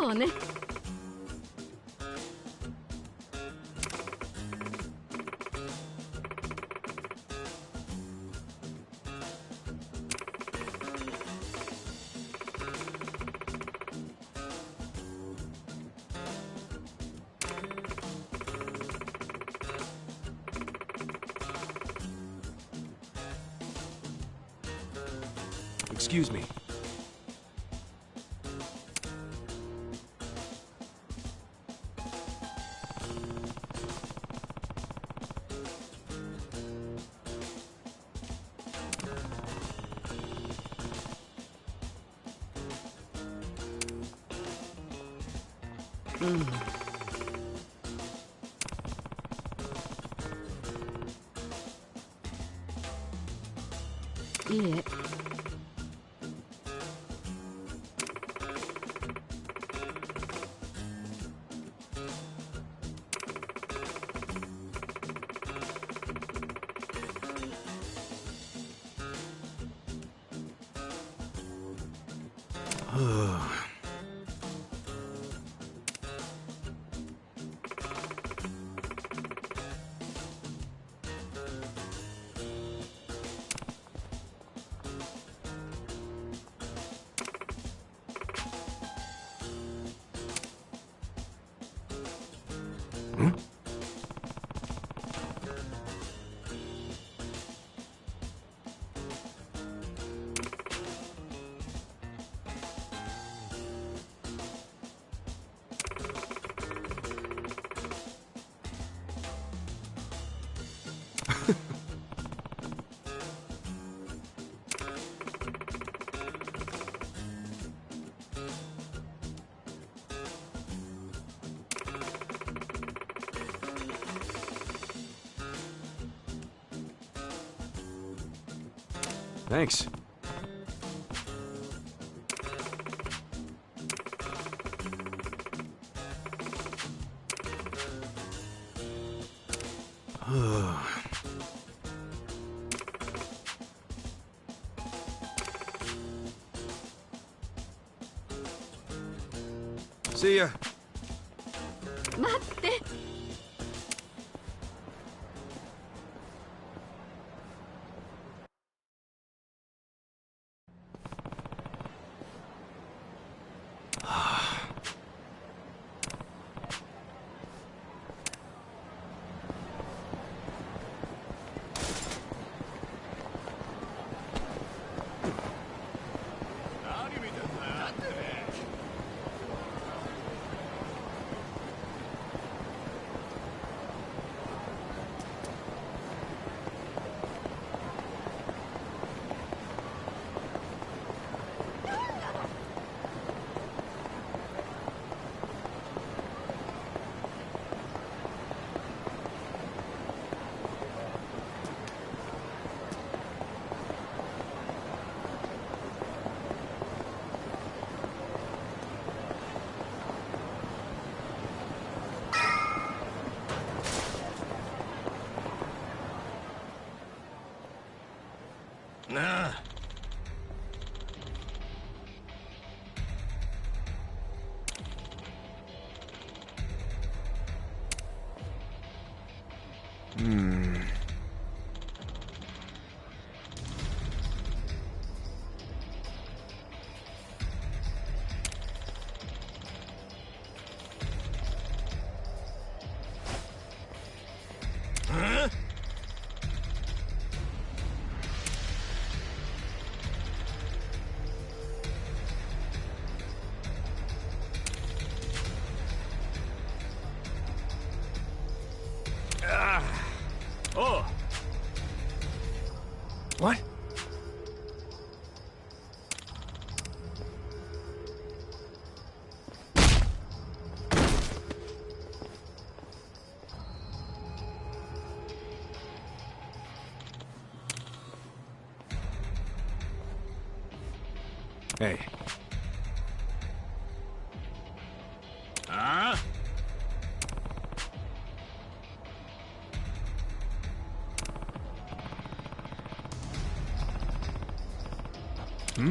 そうね。Excuse me.いいえ。Thanks. See ya. 待って。なあ。What? Hey. Huh? Hmm?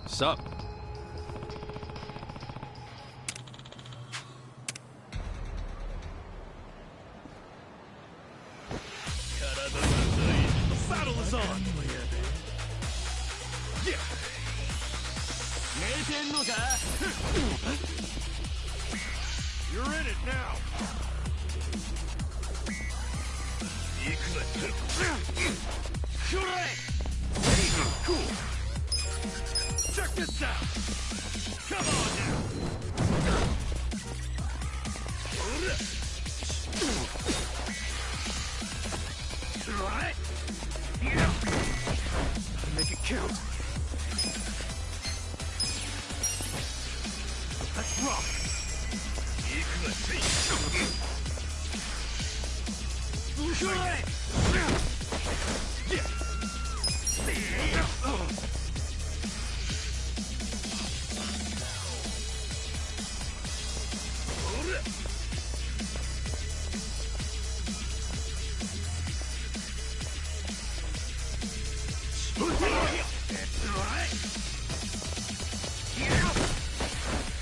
Sup? The saddle is on! Yeah! You're in it now! Cool! Check this out! Come on now! Right? Yeah! Make it count. Let's rock!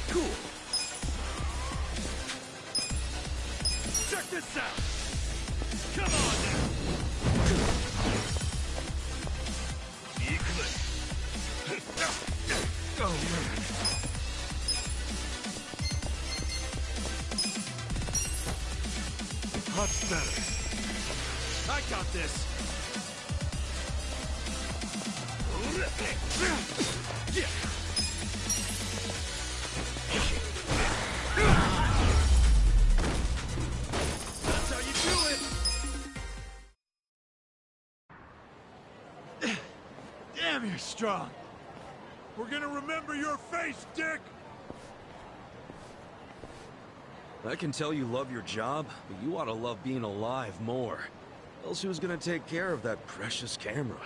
Cool! Check this out! Come on now! Oh, man. Much better. I got this! Yeah! That's how you do it! Damn, you're strong! We're gonna remember your face, Dick! I can tell you love your job, but you ought to love being alive more. Else who's gonna take care of that precious camera?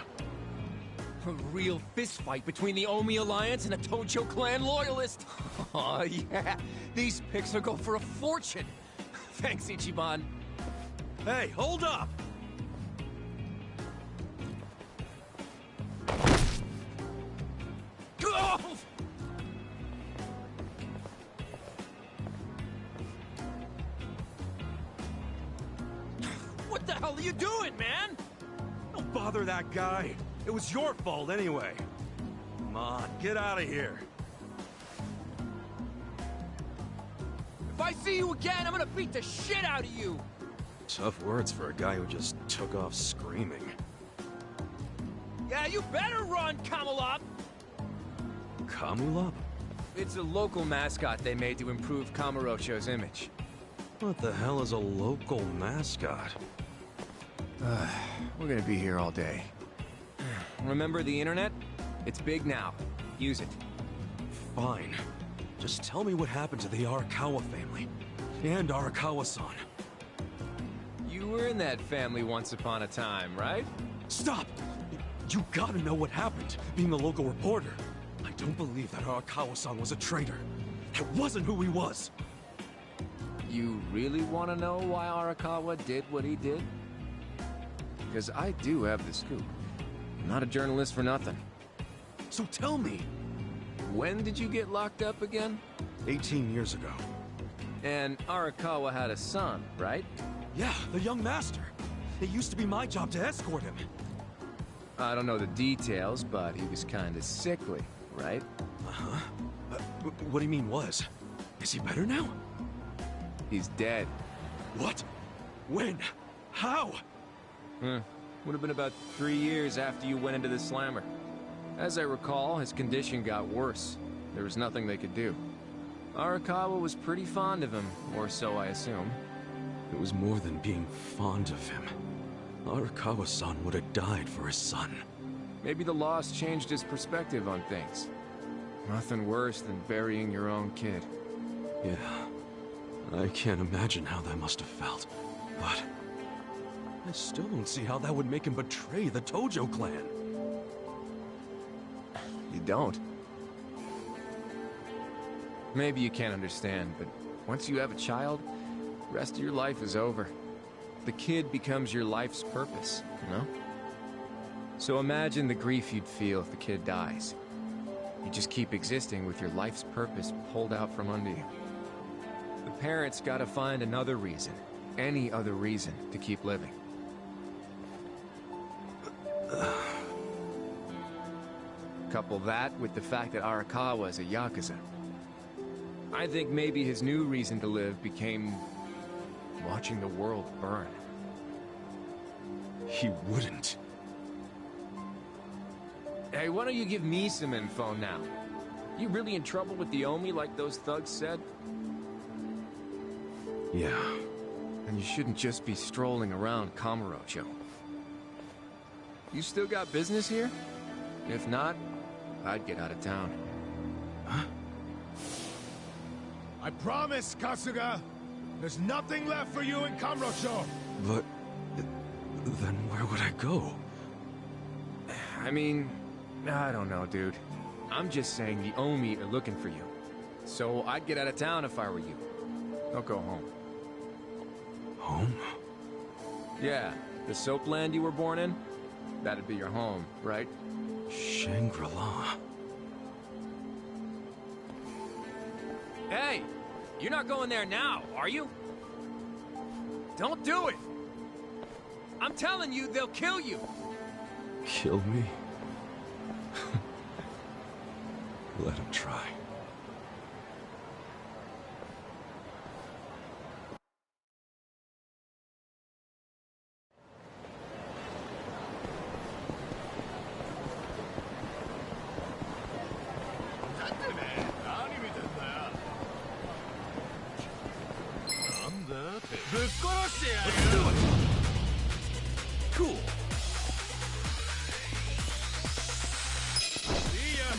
A real fistfight between the Omi Alliance and a Tojo clan loyalist. Oh, yeah. These pics will go for a fortune. Thanks, Ichiban. Hey, hold up! Oh! What the hell are you doing, man? Don't bother that guy. It was your fault anyway. Come on, get out of here. If I see you again, I'm gonna beat the shit out of you. Tough words for a guy who just took off screaming. Yeah, you better run, Camelot. Kamulop? It's a local mascot they made to improve Kamurocho's image. What the hell is a local mascot? We're gonna be here all day. Remember the internet? It's big now. Use it. Fine. Just tell me what happened to the Arakawa family. And Arakawa-san. You were in that family once upon a time, right? Stop! You gotta know what happened, being a local reporter. I don't believe that Arakawa-san was a traitor. That wasn't who he was. You really want to know why Arakawa did what he did? Because I do have the scoop. I'm not a journalist for nothing. So tell me. When did you get locked up again? 18 years ago. And Arakawa had a son, right? Yeah, the young master. It used to be my job to escort him. I don't know the details, but he was kinda sickly, right? Uh-huh. What do you mean was? Is he better now? He's dead. What? When? How? Would have been about 3 years after you went into the slammer. As I recall, his condition got worse. There was nothing they could do. Arakawa was pretty fond of him, or so I assume. It was more than being fond of him. Arakawa-san would have died for his son. Maybe the loss changed his perspective on things. Nothing worse than burying your own kid. Yeah. I can't imagine how that must have felt. But I still don't see how that would make him betray the Tojo clan. You don't? Maybe you can't understand, but once you have a child, the rest of your life is over. The kid becomes your life's purpose, you know? So imagine the grief you'd feel if the kid dies. You just keep existing with your life's purpose pulled out from under you. The parents gotta find another reason, any other reason, to keep living. Couple that with the fact that Arakawa is a Yakuza. I think maybe his new reason to live became watching the world burn. He wouldn't. Hey, why don't you give me some info now? You really in trouble with the Omi like those thugs said? Yeah. And you shouldn't just be strolling around Kamurocho. You still got business here? If not, I'd get out of town. Huh? I promise, Kasuga! There's nothing left for you in Kamurocho! But then where would I go? I mean, I don't know, dude. I'm just saying the Omi are looking for you. So I'd get out of town if I were you. Don't go home. Home? Yeah, the soap land you were born in? That'd be your home, right? Shangri-La. Hey! You're not going there now, are you? Don't do it! I'm telling you, they'll kill you! Kill me? Let him try. Let's do it! Cool. See ya!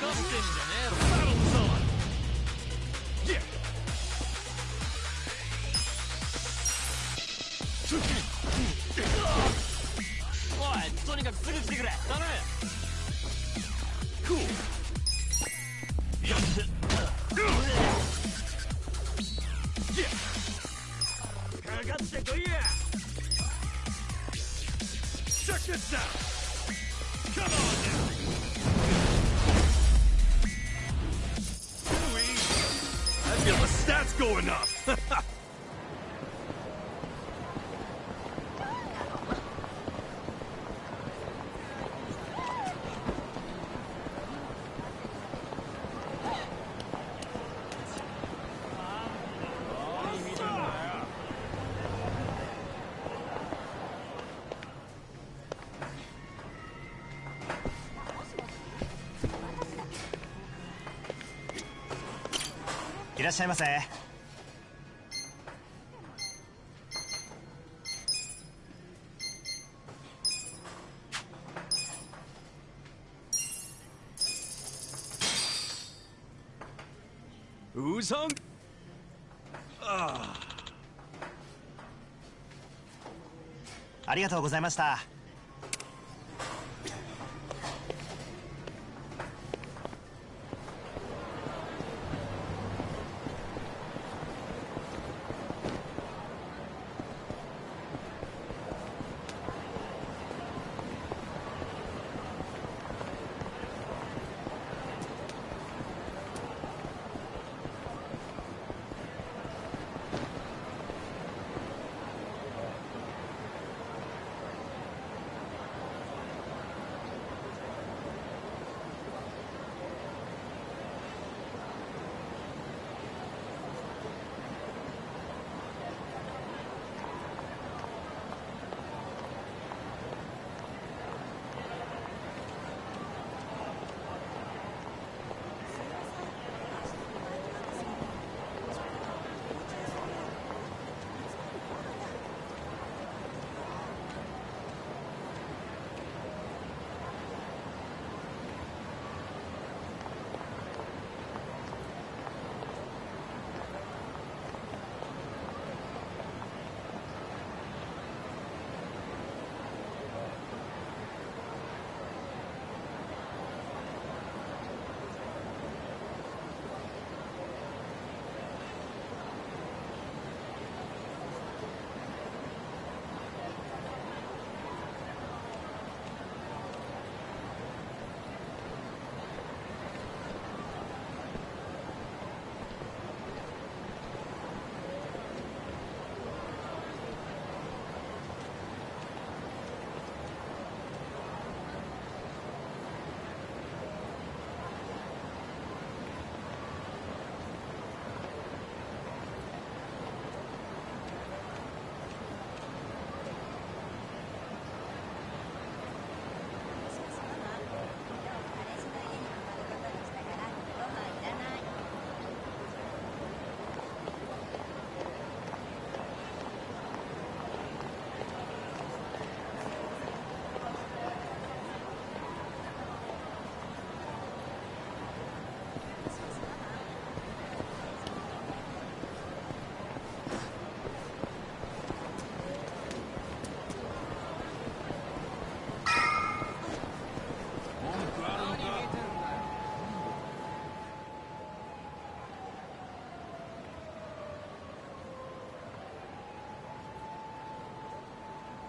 Battle's on! Yeah! おい、とにかくすぐ来てくれ。頼む。 Cool. Yeah. Yeah. かかってこいや。 Check this out. Come on now. Too easy. I feel the stats going up. いらっしゃいませ。Uzong? Ah. ありがとうございました。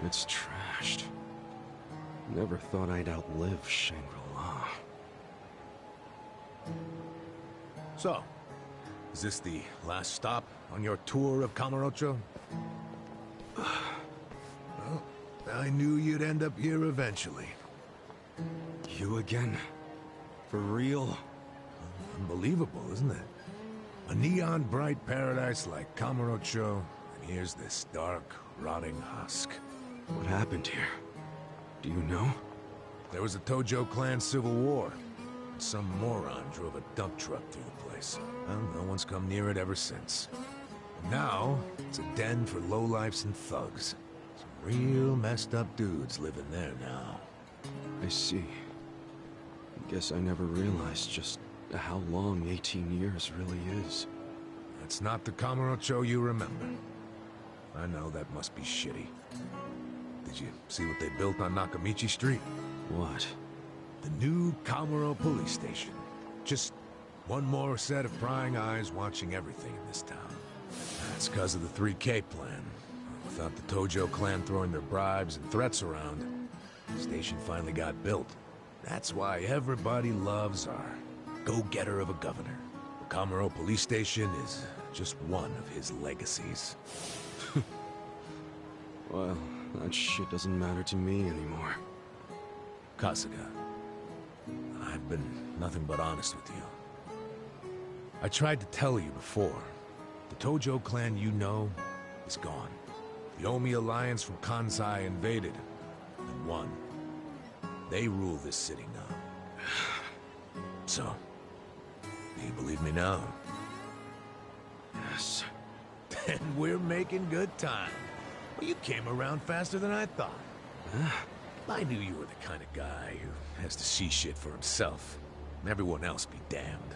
It's trashed. Never thought I'd outlive Shangri-La. So, is this the last stop on your tour of Kamurocho? Well, I knew you'd end up here eventually. You again? For real? Unbelievable, isn't it? A neon-bright paradise like Kamurocho, and here's this dark, rotting husk. What happened here? Do you know? There was a Tojo clan civil war. And some moron drove a dump truck through the place. Well, no one's come near it ever since. And now, it's a den for lowlifes and thugs. Some real messed up dudes living there now. I see. Guess I never realized just how long 18 years really is. That's not the Kamurocho you remember. I know that must be shitty. Did you see what they built on Nakamichi Street? What? The new Kamuro police station. Just one more set of prying eyes watching everything in this town. That's because of the 3K plan. Without the Tojo clan throwing their bribes and threats around, the station finally got built. That's why everybody loves our go-getter of a governor. The Kamuro police station is just one of his legacies. Well, that shit doesn't matter to me anymore. Kasuga, I've been nothing but honest with you. I tried to tell you before. The Tojo clan you know is gone. The Omi alliance from Kansai invaded and won. They rule this city now. So, do you believe me now? Yes. And we're making good time. Well, you came around faster than I thought. I knew you were the kind of guy who has to see shit for himself. Everyone else be damned.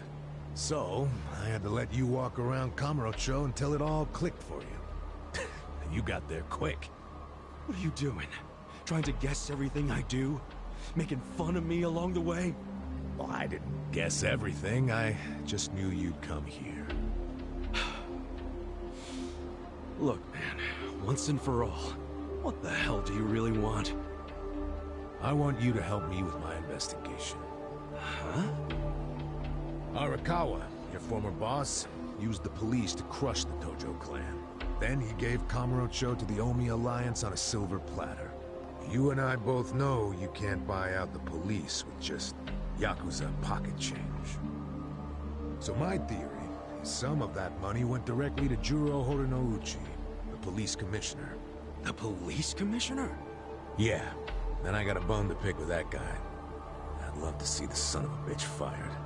So, I had to let you walk around Kamurocho until it all clicked for you. And you got there quick. What are you doing? Trying to guess everything I do? Making fun of me along the way? Well, I didn't guess everything. I just knew you'd come here. Look, man, once and for all, what the hell do you really want? I want you to help me with my investigation. Huh? Arakawa, your former boss, used the police to crush the Tojo clan. Then he gave Kamurocho to the Omi Alliance on a silver platter. You and I both know you can't buy out the police with just Yakuza pocket change. So my theory is some of that money went directly to Juro Horinouchi, the police commissioner. The police commissioner? Yeah, and I got a bone to pick with that guy. I'd love to see the son of a bitch fired.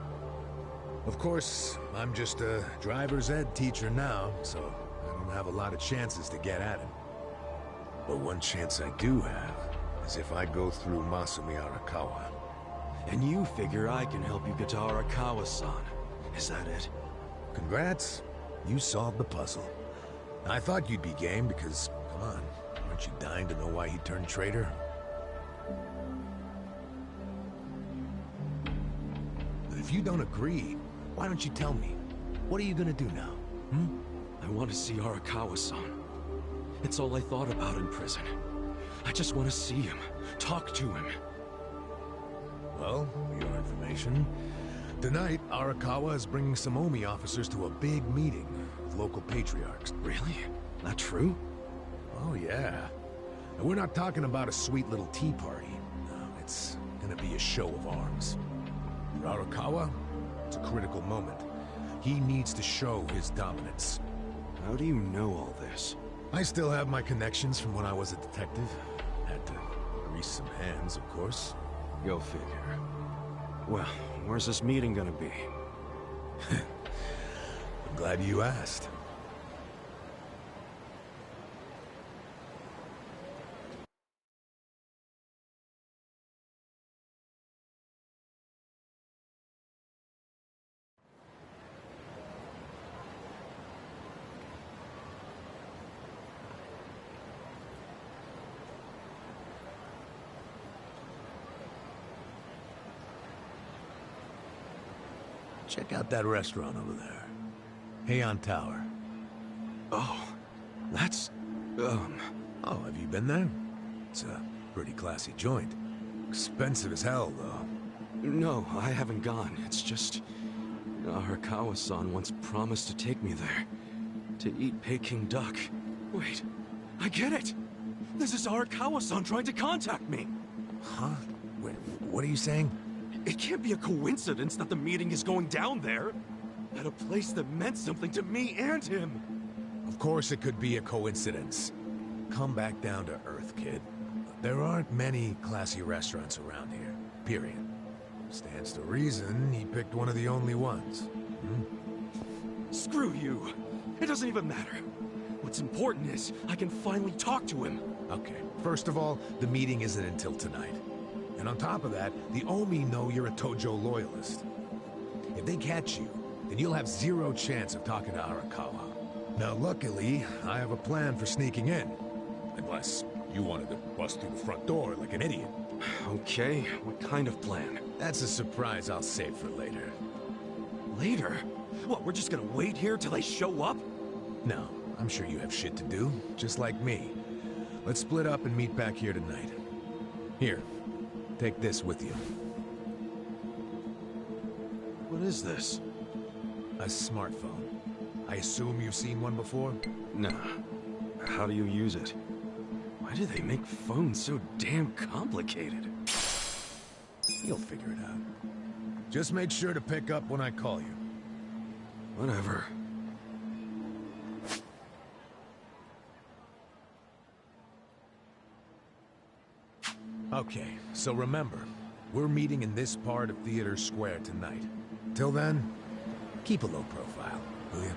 Of course, I'm just a driver's ed teacher now, so I don't have a lot of chances to get at him. But one chance I do have is if I go through Masumi Arakawa. And you figure I can help you get to Arakawa-san. Is that it? Congrats, you solved the puzzle. I thought you'd be game because, come on, aren't you dying to know why he turned traitor? But if you don't agree, why don't you tell me? What are you gonna do now, I want to see Arakawa-san. It's all I thought about in prison. I just want to see him, talk to him. Well, for your information, tonight Arakawa is bringing some Omi officers to a big meeting with local patriarchs. Really? That true? Oh yeah. And we're not talking about a sweet little tea party. No, it's gonna be a show of arms. For Arakawa, it's a critical moment. He needs to show his dominance. How do you know all this? I still have my connections from when I was a detective. Had to grease some hands, of course. Go figure. Well, where's this meeting gonna be? I'm glad you asked. Check out that restaurant over there. Heian Tower. Oh, that's... Oh, have you been there? It's a pretty classy joint. Expensive as hell, though. No, I haven't gone. It's just... Arakawa-san once promised to take me there. To eat Peking duck. Wait, I get it! This is Arakawa-san trying to contact me! Huh? Wait, what are you saying? It can't be a coincidence that the meeting is going down there. At a place that meant something to me and him. Of course it could be a coincidence. Come back down to earth, kid. There aren't many classy restaurants around here, period. Stands to reason he picked one of the only ones. Screw you. It doesn't even matter. What's important is I can finally talk to him. Okay, first of all, the meeting isn't until tonight. And on top of that, the Omi know you're a Tojo loyalist. If they catch you, then you'll have zero chance of talking to Arakawa. Now luckily, I have a plan for sneaking in. Unless you wanted to bust through the front door like an idiot. Okay, what kind of plan? That's a surprise I'll save for later. Later? What, we're just gonna wait here till they show up? No, I'm sure you have shit to do, just like me. Let's split up and meet back here tonight. Here, take this with you. What is this? A smartphone. I assume you've seen one before? Nah. How do you use it? Why do they make phones so damn complicated? You'll figure it out. Just make sure to pick up when I call you. Whatever. Okay, so remember, we're meeting in this part of Theater Square tonight. Till then, keep a low profile, will you?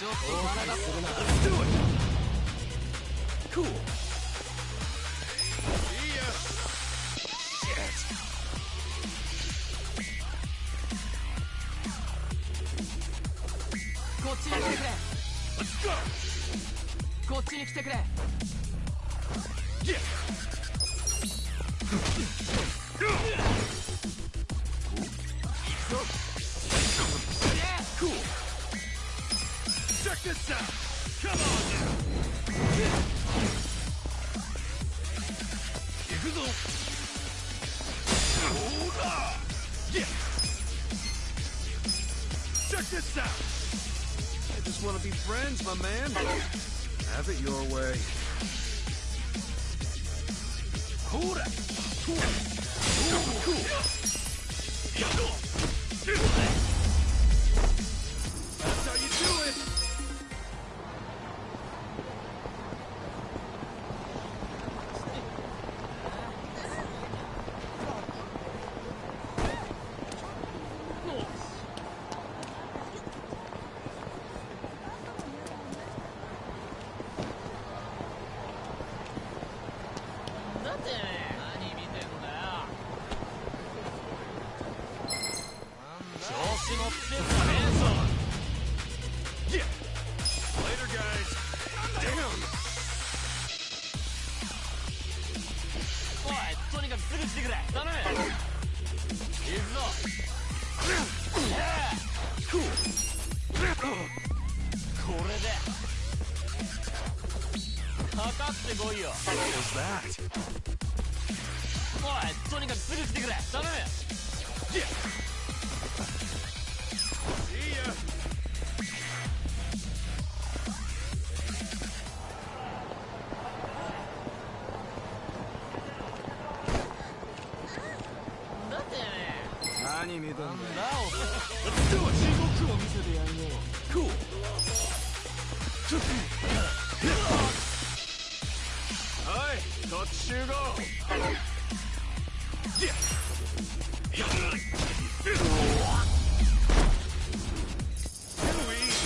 ちょっと体するな。 Let's do it! Cool. See ya! Shit! こっちに来てくれ。 Let's go! こっちに来てくれ。 Yeah! Cool! Check this out! Come on now! Yakuza! Hold on! Yeah! Check this out! I just want to be friends, my man. Have it your way. Hold it! Cool! Cool! That's how you do it! Yeah! Later, guys! Damn! おい、とにかくすぐ来てくれ。頼む。行くぞ。Cool! これでかかってこいよ。 What was that? おい、とにかくすぐ来てくれ。頼む。 Yeah! See ya! Let's do it! 地獄を見せてやるよ。 Cool! Hi! こっち集合! Yeah! Too easy!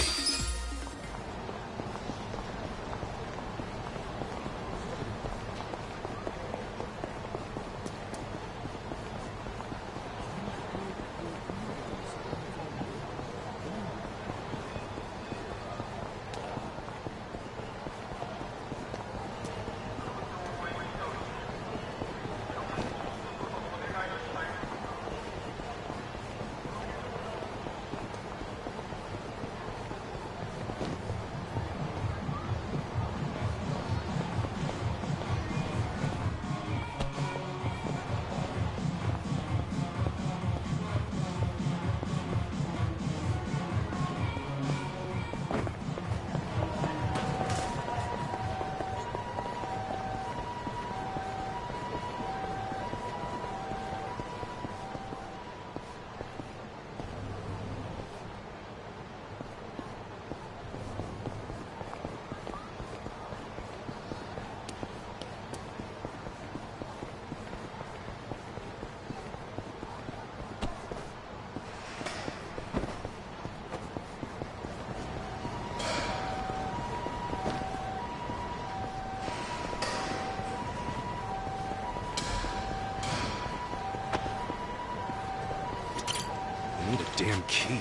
I need a damn key.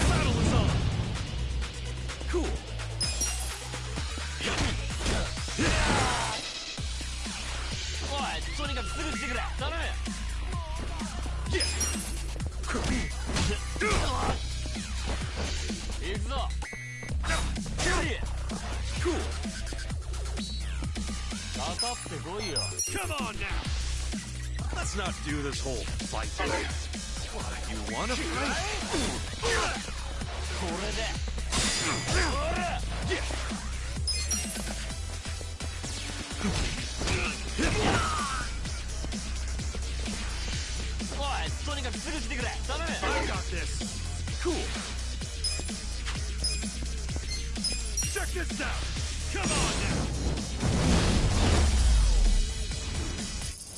Battle is on! Cool! Yeah! Cool! Come on now! Let's not do this whole fight thing. What, you wanna fight? I got this. Cool. Check this out! Come on now!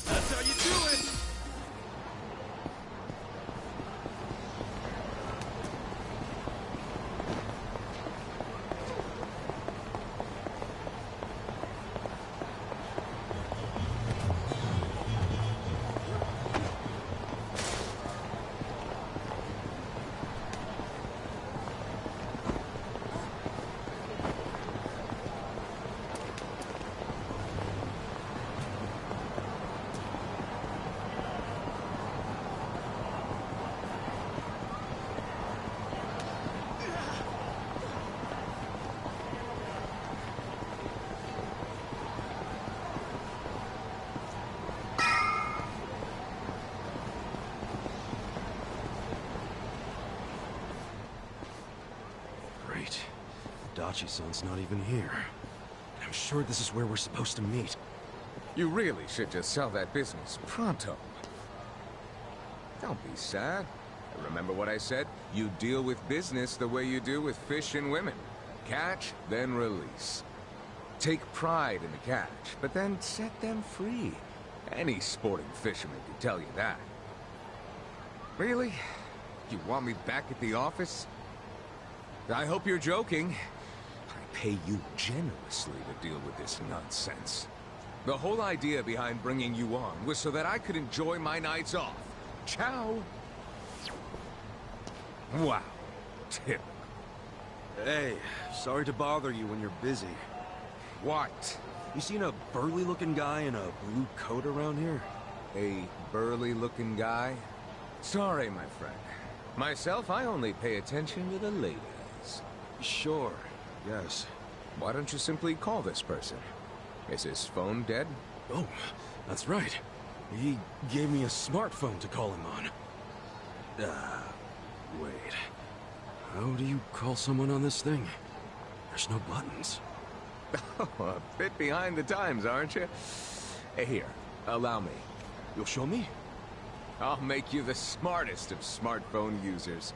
That's how you do it! Dachi-san's not even here. And I'm sure this is where we're supposed to meet. You really should just sell that business pronto. Don't be sad. Remember what I said? You deal with business the way you do with fish and women. Catch, then release. Take pride in the catch, but then set them free. Any sporting fisherman can tell you that. Really? You want me back at the office? I hope you're joking. I pay you generously to deal with this nonsense. The whole idea behind bringing you on was so that I could enjoy my nights off. Ciao. Wow. Tip. Hey, sorry to bother you when you're busy. What? You seen a burly-looking guy in a blue coat around here? A burly-looking guy? Sorry, my friend. Myself, I only pay attention to the ladies. Sure, yes. Why don't you simply call this person? Is his phone dead? Oh, that's right. He gave me a smartphone to call him on. Wait. How do you call someone on this thing? There's no buttons. Oh, a bit behind the times, aren't you? Hey, here, allow me. You'll show me? I'll make you the smartest of smartphone users.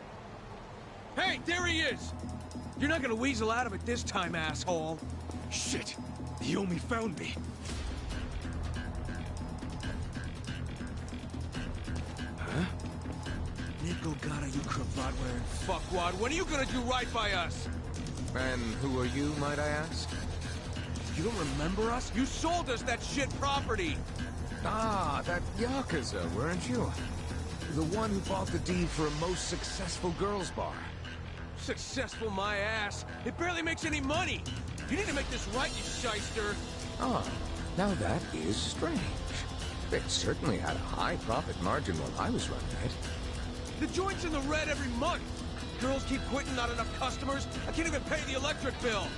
Hey, there he is! You're not gonna weasel out of it this time, asshole! Shit! He only found me. Huh? Nickel gotta you cravat-wearing fuckwad. When are you gonna do right by us? And who are you, might I ask? You don't remember us? You sold us that shit property! Ah, that Yakuza, weren't you? The one who bought the deed for a most successful girls' bar. Successful my ass. It barely makes any money. You need to make this right, you shyster. Ah, now that is strange. It certainly had a high profit margin while I was running it. The joint's in the red every month. Girls keep quitting, not enough customers. I can't even pay the electric bill.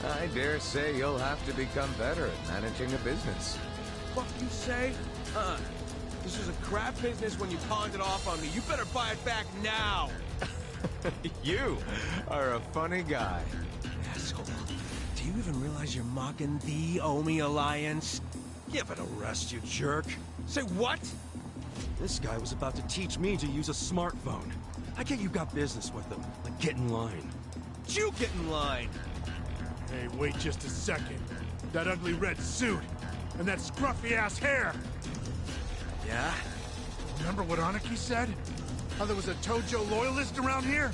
I dare say you'll have to become better at managing a business. Fuck you say? This was a crap business when you pawned it off on me. You better buy it back now. You are a funny guy. Asshole. Do you even realize you're mocking the Omi Alliance? Give it a rest, you jerk. Say what? This guy was about to teach me to use a smartphone. I get you got business with him. Like, get in line. You get in line. Hey, wait just a second. That ugly red suit, and that scruffy-ass hair. Yeah? Remember what Aniki said? How there was a Tojo loyalist around here?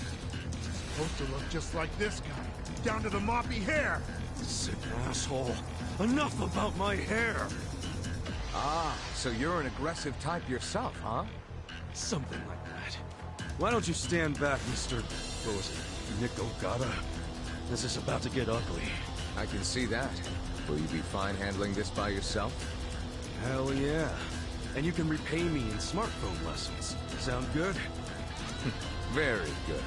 Supposed to look just like this guy, down to the moppy hair. Sick asshole. Enough about my hair! Ah, so you're an aggressive type yourself, huh? Something like that. Why don't you stand back, Mr. What was it? Nick Ogata? This is about to get ugly. I can see that. Will you be fine handling this by yourself? Hell yeah. And you can repay me in smartphone lessons. Sound good? Very good.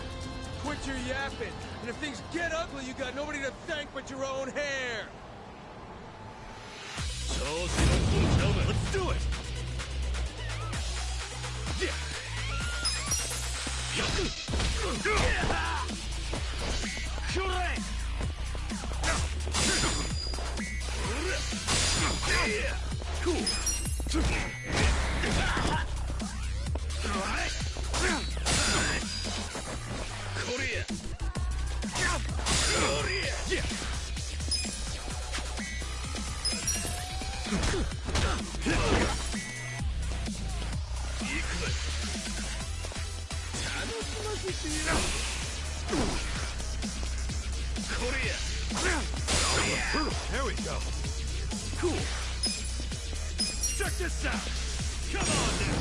Quit your yapping. And if things get ugly, you got nobody to thank but your own hair. Let's do it! Cool. Korea. There we go. Cool. Check this out. Come on now.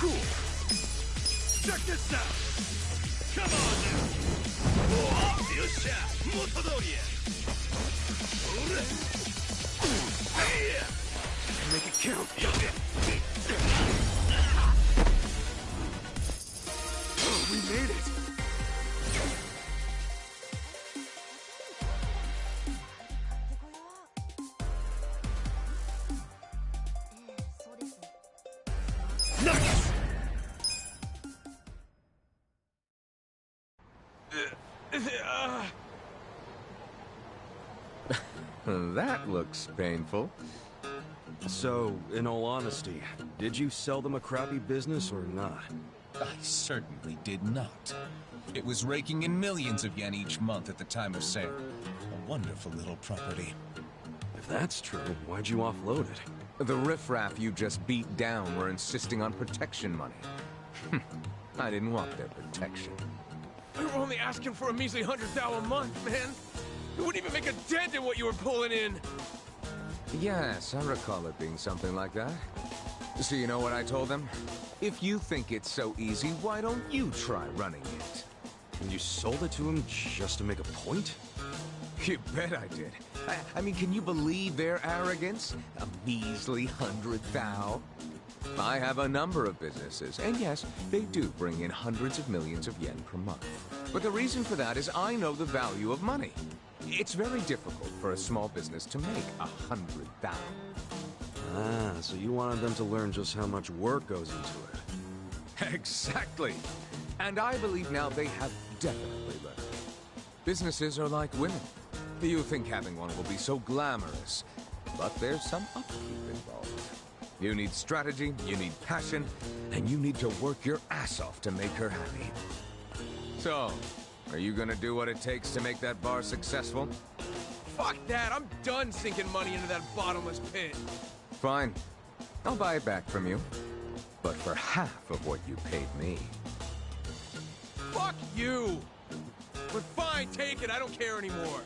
Cool. Check this out. Come on now. Yosha, motodori. Make it count. We made it. That looks painful. So, in all honesty, did you sell them a crappy business or not? I certainly did not. It was raking in millions of yen each month at the time of sale. A wonderful little property. If that's true, why'd you offload it? The riffraff you just beat down were insisting on protection money. I didn't want their protection. We were only asking for a measly 100,000 a month, man. It wouldn't even make a dent in what you were pulling in. Yes, I recall it being something like that. So you know what I told them? If you think it's so easy, why don't you try running it? And you sold it to him just to make a point? You bet I did. I mean, can you believe their arrogance? A measly 100,000? I have a number of businesses, and yes, they do bring in hundreds of millions of yen per month. But the reason for that is I know the value of money. It's very difficult for a small business to make 100,000. Ah, so you wanted them to learn just how much work goes into it. Exactly. And I believe now they have definitely learned. Businesses are like women. You think having one will be so glamorous, but there's some upkeep involved. You need strategy, you need passion, and you need to work your ass off to make her happy. So, are you gonna do what it takes to make that bar successful? Fuck that, I'm done sinking money into that bottomless pit. Fine. I'll buy it back from you. But for half of what you paid me. Fuck you! But fine, take it, I don't care anymore.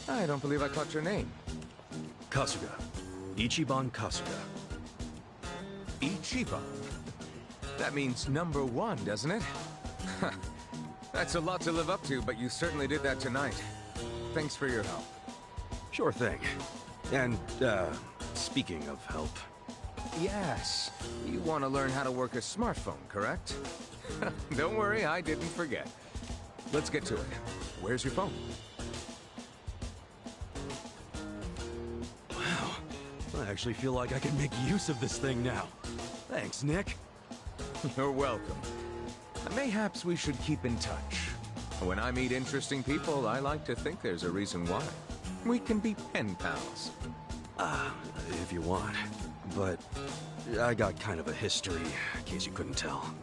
I don't believe I caught your name. Kasuga. Ichiban Kasuga. Ichiban? That means number one, doesn't it? That's a lot to live up to, but you certainly did that tonight. Thanks for your help. Sure thing. And, speaking of help... Yes. You want to learn how to work a smartphone, correct? Don't worry, I didn't forget. Let's get to it. Where's your phone? Wow. I actually feel like I can make use of this thing now. Thanks, Nick. You're welcome. Mayhaps we should keep in touch. When I meet interesting people, I like to think there's a reason why. We can be pen pals. If you want. But I got kind of a history, in case you couldn't tell.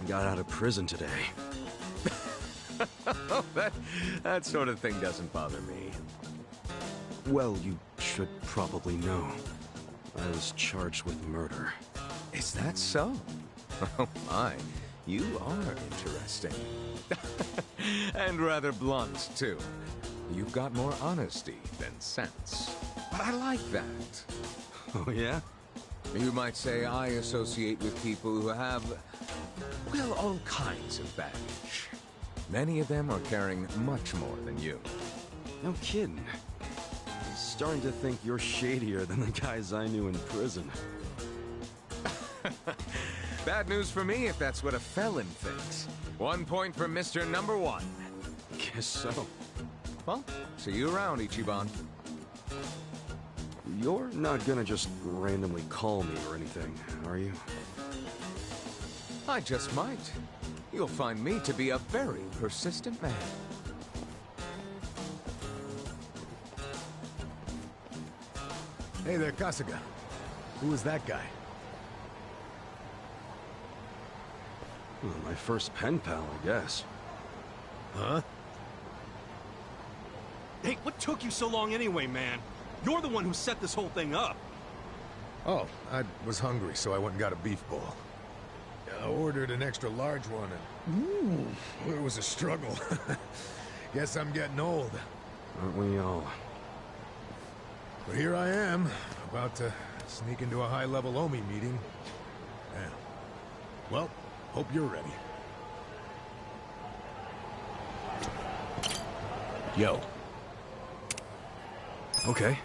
I got out of prison today. That sort of thing doesn't bother me. Well, you should probably know. I was charged with murder. Is that so? Oh my, you are interesting. And rather blunt, too. You've got more honesty than sense. But I like that. Oh, yeah? You might say I associate with people who have, well, all kinds of baggage. Many of them are carrying much more than you. No kidding. I'm starting to think you're shadier than the guys I knew in prison. Bad news for me if that's what a felon thinks. 1 point for Mr. Number One. Guess so. Well, see you around, Ichiban. You're not gonna just randomly call me or anything, are you? I just might. You'll find me to be a very persistent man. Hey there, Kasuga. Who was that guy? Well, my first pen pal, I guess. Huh? Hey, what took you so long anyway, man? You're the one who set this whole thing up. Oh, I was hungry, so I went and got a beef bowl. I ordered an extra large one, and it was a struggle. Guess I'm getting old. Aren't we all? But here I am, about to sneak into a high-level OMI meeting. Yeah. Well, hope you're ready. Yo. Okay.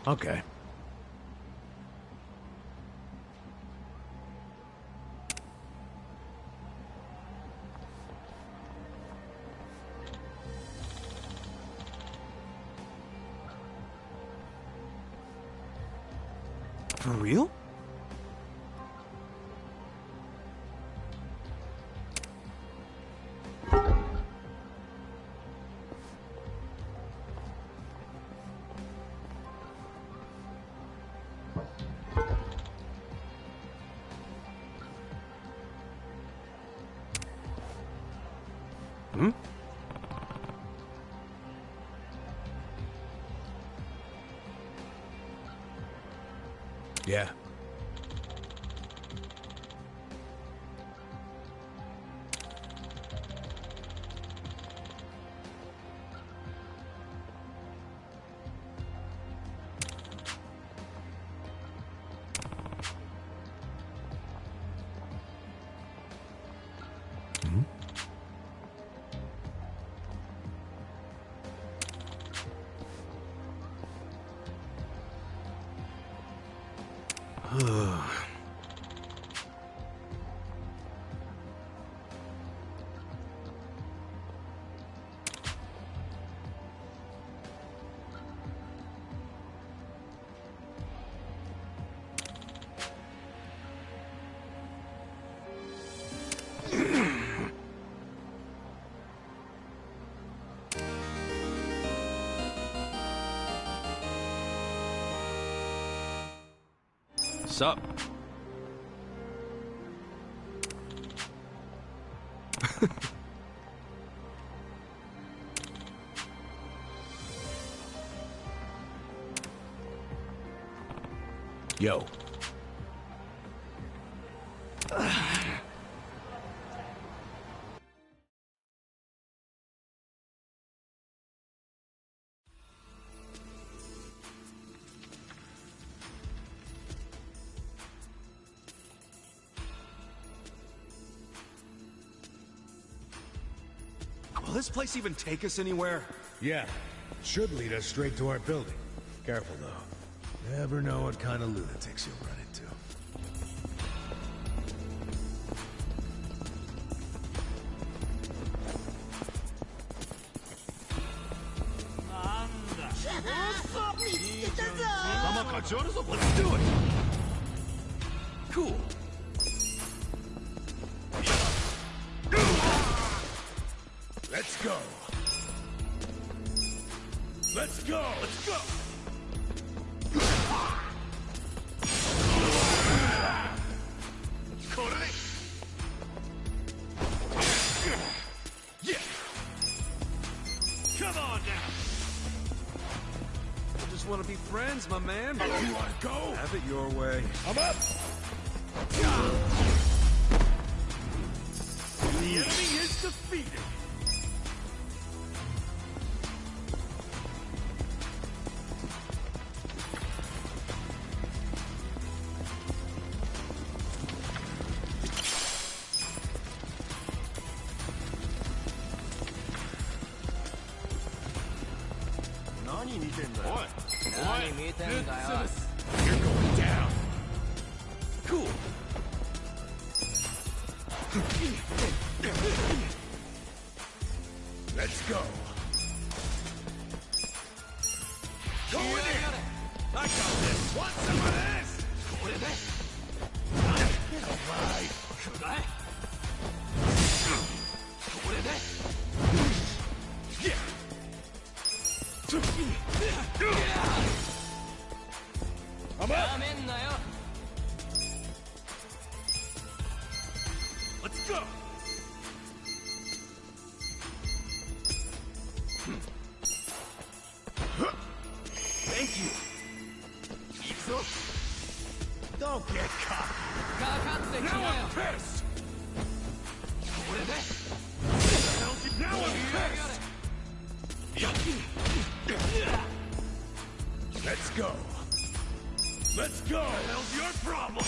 Okay. For real? Hmm? Yeah. Sup? Yo. Will this place even take us anywhere? Yeah. Should lead us straight to our building. Careful, though. Never know what kind of lunatics you'll run into. Let's do it! Cool. Let's go. Let's go. Let's go! Yeah! Come on now! I just want to be friends, my man. You want to go? Have it your way. I'm up. The enemy is defeated. You're going down. Cool. Let's go. Going in. I got this. Want some of this? Get a ride. I'm up! Let's go! Thank you! Don't get caught! Now I'm pissed! Now I'm pissed! Let's go! Let's go! What the hell's your problem?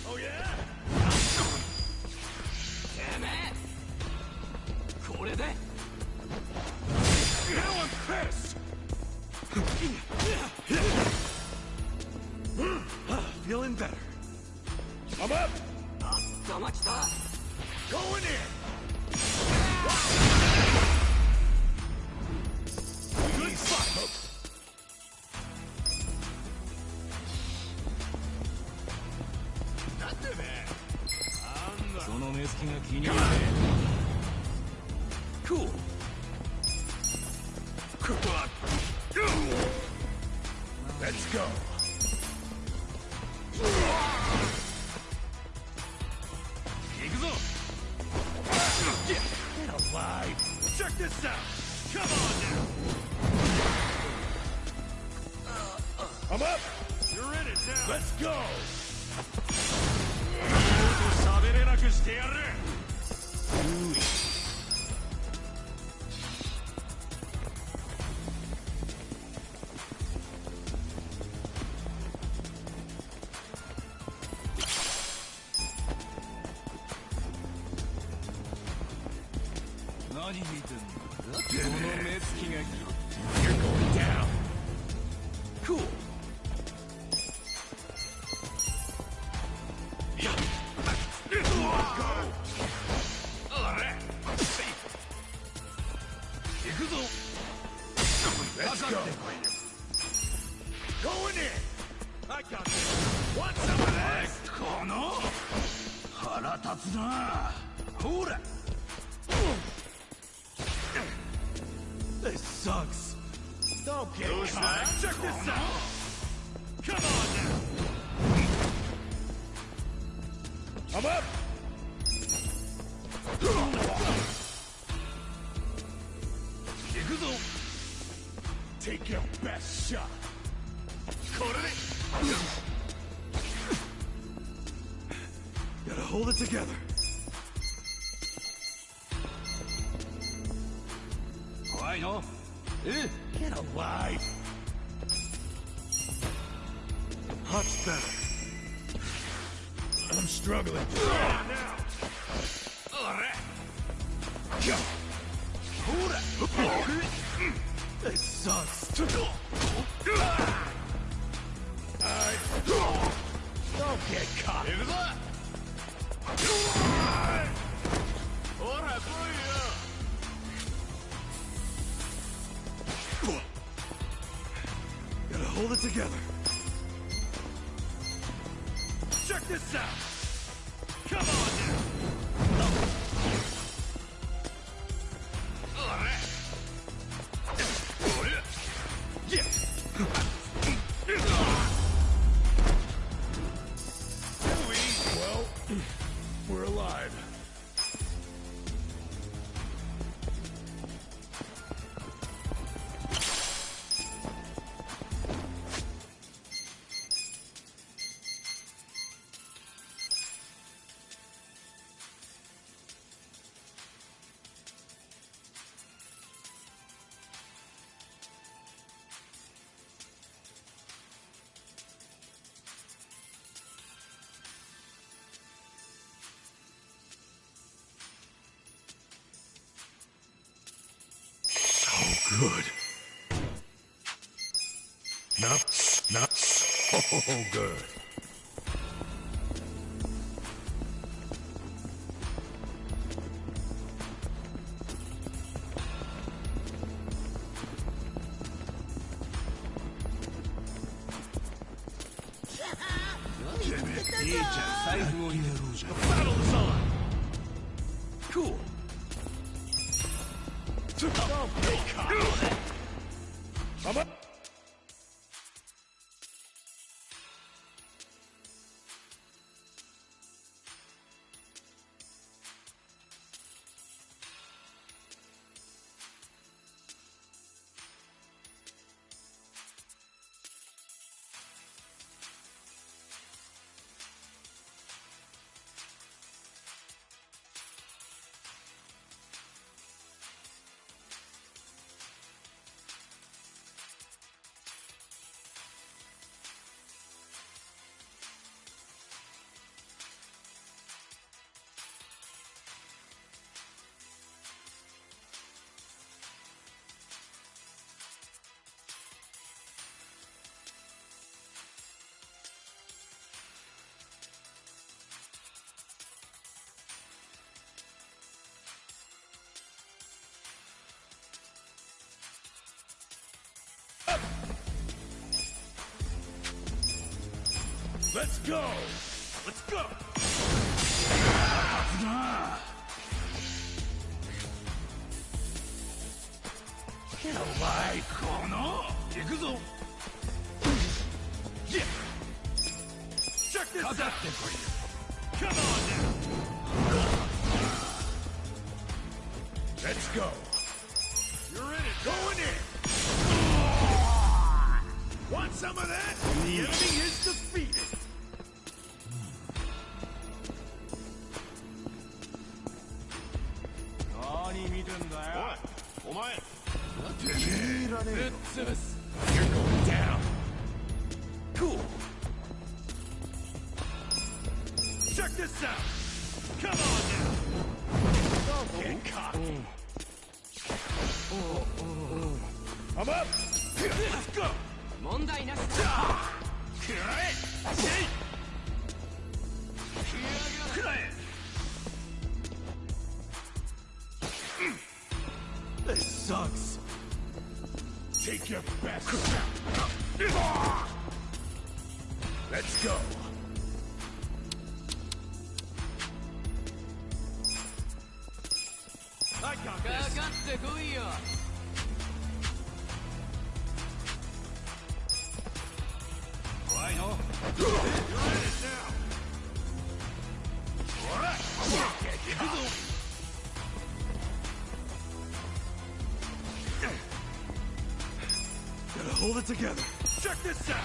Oh yeah? Now I'm pissed! Feeling better. I'm up! Going in! Good fight! その目つきが気に入る。 Cool. Let's go! Get alive! Check this out! Come on now! I'm up! You're in it now! Let's go! 喋れなくしてやる! You're going down! Cool. Let's go! Going in! I got this. Want some of this? この腹立つな。ほら。This sucks. Don't get caught! Check this out. Come on now. I'm up! Take your best shot! これで。Gotta hold it together. Get alive! Much better. I'm struggling. Now. This sucks. Don't get caught! Gotta hold it together. Check this out. Come on now. Yeah. Well, we're alive. Good. Not so good. The battle is on. Cool. I'm up. Let's go! Let's go! Check this out! Come on now! Let's go! You're in it! Going in! Want some of that? The enemy is defeated! You're going down. Cool. Check this out. Come on now. Get cocky. I'm up. Let's go. This sucks. Take your best shot. Let's go. I got this. I know. You're in it now. All right. Gotta hold it together. Check this out.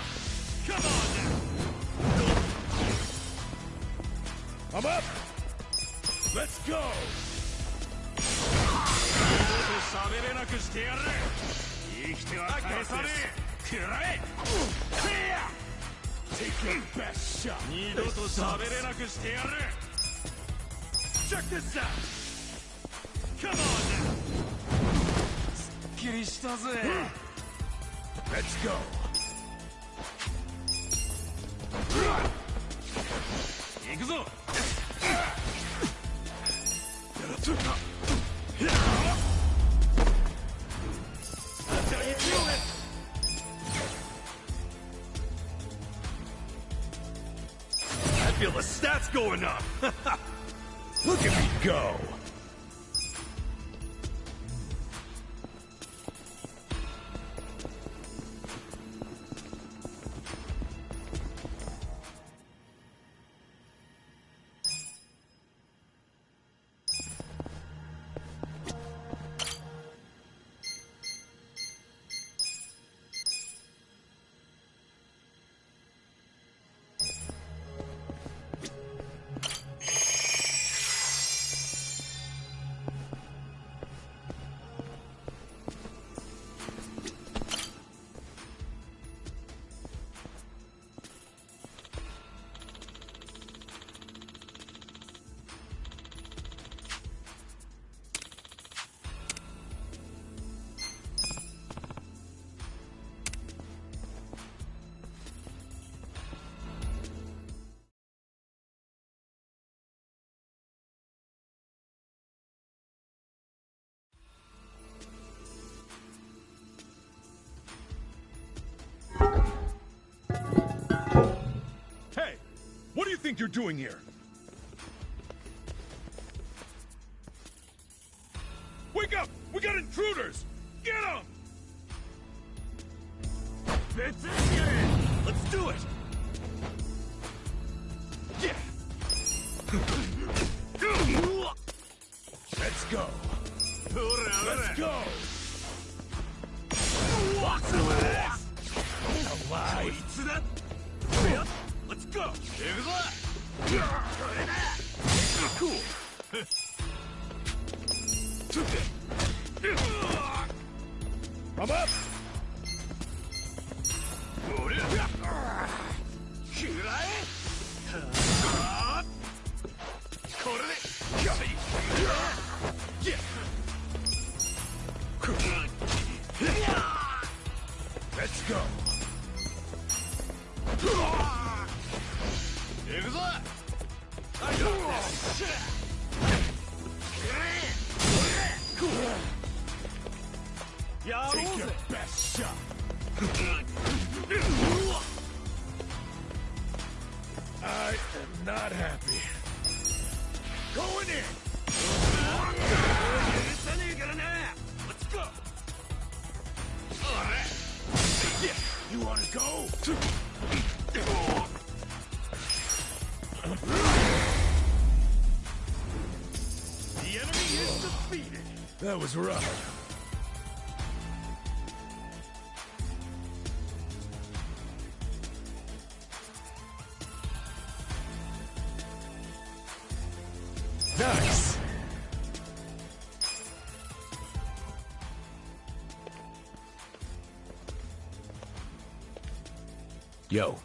Come on now. I'm up. Let's go. Take your best shot. Check this out. Come on now. Let's go. That's how you do it. I feel the stats going up. Look at me go. What do you think you're doing here? Wake up! We got intruders! Get them! Let's do it! Yeah! Let's go. Let's go! Let's go! Cool! I'm up! Let's go. Take your best shot. I am not happy. Going in. Let's go! You want to go? The enemy is defeated! That was rough. Nice. Yo.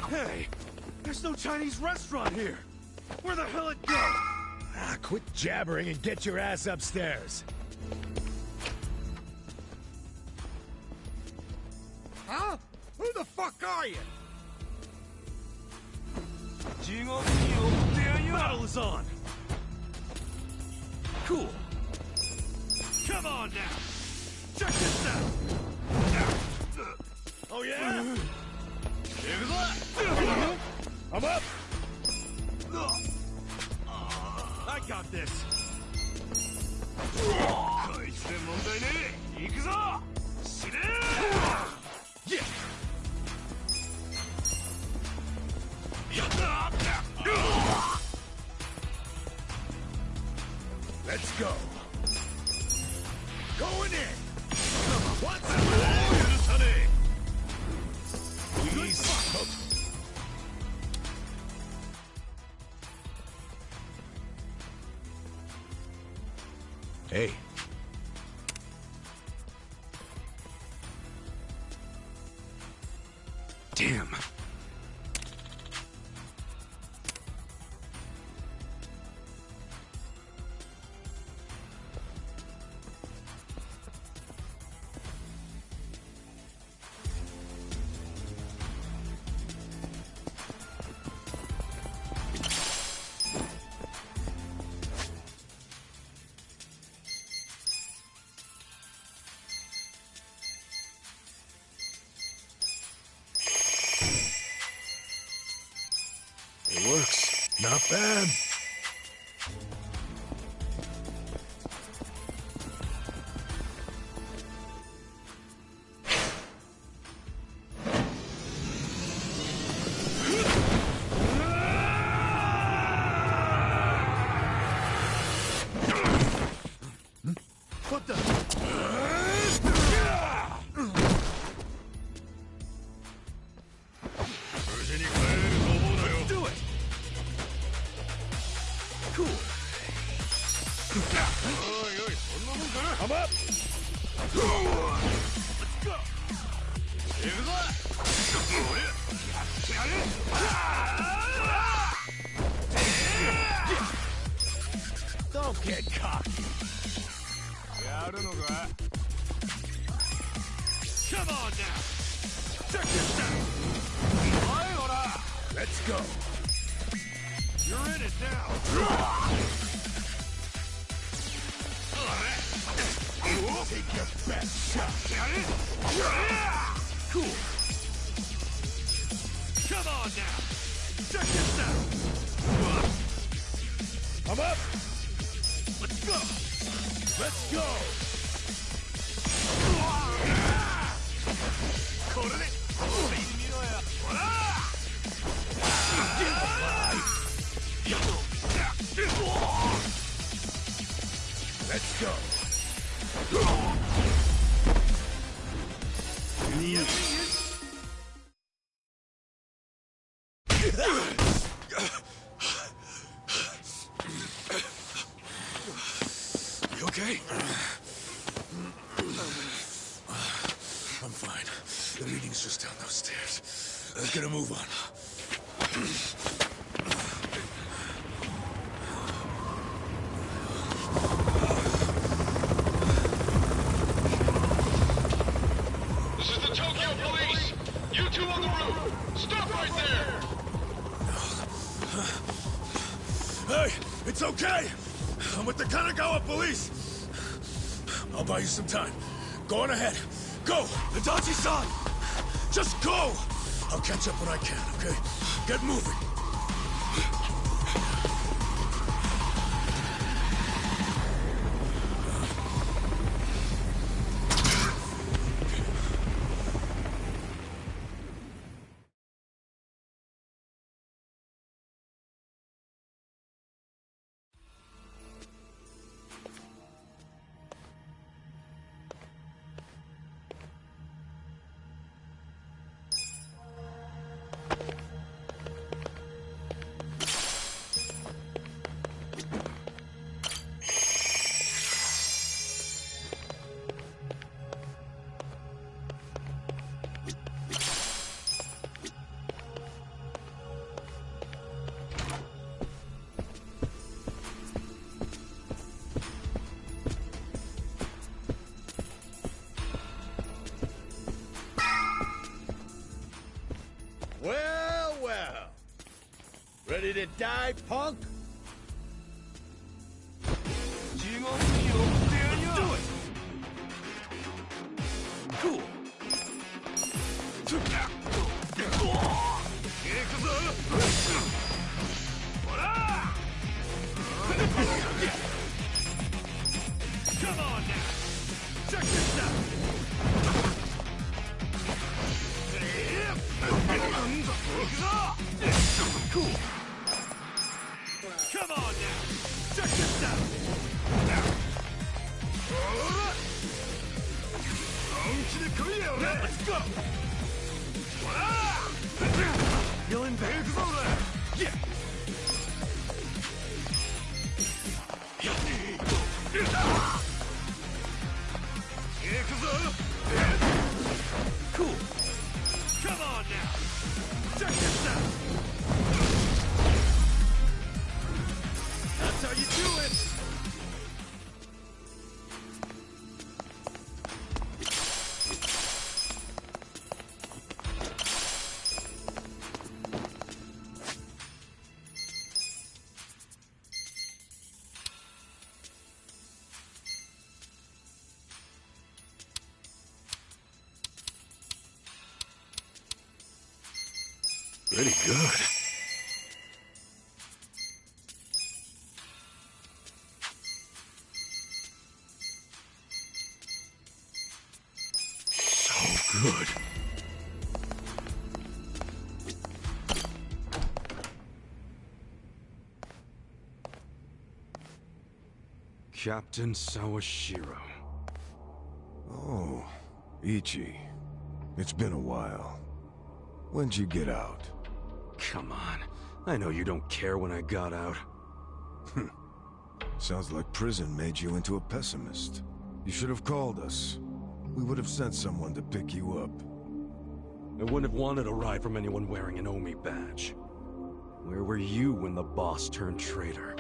Hey! There's no Chinese restaurant here! Where the hell it go? Ah, quit jabbering and get your ass upstairs. Huh? Who the fuck are you? Battle is on! Cool! Come on now! Check this out! Oh yeah? I'm up! I got this! Yeah! Let's go. Going in. What's Hey. Damn. It works. Not bad. What the? Let's do it! Cool! I'm up! Let's go! Don't get cocky. Come on now! Check this out! Let's go. You're in it now! Take your best shot. Cool. Come on now. Check this out. I'm up! Let's go. Let's go! これで俺に見ろよ。ほらLet's go! You okay? I'm fine. The meeting's just down those stairs. Let's get a move on. This is the Tokyo Police! You two on the roof! Stop right there! Hey, it's okay! I'm with the Kanagawa police! I'll buy you some time. Go on ahead. Go! Itachi-san! Just go! I'll catch up when I can, okay? Get moving. Well, well. Ready to die, punk? Do it! Cool. Come on now! Check this out! Cool! Come on now! Check this out! Let's go! Feeling bad? Yeah! Cool! Come on now! Check this out! That's how you do it! Pretty good. So good. Captain Sawashiro. Oh, Ichi. It's been a while. When'd you get out? Come on. I know you don't care when I got out. Sounds like prison made you into a pessimist. You should have called us. We would have sent someone to pick you up. I wouldn't have wanted a ride from anyone wearing an Omi badge. Where were you when the boss turned traitor?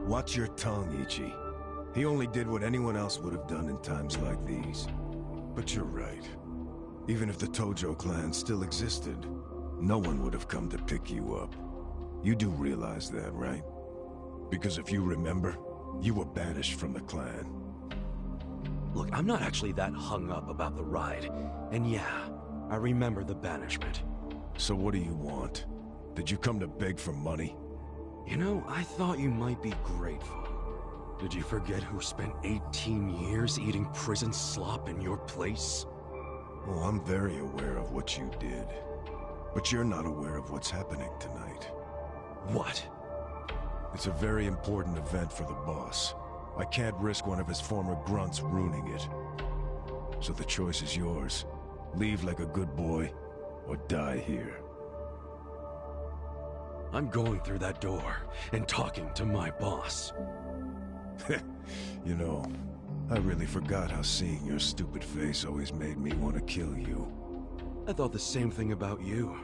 Watch your tongue, Ichi. He only did what anyone else would have done in times like these. But you're right. Even if the Tojo clan still existed, no one would have come to pick you up. You do realize that, right? Because if you remember, you were banished from the clan. Look, I'm not actually that hung up about the ride. And yeah, I remember the banishment. So what do you want? Did you come to beg for money? You know, I thought you might be grateful. Did you forget who spent 18 years eating prison slop in your place? Oh, I'm very aware of what you did. But you're not aware of what's happening tonight. What? It's a very important event for the boss. I can't risk one of his former grunts ruining it. So the choice is yours. Leave like a good boy, or die here. I'm going through that door and talking to my boss. You know, I really forgot how seeing your stupid face always made me want to kill you. I thought the same thing about you.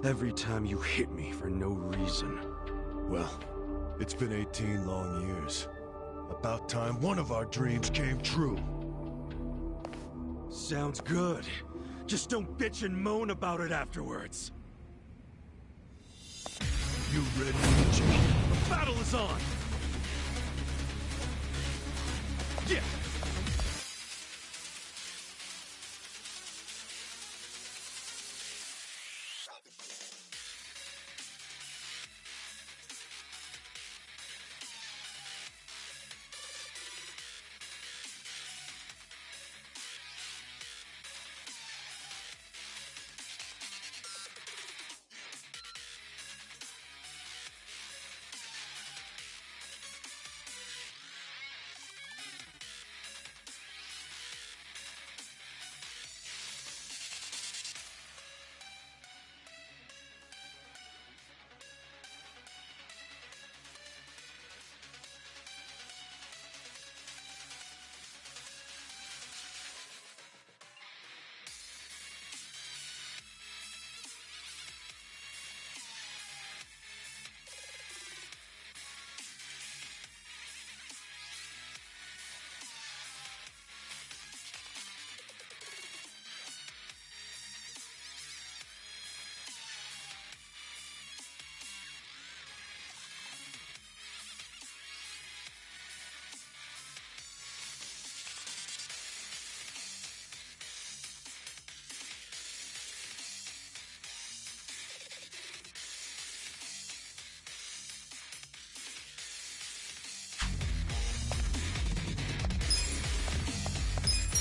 Every time you hit me for no reason. Well, it's been 18 long years. About time one of our dreams came true. Sounds good. Just don't bitch and moan about it afterwards. You ready, Chicken? The battle is on! Yeah!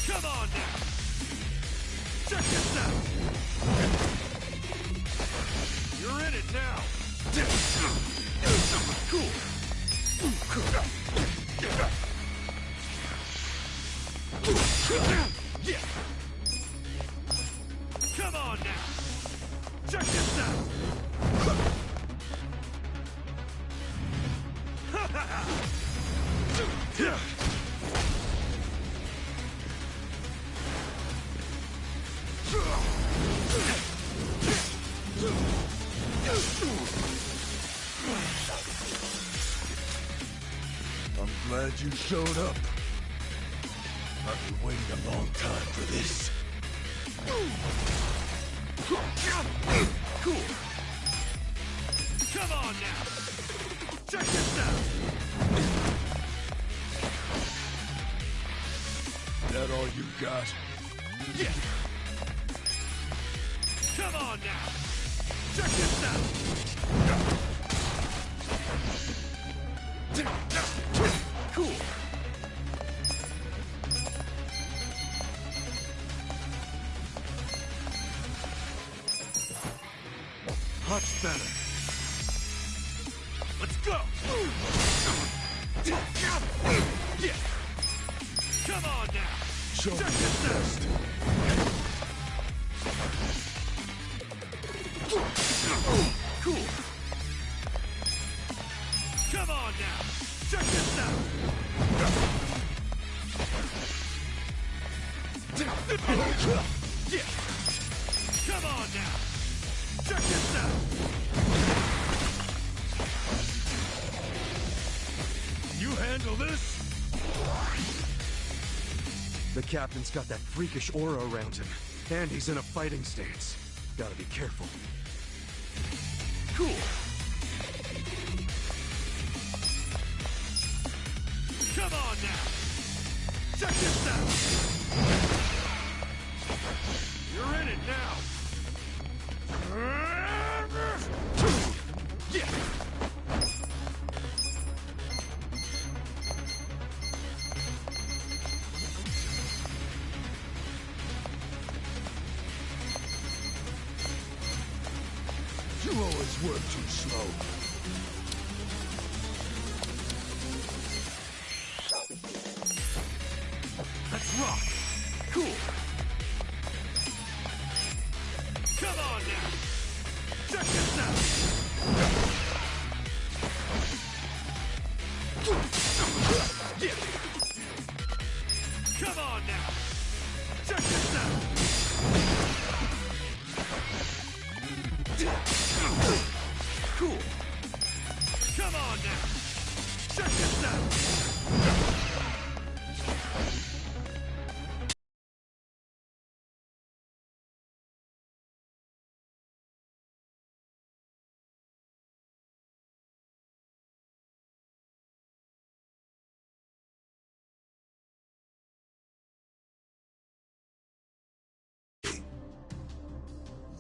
Come on now! Check this out! You're in it now! Cool! Yeah! Come on now! Check this out! I'm glad you showed up. I've been waiting a long time for this. Cool! Come on now! Check this out! That all you got? Yeah! Come on now! Check this out! Cool! Much better. Let's go! Yeah! Come on now! Show me Check this out! Cool! Come on now! Check this out! Yeah! Come on now! Check this out! You handle this? The captain's got that freakish aura around him, and he's in a fighting stance. Gotta be careful. Cool! Come on now! Check this out! You're in it now! Yeah! You always work too slow. Let's rock! Cool! Come on now! Check this out! Yeah! Come on now! Check this out! Cool! Come on now! Check this out!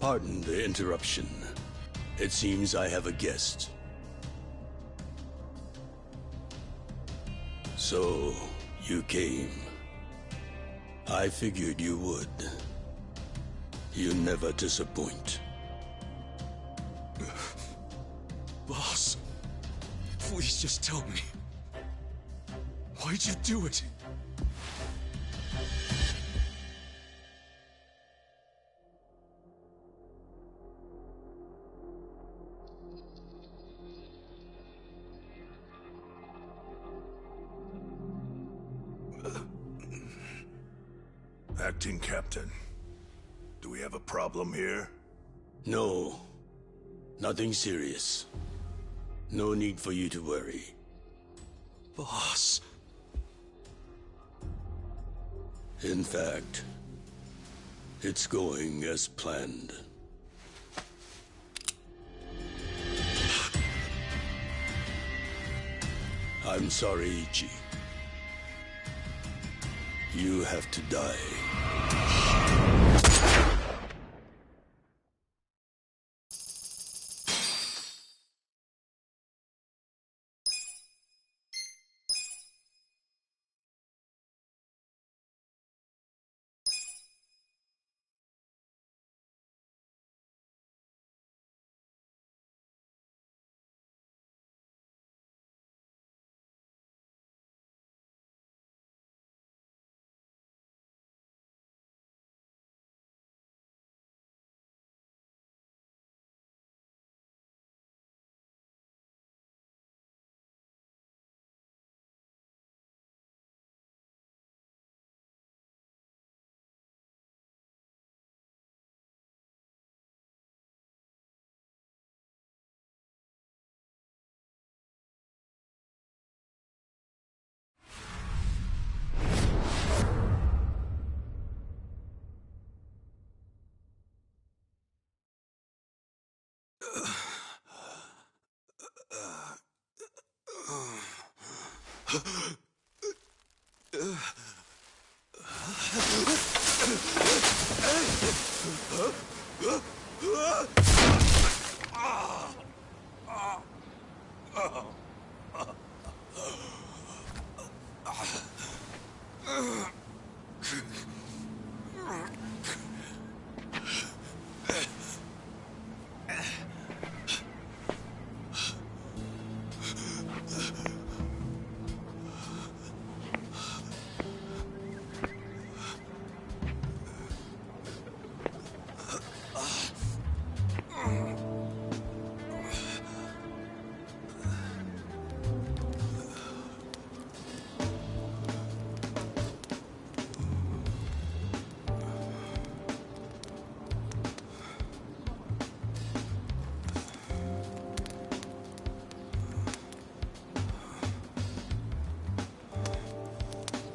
Pardon the interruption. It seems I have a guest. So, you came. I figured you would. You never disappoint. Boss, please just tell me. Why'd you do it? Acting Captain, do we have a problem here? No. Nothing serious. No need for you to worry. Boss. In fact, it's going as planned. I'm sorry, Ichi. You have to die.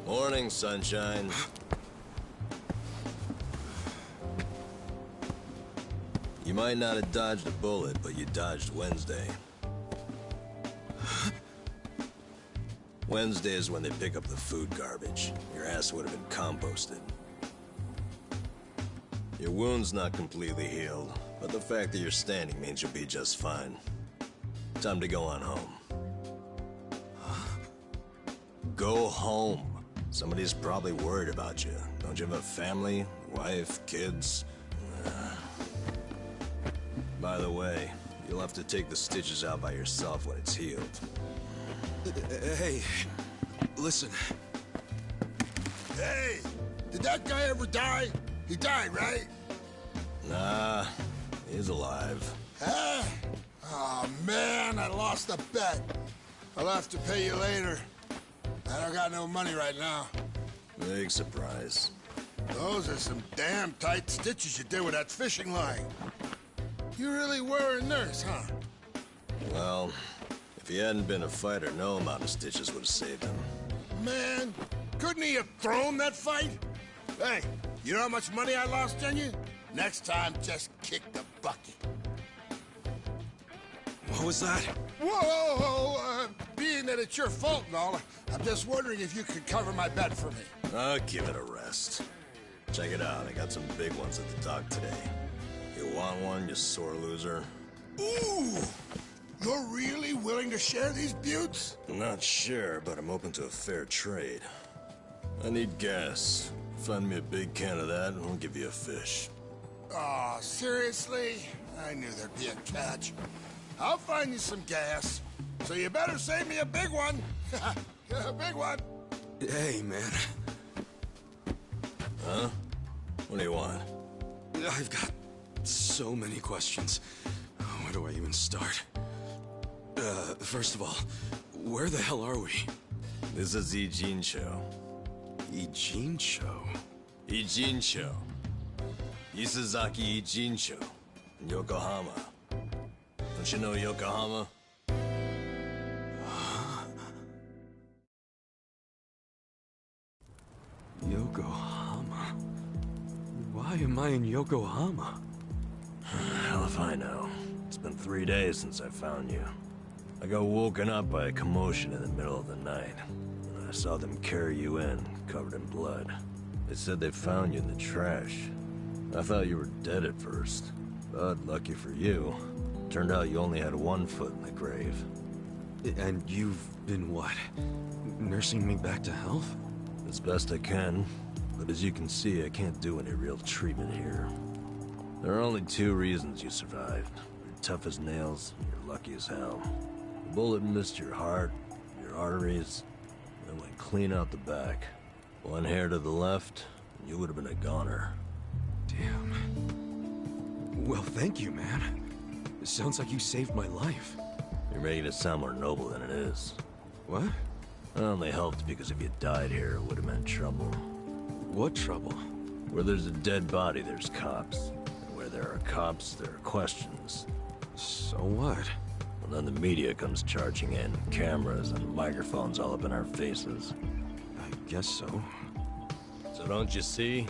Morning, sunshine. You might not have dodged a bullet, but you dodged Wednesday. Wednesday is when they pick up the food garbage. Your ass would have been composted. Your wound's not completely healed, but the fact that you're standing means you'll be just fine. Time to go on home. Go home. Somebody's probably worried about you. Don't you have a family, wife, kids? By the way, you'll have to take the stitches out by yourself when it's healed. Hey, listen. Hey, did that guy ever die? He died, right? Nah, he's alive. Huh? Oh, man, I lost a bet. I'll have to pay you later. I don't got no money right now. Big surprise. Those are some damn tight stitches you did with that fishing line. You really were a nurse, huh? Well, if he hadn't been a fighter, no amount of stitches would have saved him. Man, couldn't he have thrown that fight? Hey, you know how much money I lost on you? Next time, just kick the bucket. What was that? Whoa! Being that it's your fault and all, I'm just wondering if you could cover my bet for me. I'll give it a rest. Check it out, I got some big ones at the dock today. You want one, you sore loser? Ooh! You're really willing to share these buttes? I'm not sure, but I'm open to a fair trade. I need gas. Find me a big can of that, and I'll give you a fish. Aw, seriously? I knew there'd be a catch. I'll find you some gas. So you better save me a big one. A big one. Hey, man. Huh? What do you want? I've got so many questions. Where do I even start? First of all, where the hell are we? This is Ijincho. Ijincho? Ijincho. Isazaki Ijincho. Yokohama. Don't you know Yokohama? Yokohama? Why am I in Yokohama? Hell if I know. It's been 3 days since I found you. I got woken up by a commotion in the middle of the night. And I saw them carry you in, covered in blood. They said they found you in the trash. I thought you were dead at first. But lucky for you, turned out you only had 1 foot in the grave. And you've been what? Nursing me back to health? As best I can, but as you can see, I can't do any real treatment here. There are only 2 reasons you survived. You're tough as nails, and you're lucky as hell. The bullet missed your heart, your arteries, and went clean out the back. 1 hair to the left, and you would have been a goner. Damn. Well, thank you, man. It sounds like you saved my life. You're making it sound more noble than it is. What? I only helped because if you died here, it would have meant trouble. What trouble? Where there's a dead body, there's cops. And where there are cops, there are questions. So what? And then the media comes charging in, cameras and microphones all up in our faces. I guess so. So don't you see?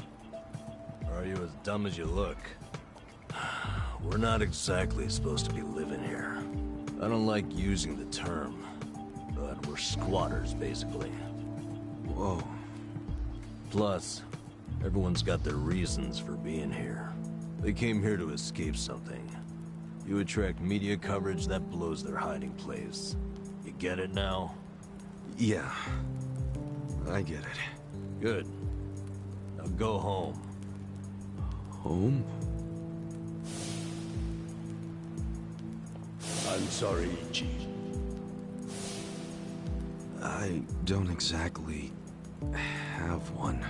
Or are you as dumb as you look? We're not exactly supposed to be living here. I don't like using the term, but we're squatters, basically. Whoa. Plus, everyone's got their reasons for being here. They came here to escape something. You attract media coverage, that blows their hiding place. You get it now? Yeah. I get it. Good. Now go home. Home? I'm sorry, Ichi. I don't exactly have one.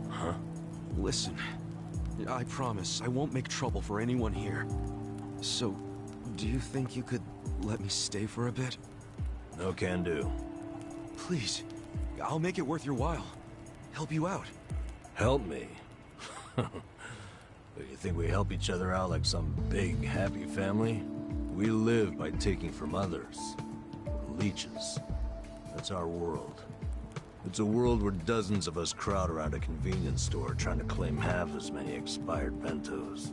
Huh? Listen, I promise I won't make trouble for anyone here. So, do you think you could let me stay for a bit? No can do. Please, I'll make it worth your while. Help you out. Help me? You think we help each other out like some big, happy family? We live by taking from others. We're leeches. That's our world. It's a world where dozens of us crowd around a convenience store trying to claim half as many expired bentos.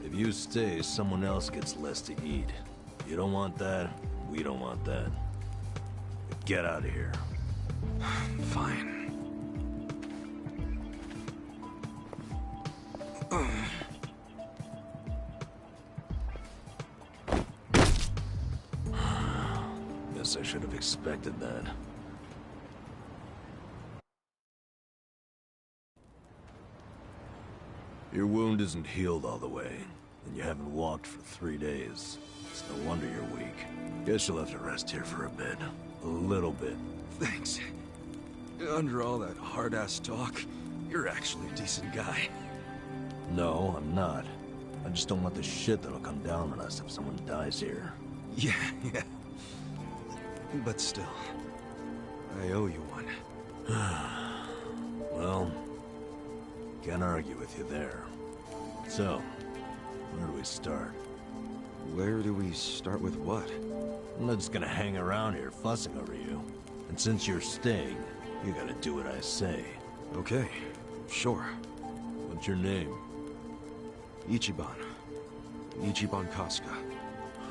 If you stay, someone else gets less to eat. You don't want that, we don't want that. Get out of here. Guess I should have expected that. Your wound isn't healed all the way, and you haven't walked for 3 days. It's no wonder you're weak. Guess you'll have to rest here for a bit. A little bit. Thanks. Under all that hard-ass talk, you're actually a decent guy. No, I'm not. I just don't want the shit that'll come down on us if someone dies here. Yeah. But still, I owe you one. Well, can't argue with you there. So, where do we start? Where do we start with what? I'm not just gonna hang around here fussing over you. And since you're staying, you gotta do what I say. Okay, sure. What's your name? Ichiban. Ichiban Kasuga.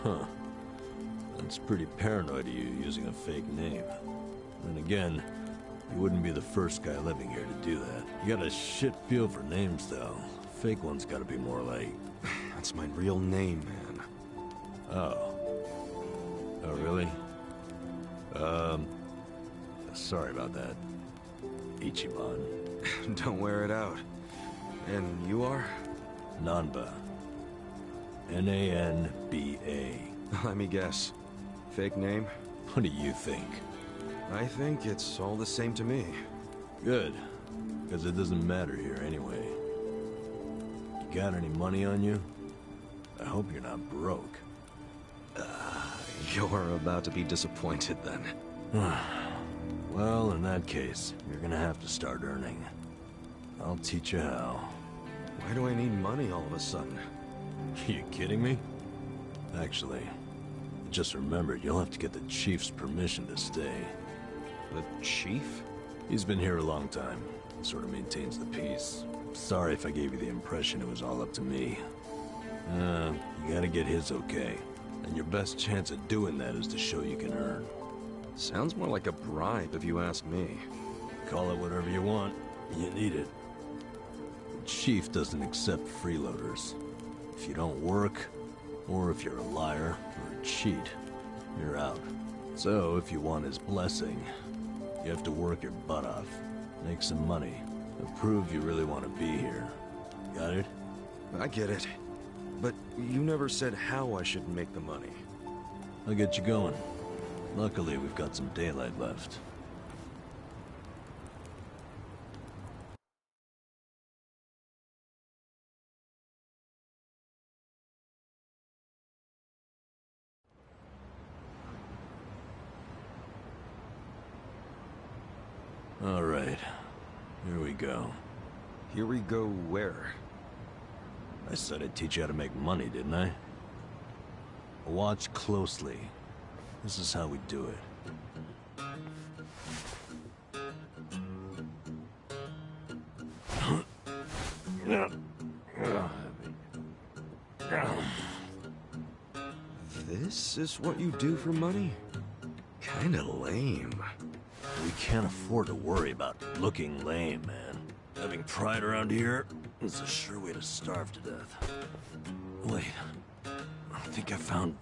Huh. That's pretty paranoid of you using a fake name. Then again, you wouldn't be the first guy living here to do that. You got a shit feel for names, though. Fake ones gotta be more like... That's my real name, man. Oh. Oh, really? Sorry about that, Ichiban. Don't wear it out. And you are? Nanba. N-A-N-B-A. Let me guess. Fake name? What do you think? I think it's all the same to me. Good. Because it doesn't matter here anyway. You got any money on you? I hope you're not broke. You're about to be disappointed then. Well, in that case, you're gonna have to start earning. I'll teach you how. Why do I need money all of a sudden? You kidding me? Actually, I just remembered you'll have to get the chief's permission to stay. The chief? He's been here a long time. Sort of maintains the peace. Sorry if I gave you the impression it was all up to me. You gotta get his okay. And your best chance at doing that is to show you can earn. Sounds more like a bribe if you ask me. Call it whatever you want. You need it. The chief doesn't accept freeloaders. If you don't work, or if you're a liar or a cheat, you're out. So if you want his blessing, you have to work your butt off, make some money, and prove you really want to be here. Got it? I get it. But you never said how I should make the money. I'll get you going. Luckily, we've got some daylight left. All right. Here we go. Here we go where? I said I'd teach you how to make money, didn't I? Watch closely. This is how we do it. This is what you do for money? Kinda lame. We can't afford to worry about looking lame, man. Having pride around here is a sure way to starve to death. Wait, I think I found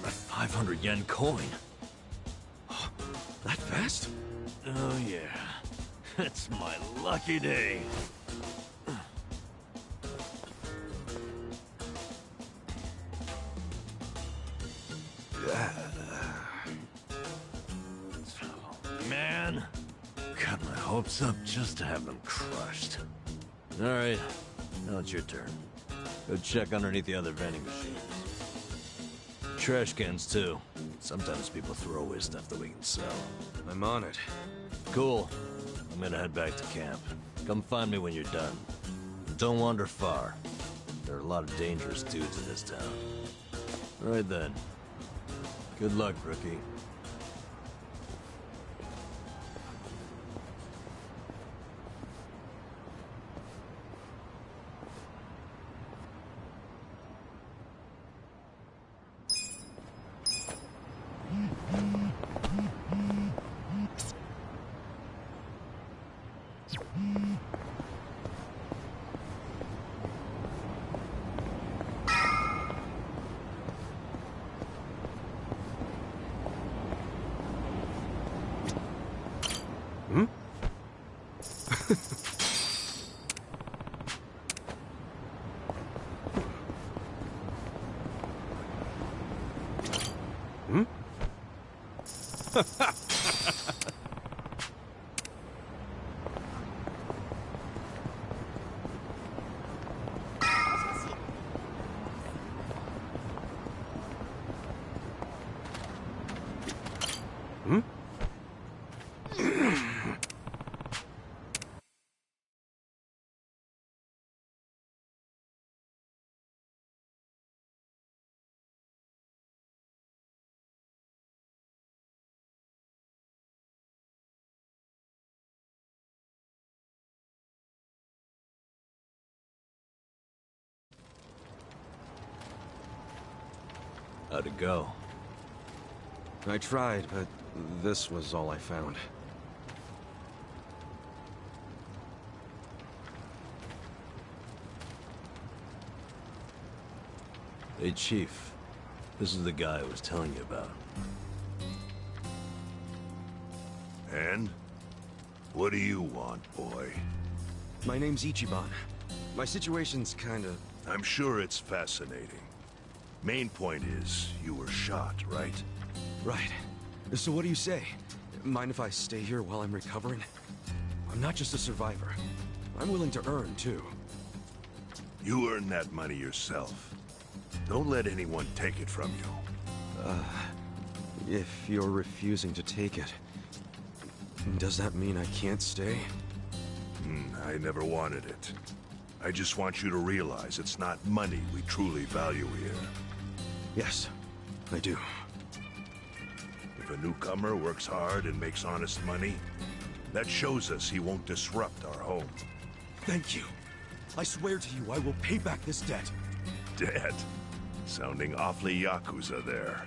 a 500 yen coin. That fast? Oh yeah, it's my lucky day. Man, got my hopes up just to have them crushed. All right, now it's your turn. Go check underneath the other vending machines. Trash cans, too. Sometimes people throw away stuff that we can sell. I'm on it. Cool. I'm gonna head back to camp. Come find me when you're done. Don't wander far. There are a lot of dangerous dudes in this town. All right then. Good luck, rookie. Hmm? Hmm? Hmm? How'd it go? I tried, but this was all I found. Hey, Chief. This is the guy I was telling you about. And? What do you want, boy? My name's Ichiban. My situation's kinda... I'm sure it's fascinating. Main point is, you were shot, right? Right. So what do you say? Mind if I stay here while I'm recovering? I'm not just a survivor. I'm willing to earn, too. You earn that money yourself. Don't let anyone take it from you. If you're refusing to take it, does that mean I can't stay? I never wanted it. I just want you to realize it's not money we truly value here. Yes, I do. If a newcomer works hard and makes honest money, that shows us he won't disrupt our home. Thank you. I swear to you I will pay back this debt. Dead? Sounding awfully Yakuza there.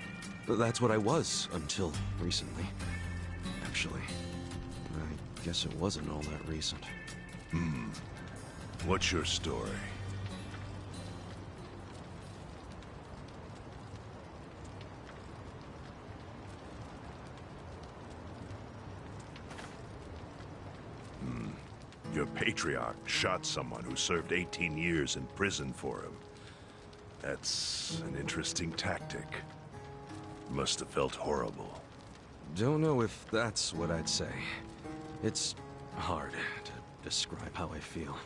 That's what I was until recently. Actually, I guess it wasn't all that recent. What's your story? Your patriarch shot someone who served 18 years in prison for him. That's an interesting tactic. Must have felt horrible. Don't know if that's what I'd say. It's hard to describe how I feel.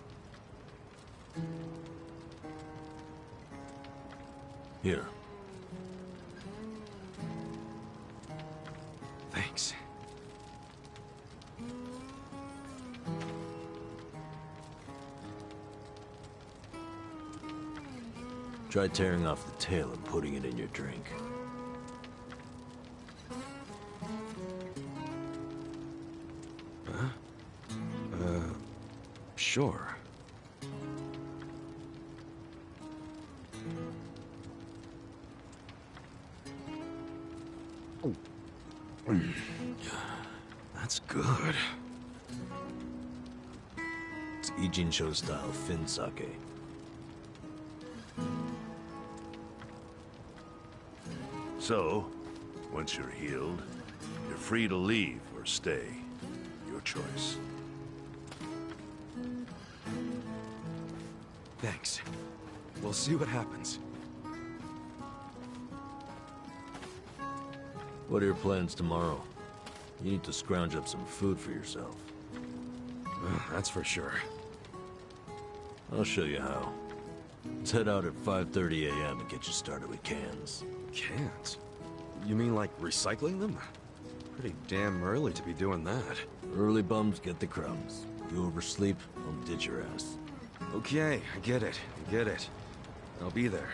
Here. Thanks. Try tearing off the tail and putting it in your drink. Huh? Sure. Oh. That's good. It's Ijincho style Fin sake. So, once you're healed, you're free to leave or stay. Your choice. Thanks. We'll see what happens. What are your plans tomorrow? You need to scrounge up some food for yourself. That's for sure. I'll show you how. Let's head out at 5:30 a.m. and get you started with cans. Cans? You mean like recycling them? Pretty damn early to be doing that. Early bums get the crumbs. You oversleep, I'll ditch your ass. Okay, I get it. I get it. I'll be there.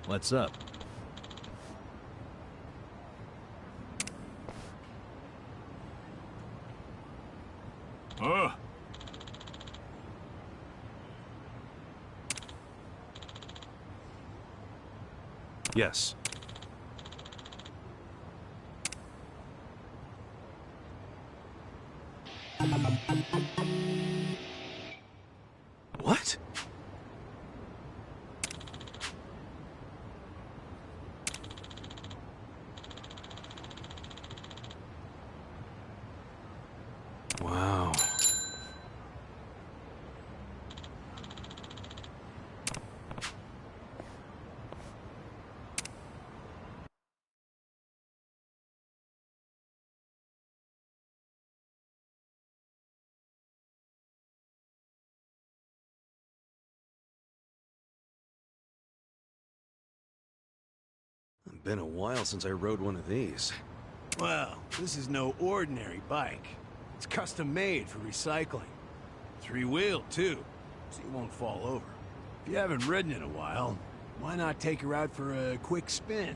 What's up? Yes. What? Wow. It's been a while since I rode one of these. Well, this is no ordinary bike. It's custom made for recycling. Three-wheeled, too, so you won't fall over. If you haven't ridden in a while, why not take her out for a quick spin?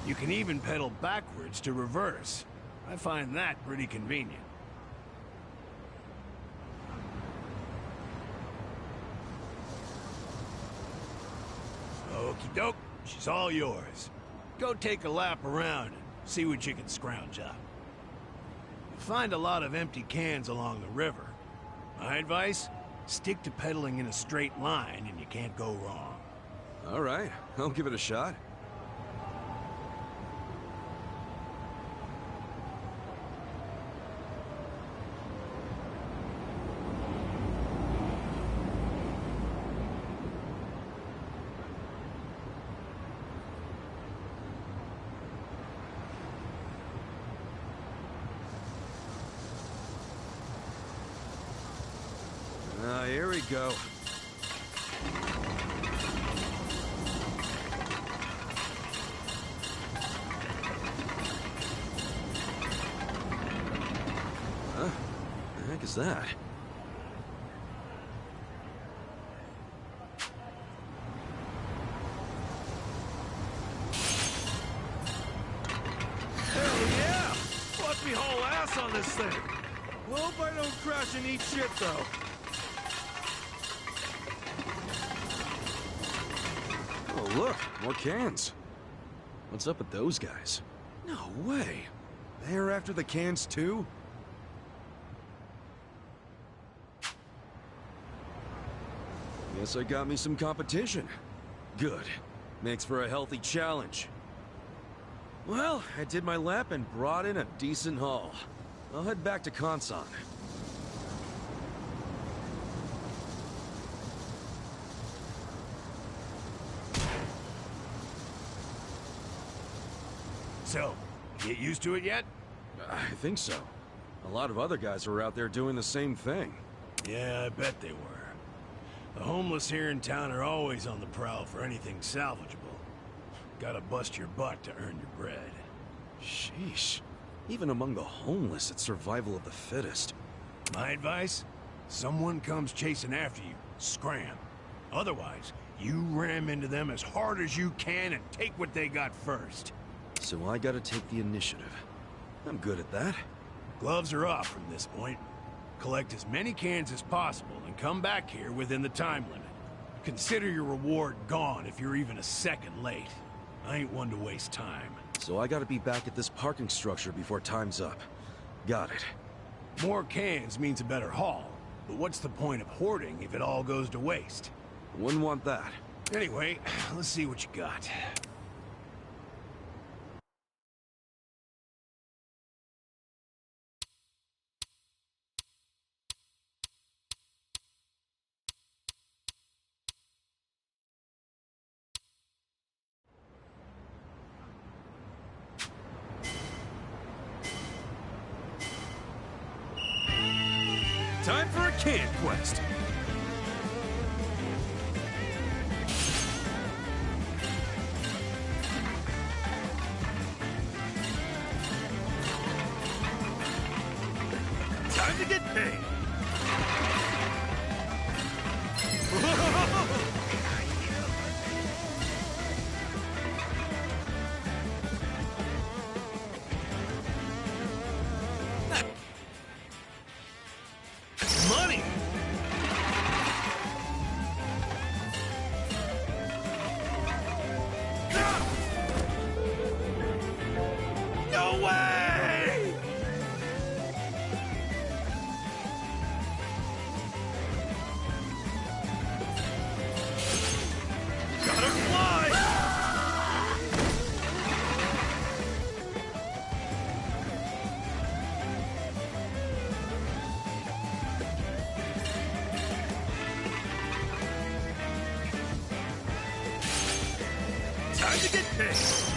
You can even pedal backwards to reverse. I find that pretty convenient. Okie doke, she's all yours. Go take a lap around and see what you can scrounge up. You'll find a lot of empty cans along the river. My advice? Stick to pedaling in a straight line and you can't go wrong. All right, I'll give it a shot. Here we go. Huh? The heck is that? Hell yeah! Fuck me whole ass on this thing. Hope I don't crash and eat shit, though. Oh, look, more cans. What's up with those guys? No way. They're after the cans, too? Guess I got me some competition. Good. Makes for a healthy challenge. Well, I did my lap and brought in a decent haul. I'll head back to Kansan. So, get used to it yet? I think so. A lot of other guys were out there doing the same thing. Yeah, I bet they were. The homeless here in town are always on the prowl for anything salvageable. Gotta bust your butt to earn your bread. Sheesh. Even among the homeless, it's survival of the fittest. My advice? Someone comes chasing after you, scram. Otherwise, you ram into them as hard as you can and take what they got first. So I gotta take the initiative. I'm good at that. Gloves are off from this point. Collect as many cans as possible and come back here within the time limit. Consider your reward gone if you're even a second late. I ain't one to waste time. So I gotta be back at this parking structure before time's up. Got it. More cans means a better haul, but what's the point of hoarding if it all goes to waste? Wouldn't want that. Anyway, let's see what you got. Time for a can quest. Time to get paid. away! Gotta fly! Time to get pissed!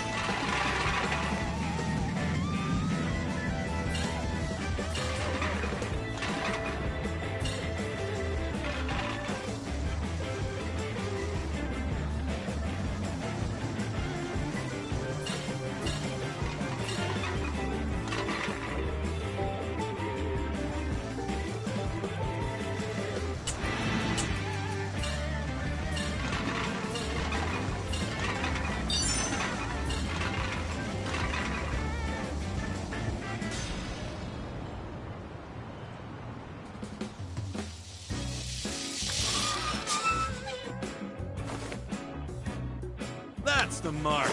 That's the mark.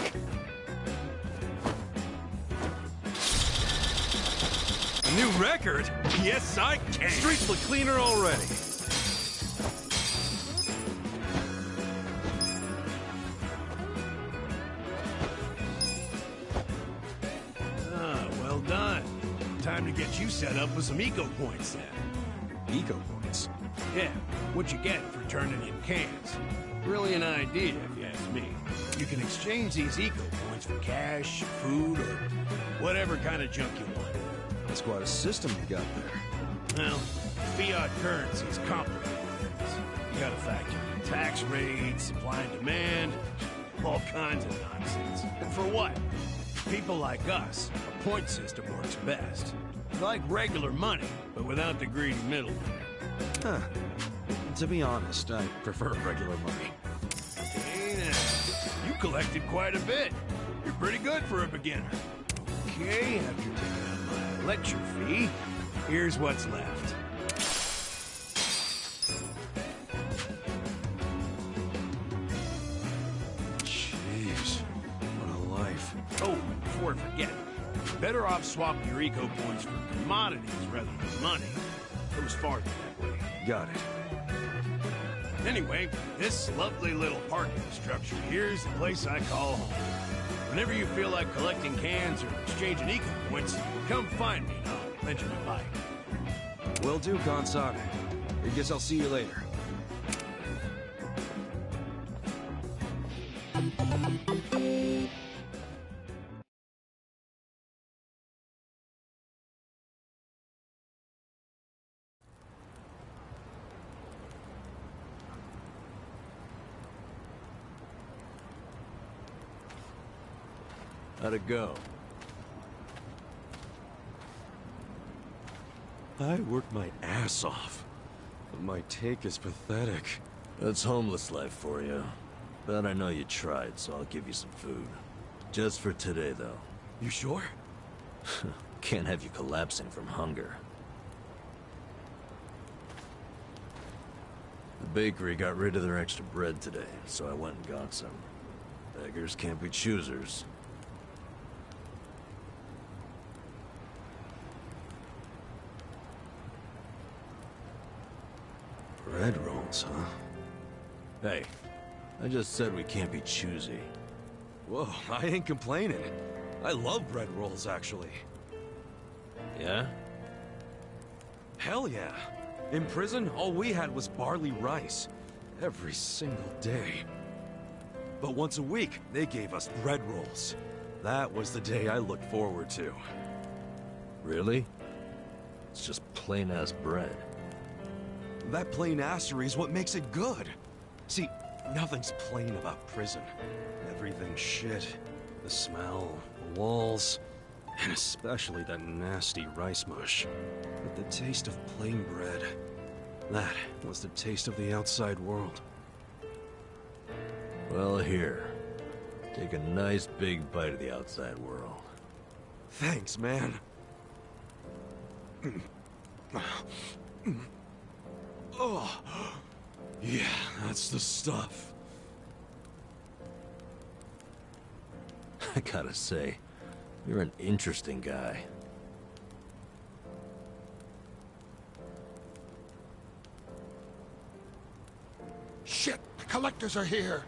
A new record? Yes, I can. Streets look cleaner already. Ah, well done. Time to get you set up with some eco points then. Eco points? Yeah, what you get for turning in cans. Brilliant idea, if you ask me. You can exchange these eco points for cash, food, or whatever kind of junk you want. That's quite a system you got there. Well, fiat currency is complicated things. You gotta factor in tax rates, supply and demand, all kinds of nonsense. And for what? People like us, a point system works best. Like regular money, but without the greedy middleman. Huh. To be honest, I prefer regular money. Hey now, you collected quite a bit. You're pretty good for a beginner. Okay, after taking out my lecture fee, here's what's left. Jeez, what a life. Oh, and before I forget, you're better off swapping your eco points for commodities rather than money. Goes farther that way. Got it. Anyway, this lovely little parking structure here's the place I call home. Whenever you feel like collecting cans or exchanging eco points, come find me and I'll lend you my bike. Will do, Gonzag. I guess I'll see you later. How'd it go? I worked my ass off, but my take is pathetic. That's homeless life for you. But I know you tried, so I'll give you some food. Just for today, though. You sure? Can't have you collapsing from hunger. The bakery got rid of their extra bread today, so I went and got some. Beggars can't be choosers. Bread rolls, huh? Hey, I just said we can't be choosy. Whoa, I ain't complaining. I love bread rolls, actually. Yeah? Hell yeah. In prison, all we had was barley rice. Every single day. But once a week, they gave us bread rolls. That was the day I looked forward to. Really? It's just plain-ass bread. That plain assery is what makes it good. See, nothing's plain about prison. Everything's shit. The smell, the walls, and especially that nasty rice mush. But the taste of plain bread, that was the taste of the outside world. Well, here. Take a nice big bite of the outside world. Thanks, man. Oh, yeah, that's the stuff. I gotta say, You're an interesting guy. Shit, the collectors are here.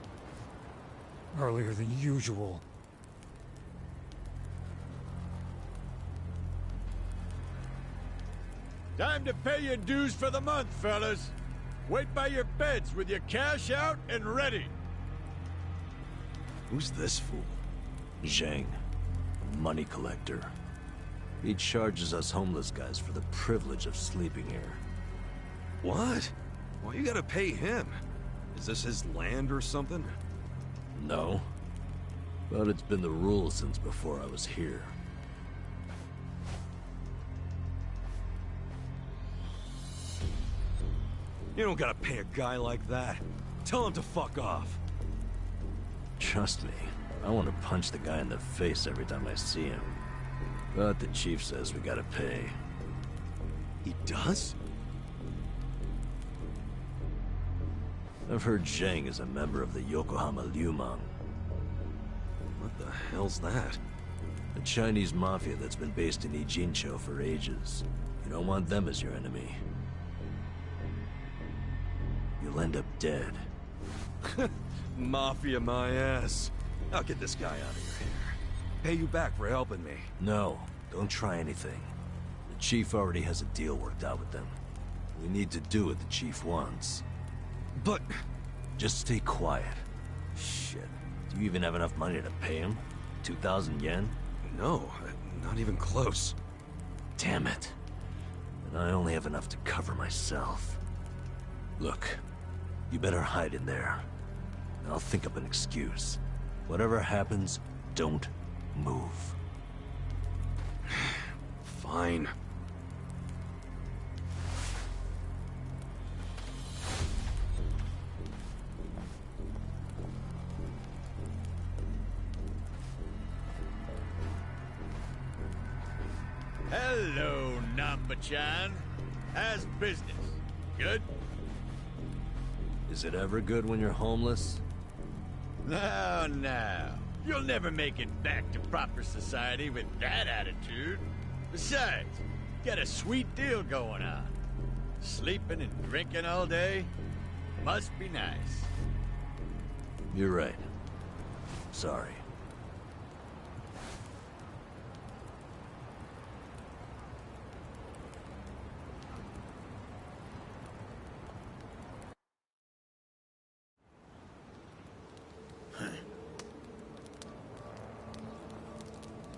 Earlier than usual. Time to pay your dues for the month, fellas. Wait by your beds with your cash out and ready. Who's this fool? Zhang, a money collector. He charges us homeless guys for the privilege of sleeping here. What? Why you gotta pay him? Is this his land or something? No. But it's been the rule since before I was here. You don't gotta pay a guy like that. Tell him to fuck off. Trust me, I want to punch the guy in the face every time I see him. But the chief says we gotta pay. He does? I've heard Zhang is a member of the Yokohama Liumang. What the hell's that? A Chinese mafia that's been based in Ijincho for ages. You don't want them as your enemy. You'll end up dead. Mafia my ass. I'll get this guy out of your hair. Pay you back for helping me. No, don't try anything. The chief already has a deal worked out with them. We need to do what the chief wants. But... just stay quiet. Shit. Do you even have enough money to pay him? 2,000 yen? No, not even close. Damn it. And I only have enough to cover myself. Look, you better hide in there. I'll think up an excuse. Whatever happens, don't move. Fine. Hello, Namba-chan. How's business? Good? Is it ever good when you're homeless? No, no. You'll never make it back to proper society with that attitude. Besides, got a sweet deal going on. Sleeping and drinking all day? Must be nice. You're right. Sorry.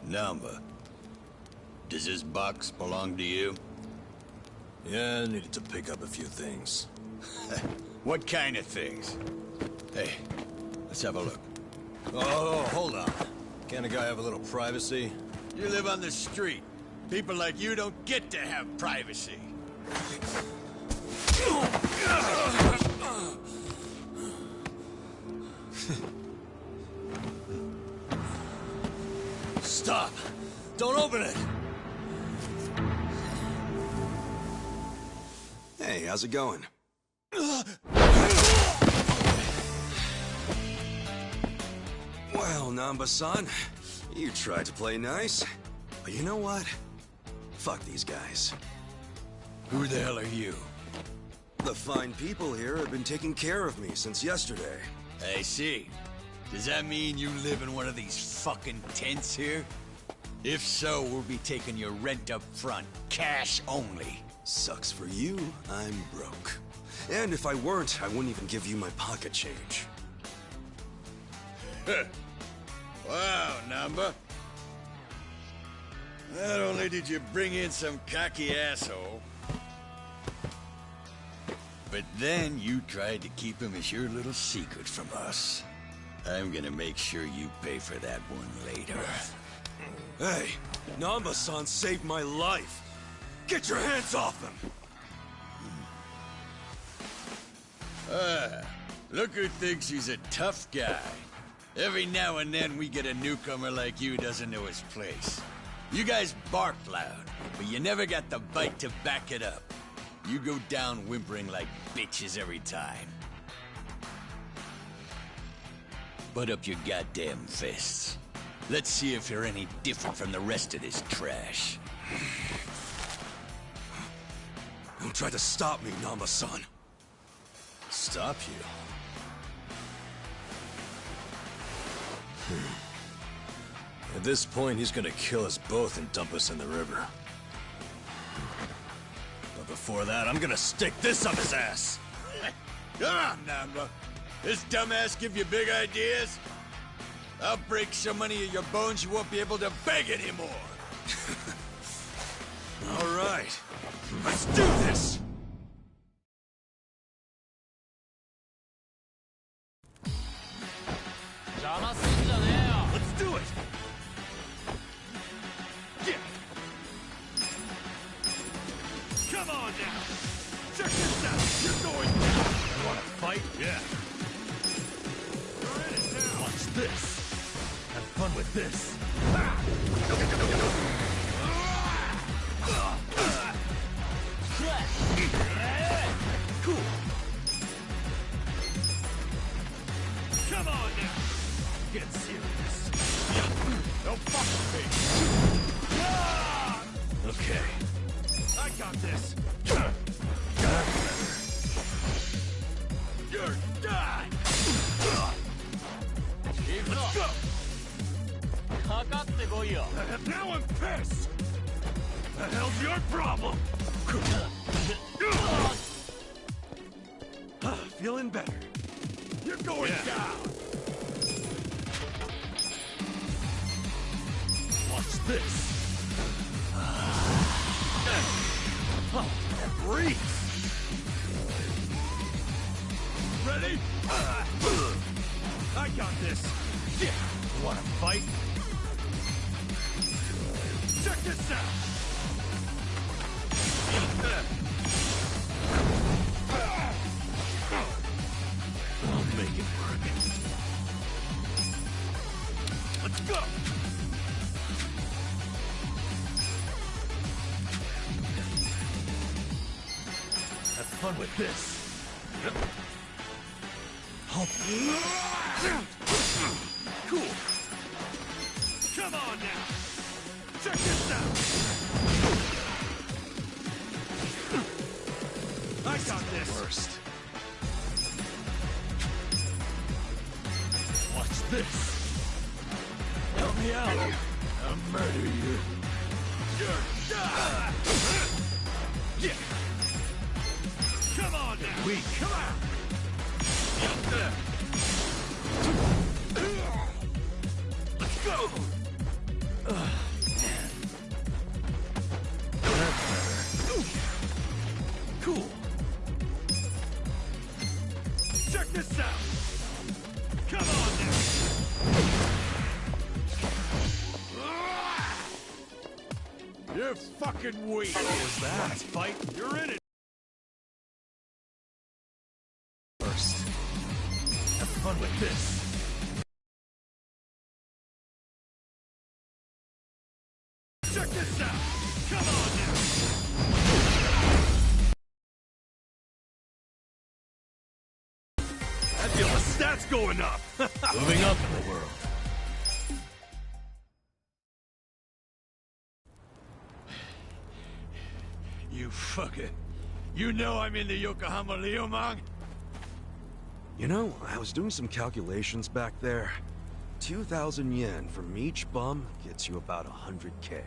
Namba, does this box belong to you? Yeah, I needed to pick up a few things. What kind of things? Hey, let's have a look. Oh, hold on. Can't a guy have a little privacy? You live on the street. People like you don't get to have privacy. Stop! Don't open it! Hey, how's it going? Well, Namba-san, you tried to play nice. But you know what? Fuck these guys. Who the hell are you? The fine people here have been taking care of me since yesterday. I see. Does that mean you live in one of these fucking tents here? If so, we'll be taking your rent up front, cash only. Sucks for you, I'm broke. And if I weren't, I wouldn't even give you my pocket change. Wow, Namba. Not only did you bring in some cocky asshole, but then you tried to keep him as your little secret from us. I'm gonna make sure you pay for that one later. Hey, Namba-san saved my life. Get your hands off him! Look who thinks he's a tough guy. Every now and then we get a newcomer like you doesn't know his place. You guys bark loud, but you never got the bite to back it up. You go down whimpering like bitches every time. Put up your goddamn fists. Let's see if you're any different from the rest of this trash. Don't try to stop me, Namba-san. Stop you? At this point, he's gonna kill us both and dump us in the river. But before that, I'm gonna stick this up his ass! Come on, Namba. This dumbass give you big ideas? I'll break so many of your bones you won't be able to beg anymore. All right, let's do this! Let's do it! Yeah. Come on now! Check this out! You're going down! You wanna fight? Yeah. You're in it now! Watch this! Have fun with this! Cool! Come on now! Get serious. Don't fuck with me! Okay. I got this! You're done! Let's go! Now I'm pissed! The hell's your problem? Feeling better. You're going down! Watch this! Oh, breathe! Ready? I got this! Yeah. You wanna fight? Check this out! I'll make it work. Let's go! Have fun with this. Cool. Come on now. Check this out. I got this. Worst. Watch this. Help me out. I'll murder you. You're done. Yeah. Come on now. Weak. Come on. Let's go. Cool. Check this out. Come on now. You're fucking weak. What was that? Fight. You're in it. First. Have fun with this. Check this out! Come on now! I feel the stats going up! Moving up in the world. You fucker. You know I'm in the Yokohama Liumang? You know, I was doing some calculations back there. 2,000 yen from each bum gets you about 100K.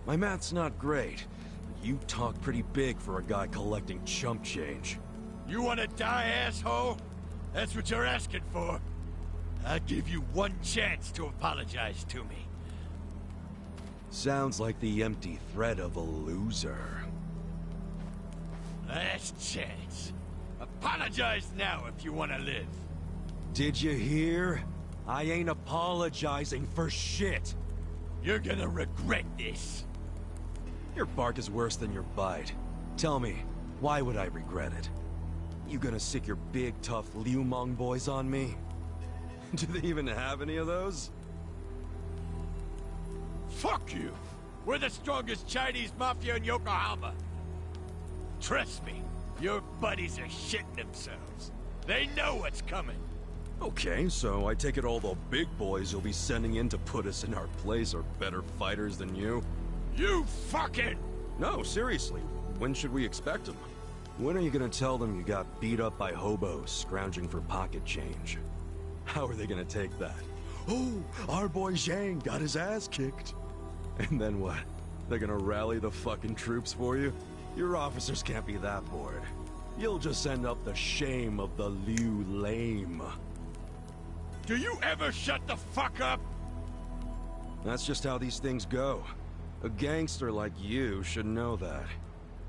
My math's not great, but you talk pretty big for a guy collecting chump change. You wanna die, asshole? That's what you're asking for. I'll give you one chance to apologize to me. Sounds like the empty threat of a loser. Last chance. Apologize now if you wanna live. Did you hear? I ain't apologizing for shit. You're gonna regret this. Your bark is worse than your bite. Tell me, why would I regret it? You gonna sick your big, tough Liumang boys on me? Do they even have any of those? Fuck you! We're the strongest Chinese mafia in Yokohama. Trust me, your buddies are shitting themselves. They know what's coming. Okay, so I take it all the big boys you'll be sending in to put us in our place are better fighters than you? You fucking... No, seriously. When should we expect them? When are you gonna tell them you got beat up by hobos scrounging for pocket change? How are they gonna take that? Oh, our boy Zhang got his ass kicked. And then what? They're gonna rally the fucking troops for you? Your officers can't be that bored. You'll just send up the shame of the Liu Lame. Do you ever shut the fuck up? That's just how these things go. A gangster like you should know that.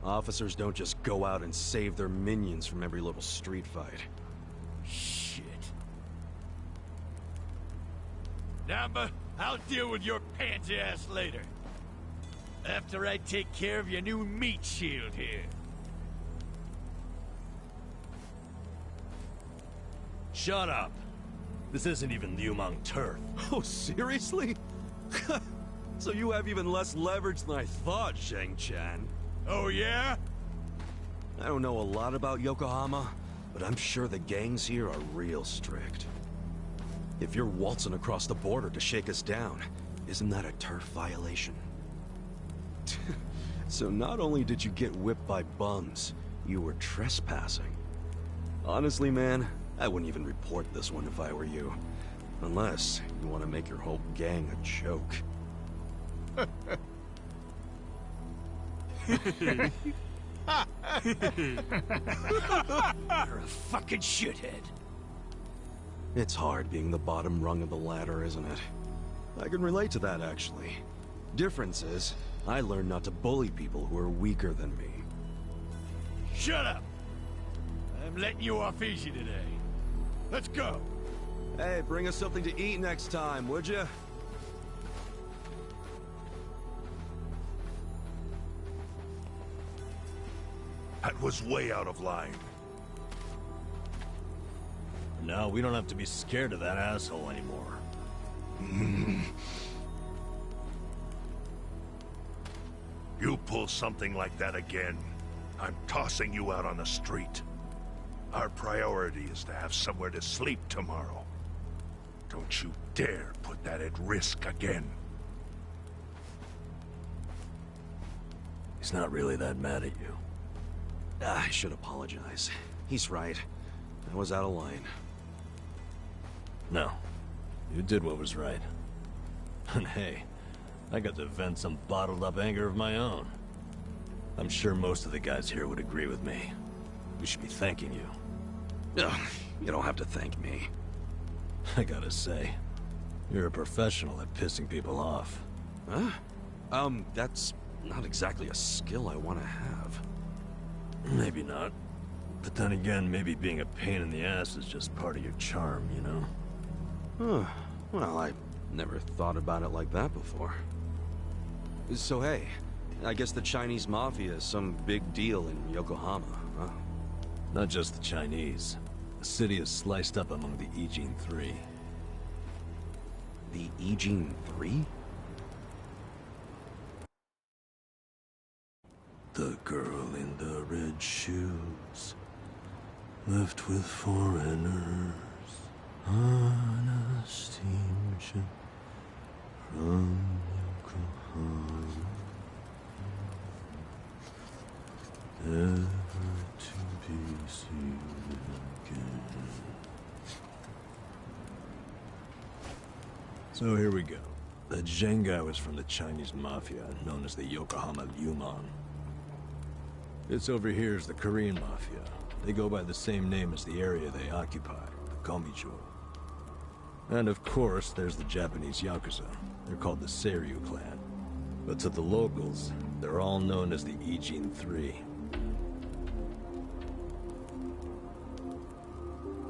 Officers don't just go out and save their minions from every little street fight. Shit. Namba, I'll deal with your pansy ass later. After I take care of your new meat shield here. Shut up. This isn't even Liumang turf. Oh, seriously? So you have even less leverage than I thought, Zhang-chan. Oh, yeah? I don't know a lot about Yokohama, but I'm sure the gangs here are real strict. If you're waltzing across the border to shake us down, isn't that a turf violation? So not only did you get whipped by bums, you were trespassing. Honestly, man, I wouldn't even report this one if I were you. Unless you want to make your whole gang a joke. You're a fucking shithead. It's hard being the bottom rung of the ladder, isn't it? I can relate to that, actually. Difference is, I learned not to bully people who are weaker than me. Shut up! I'm letting you off easy today. Let's go! Hey, bring us something to eat next time, would you? That was way out of line. Now we don't have to be scared of that asshole anymore. You pull something like that again, I'm tossing you out on the street. Our priority is to have somewhere to sleep tomorrow. Don't you dare put that at risk again. He's not really that mad at you. I should apologize. He's right. I was out of line. No. You did what was right. And hey, I got to vent some bottled-up anger of my own. I'm sure most of the guys here would agree with me. We should be thanking you. Ugh, you don't have to thank me. I gotta say, you're a professional at pissing people off. Huh? That's not exactly a skill I want to have. Maybe not. But then again, maybe being a pain in the ass is just part of your charm, you know? Huh. Well, I never thought about it like that before. So hey, I guess the Chinese Mafia is some big deal in Yokohama, huh? Not just the Chinese. The city is sliced up among the Ijin Three. The Ijin Three? The girl in the red shoes, left with foreigners on a steamship from Yokohama, never to be seen again. So here we go. That Zheng guy was from the Chinese Mafia, known as the Yokohama Liumang. This over here is the Korean Mafia. They go by the same name as the area they occupy, the Gomijo. And of course, there's the Japanese Yakuza. They're called the Seiryu clan. But to the locals, they're all known as the Ijin Three.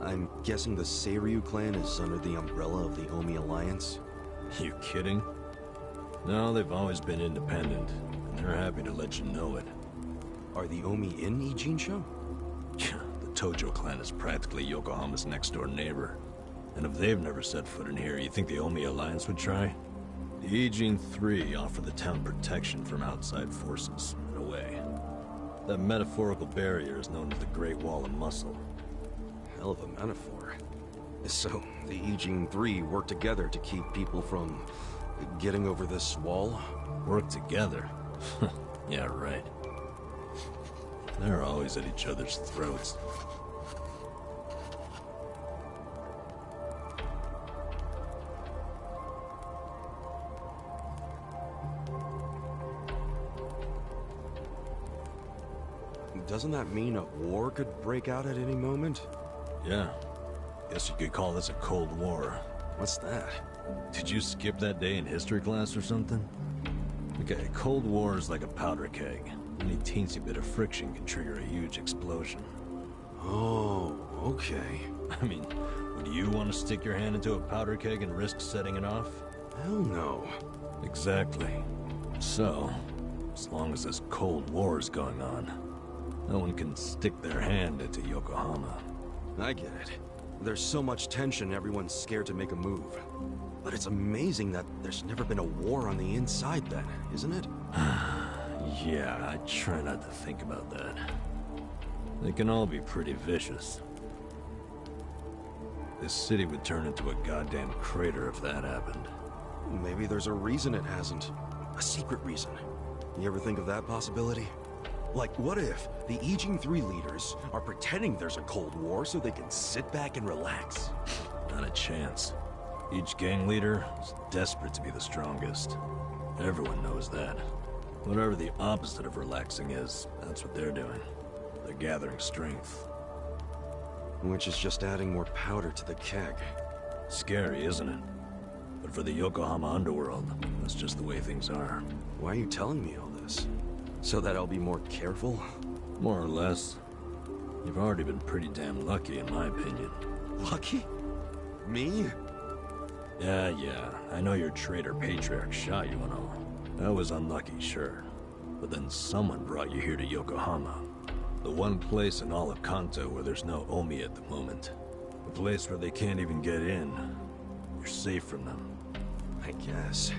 I'm guessing the Seiryu clan is under the umbrella of the Omi Alliance? You kidding? No, they've always been independent, and they're happy to let you know it. Are the Omi in Ijinsho? The Tojo clan is practically Yokohama's next-door neighbor. And if they've never set foot in here, you think the Omi Alliance would try? The Ijin Three offer the town protection from outside forces, in a way. That metaphorical barrier is known as the Great Wall of Muscle. Hell of a metaphor. So, the Ijing Three work together to keep people from getting over this wall? Work together? Yeah, right. They're always at each other's throats. Doesn't that mean a war could break out at any moment? Yeah. Guess you could call this a Cold War. What's that? Did you skip that day in history class or something? Okay, Cold War is like a powder keg. Any teensy bit of friction can trigger a huge explosion. Oh, okay. I mean, would you want to stick your hand into a powder keg and risk setting it off? Hell no. Exactly. So, as long as this Cold War is going on, no one can stick their hand into Yokohama. I get it. There's so much tension, everyone's scared to make a move. But it's amazing that there's never been a war on the inside then, isn't it? Yeah, I try not to think about that. They can all be pretty vicious. This city would turn into a goddamn crater if that happened. Maybe there's a reason it hasn't. A secret reason. You ever think of that possibility? Like, what if the Ijing Three leaders are pretending there's a Cold War so they can sit back and relax? Not a chance. Each gang leader is desperate to be the strongest. Everyone knows that. Whatever the opposite of relaxing is, that's what they're doing. They're gathering strength. Which is just adding more powder to the keg. Scary, isn't it? But for the Yokohama underworld, that's just the way things are. Why are you telling me all this? So that I'll be more careful? More or less. You've already been pretty damn lucky, in my opinion. Lucky? Me? Yeah. I know your traitor patriarch shot you and all. That was unlucky, sure. But then someone brought you here to Yokohama. The one place in all of Kanto where there's no Omi at the moment. A place where they can't even get in. You're safe from them. I guess.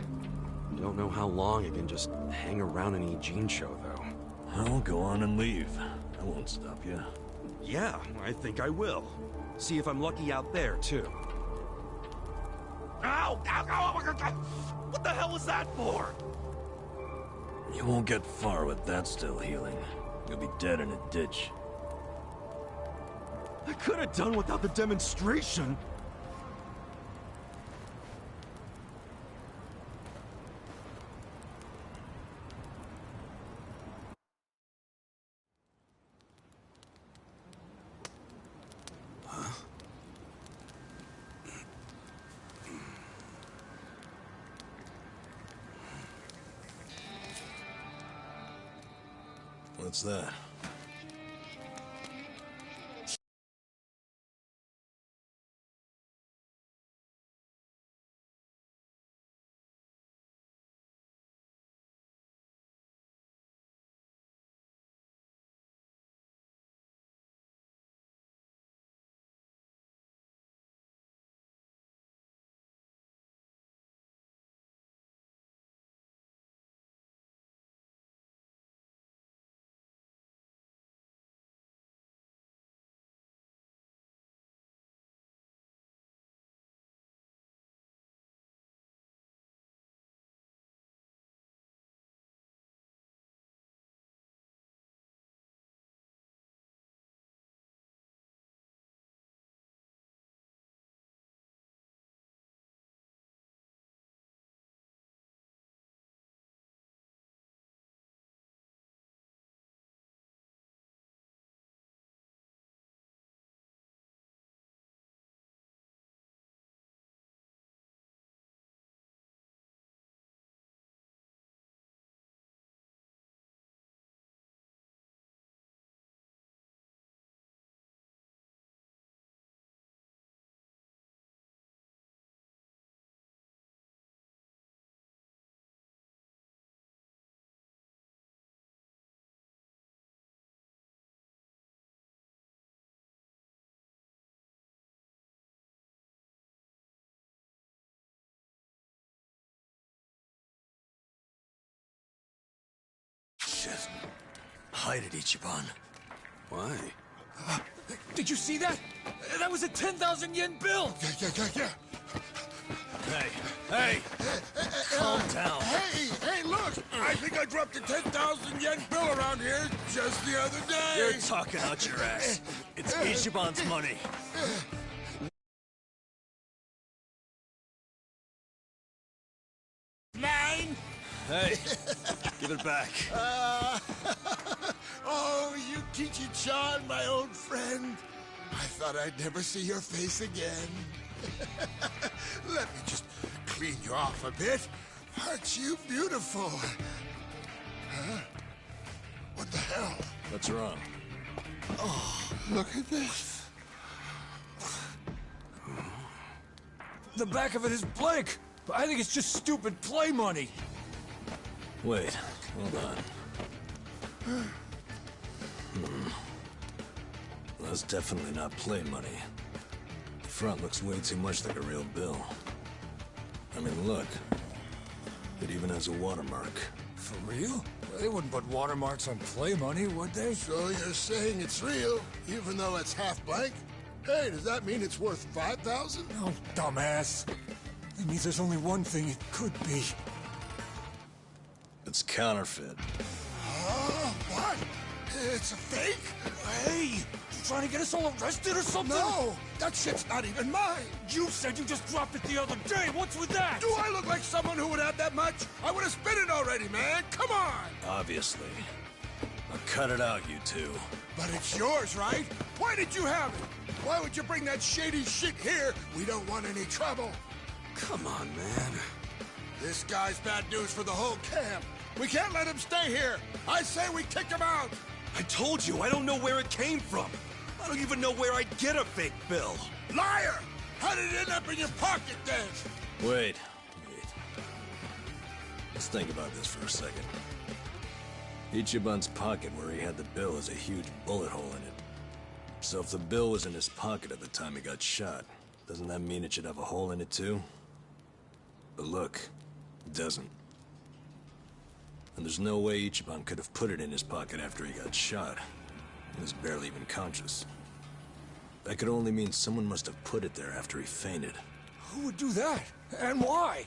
Don't know how long I can just hang around an Ijin show, though. Well, go on and leave. I won't stop you. Yeah, I think I will. See if I'm lucky out there, too. Ow! What the hell was that for? You won't get far with that still healing. You'll be dead in a ditch. I could have done without the demonstration. What's that? Shit. Hide it, Ichiban. Why? Did you see that? That was a 10,000 yen bill! Yeah. Hey! Calm down. Hey, look! I think I dropped a 10,000 yen bill around here just the other day! You're talking out your ass. It's Ichiban's money. Mine? Hey, give it back. Oh, Yukichi-chan, my old friend. I thought I'd never see your face again. Let me just clean you off a bit. Aren't you beautiful? Huh? What the hell? What's wrong? Oh, look at this. The back of it is blank! I think it's just stupid play money! Wait, hold on. That's definitely not play money. The front looks way too much like a real bill. I mean, look. It even has a watermark. For real? They wouldn't put watermarks on play money, would they? So you're saying it's real, even though it's half blank? Hey, does that mean it's worth 5,000? Oh, dumbass. It means there's only one thing it could be. It's counterfeit. What? It's a fake? Hey! You trying to get us all arrested or something? No! That shit's not even mine! You said you just dropped it the other day! What's with that? Do I look like someone who would have that much? I would have spent it already, man! Come on! Obviously. Now cut it out, you two. But it's yours, right? Why did you have it? Why would you bring that shady shit here? We don't want any trouble. Come on, man. This guy's bad news for the whole camp. We can't let him stay here. I say we kick him out. I told you, I don't know where it came from. I don't even know where I'd get a fake bill. Liar! How did it end up in your pocket then? Wait. Let's think about this for a second. Ichiban's pocket where he had the bill has a huge bullet hole in it. So if the bill was in his pocket at the time he got shot, doesn't that mean it should have a hole in it too? But look, it doesn't. And there's no way Ichiban could have put it in his pocket after he got shot. He was barely even conscious. That could only mean someone must have put it there after he fainted. Who would do that? And why?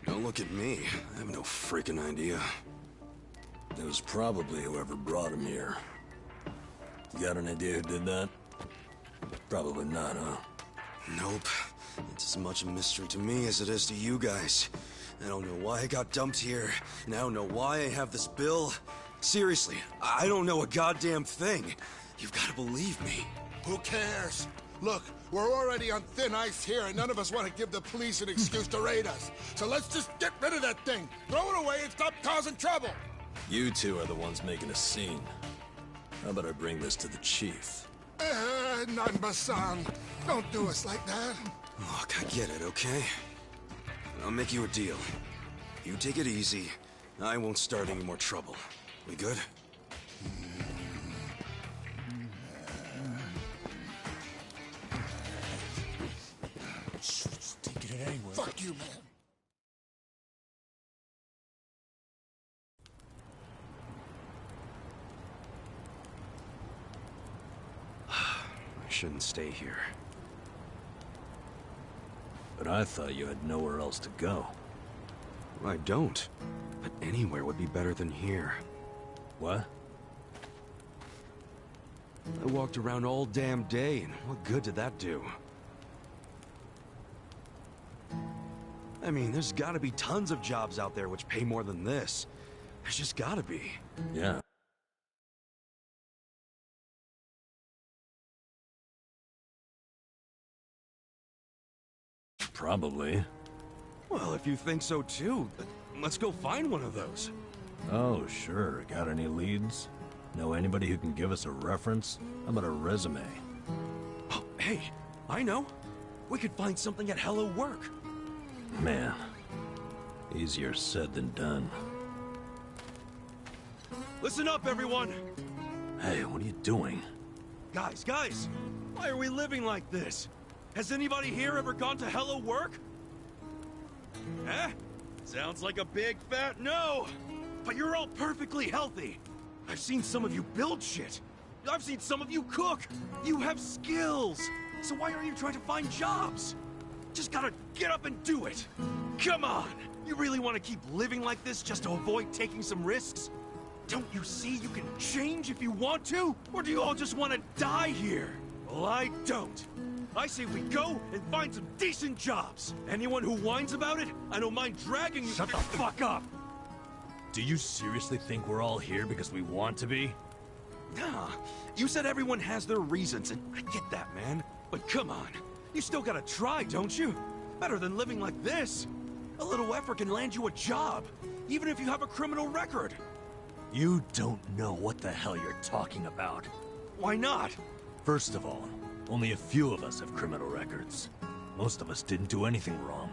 Don't look at me. I have no freaking idea. It was probably whoever brought him here. You got an idea who did that? Probably not, huh? Nope. It's as much a mystery to me as it is to you guys. I don't know why I got dumped here, and I don't know why I have this bill. Seriously, I don't know a goddamn thing. You've got to believe me. Who cares? Look, we're already on thin ice here, and none of us want to give the police an excuse to raid us. So let's just get rid of that thing. Throw it away and stop causing trouble. You two are the ones making a scene. How about I bring this to the chief? Nanba-san, don't do us like that. Look, I get it, okay? I'll make you a deal. You take it easy. I won't start any more trouble. We good? Just taking it anyway. Fuck you, man. I shouldn't stay here. But I thought you had nowhere else to go. I don't. But anywhere would be better than here. What? I walked around all damn day, and what good did that do? I mean, there's gotta be tons of jobs out there which pay more than this. There's just gotta be. Yeah. Probably. Well, if you think so too, let's go find one of those. Oh, sure. Got any leads? Know anybody who can give us a reference? How about a resume? Oh, hey, I know. We could find something at Hello Work. Man, easier said than done. Listen up, everyone! Hey, what are you doing? Guys, why are we living like this? Has anybody here ever gone to Hello Work? Eh? Sounds like a big fat no! But you're all perfectly healthy! I've seen some of you build shit! I've seen some of you cook. You have skills. So why aren't you trying to find jobs? Just gotta get up and do it. Come on. You really want to keep living like this just to avoid taking some risks? Don't you see you can change if you want to? Or do you all just want to die here? Well, I don't. I say we go and find some decent jobs. Anyone who whines about it, I don't mind dragging you— Shut the fuck up! Do you seriously think we're all here because we want to be? Nah, you said everyone has their reasons, and I get that, man. But come on, you still gotta try, don't you? Better than living like this. A little effort can land you a job, even if you have a criminal record. You don't know what the hell you're talking about. Why not? First of all, only a few of us have criminal records. Most of us didn't do anything wrong.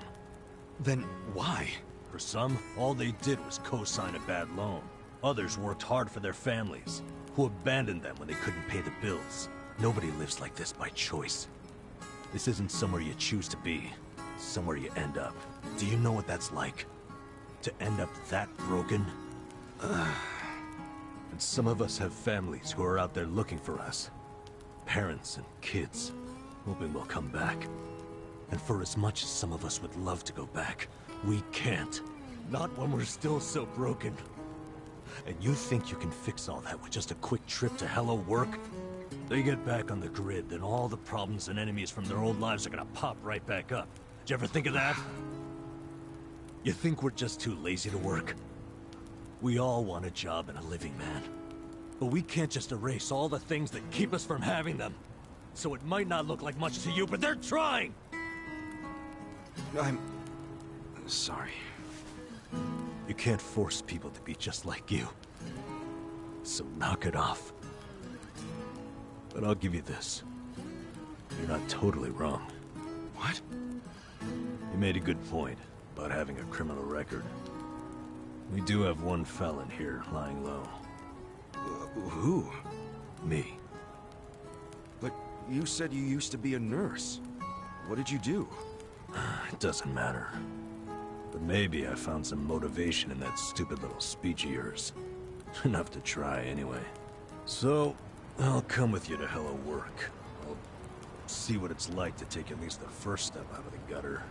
Then why? For some, all they did was co-sign a bad loan. Others worked hard for their families, who abandoned them when they couldn't pay the bills. Nobody lives like this by choice. This isn't somewhere you choose to be. It's somewhere you end up. Do you know what that's like? To end up that broken? And some of us have families who are out there looking for us. Parents and kids, hoping we'll come back. And for as much as some of us would love to go back, we can't. Not when we're still so broken. And you think you can fix all that with just a quick trip to Hello Work? They get back on the grid, then all the problems and enemies from their old lives are gonna pop right back up. Did you ever think of that? You think we're just too lazy to work? We all want a job and a living, man. But we can't just erase all the things that keep us from having them. So it might not look like much to you, but they're trying! I'm sorry. You can't force people to be just like you. So knock it off. But I'll give you this. You're not totally wrong. What? You made a good point about having a criminal record. We do have one felon here lying low. Who? Me. But you said you used to be a nurse. What did you do? It doesn't matter. But maybe I found some motivation in that stupid little speech of yours. Enough to try, anyway. So, I'll come with you to Hello Work. I'll see what it's like to take at least the first step out of the gutter.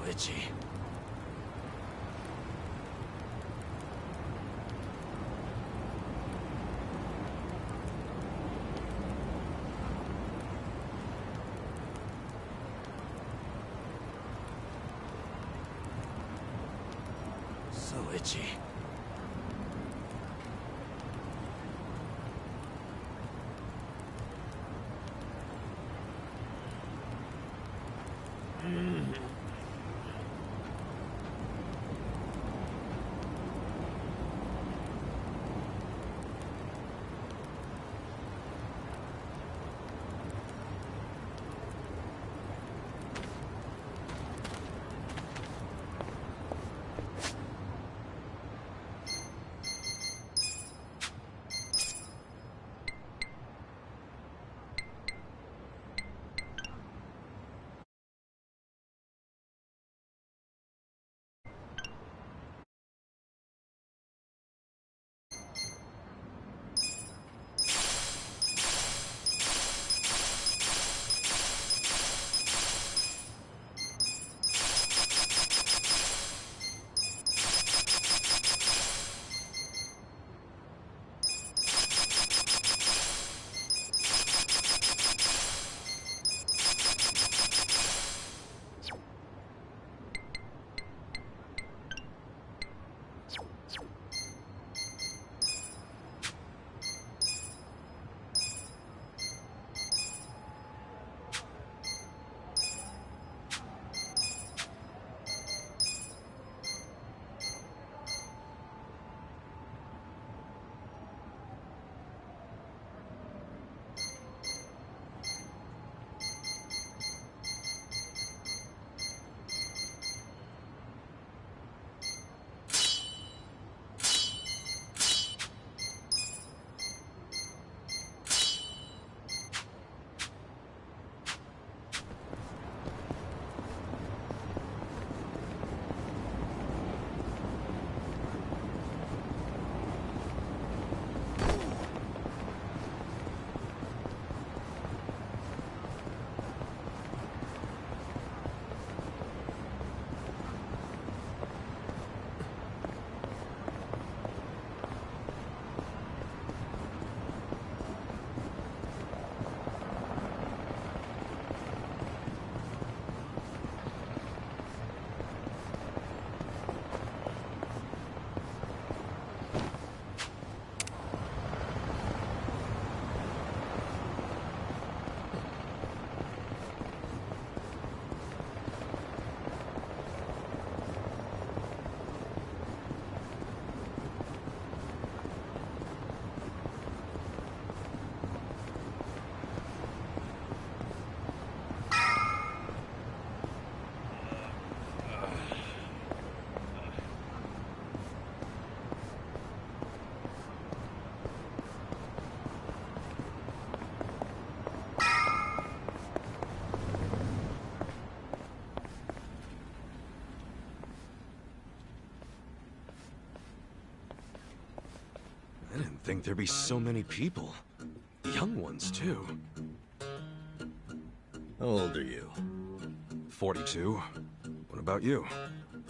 itchy. So itchy. I didn't think there'd be so many people. Young ones, too. How old are you? 42. What about you?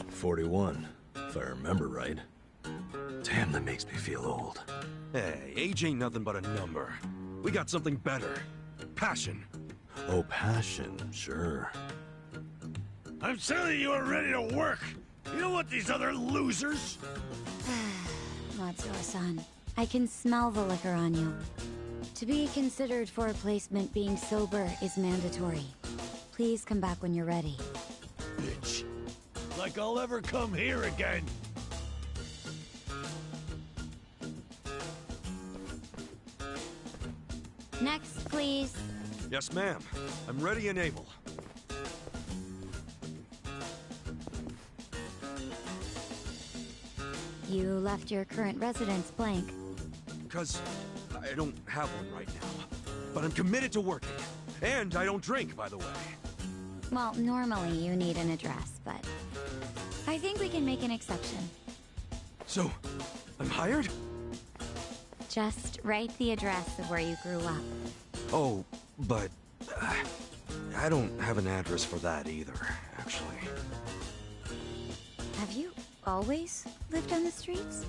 41, if I remember right. Damn, that makes me feel old. Hey, age ain't nothing but a number. We got something better. Passion. Oh, passion, sure. I'm telling you, are ready to work. You know what, these other losers? Matsuo-san, I can smell the liquor on you. To be considered for a placement, being sober is mandatory. Please come back when you're ready. Bitch. Like I'll ever come here again. Next, please. Yes, ma'am. I'm ready and able. You left your current residence blank. Because I don't have one right now. But I'm committed to working. And I don't drink, by the way. Well, normally you need an address, but I think we can make an exception. So, I'm hired? Just write the address of where you grew up. Oh, but I don't have an address for that either, actually. always lived on the streets?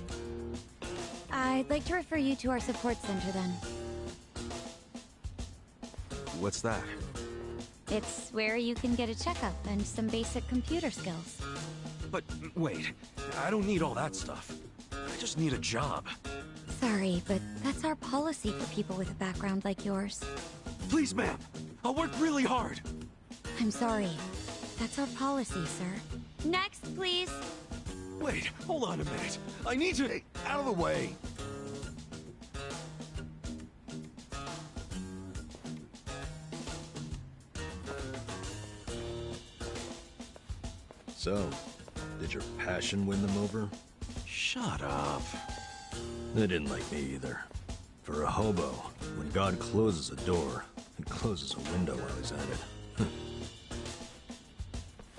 I'd like to refer you to our support center then. What's that? It's where you can get a checkup and some basic computer skills. But wait, I don't need all that stuff. I just need a job. Sorry, but that's our policy for people with a background like yours. Please, ma'am. I'll work really hard. I'm sorry. That's our policy, sir. Next, please. Wait, hold on a minute. I need to... Hey, out of the way. So, did your passion win them over? Shut up. They didn't like me either. For a hobo, when God closes a door, he closes a window while he's at it.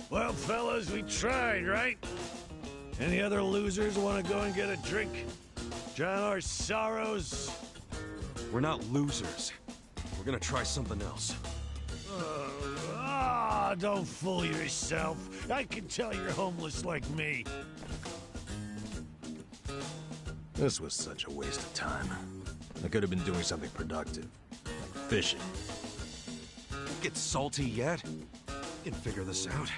Well, fellas, we tried, right? Any other losers want to go and get a drink? Drown our sorrows? We're not losers. We're gonna try something else. Don't fool yourself. I can tell you're homeless like me. This was such a waste of time. I could have been doing something productive, like fishing. Don't get salty yet. We can figure this out.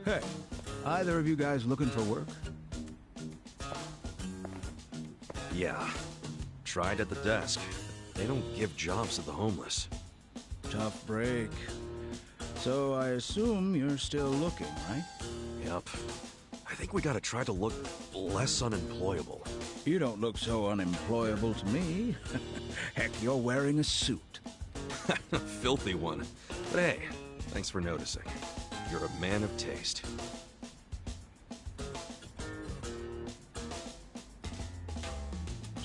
Hey, either of you guys looking for work? Yeah. Tried at the desk. They don't give jobs to the homeless. Tough break. So I assume you're still looking, right? Yep. I think we gotta try to look less unemployable. You don't look so unemployable to me. Heck, you're wearing a suit. A filthy one. But hey, thanks for noticing. You're a man of taste.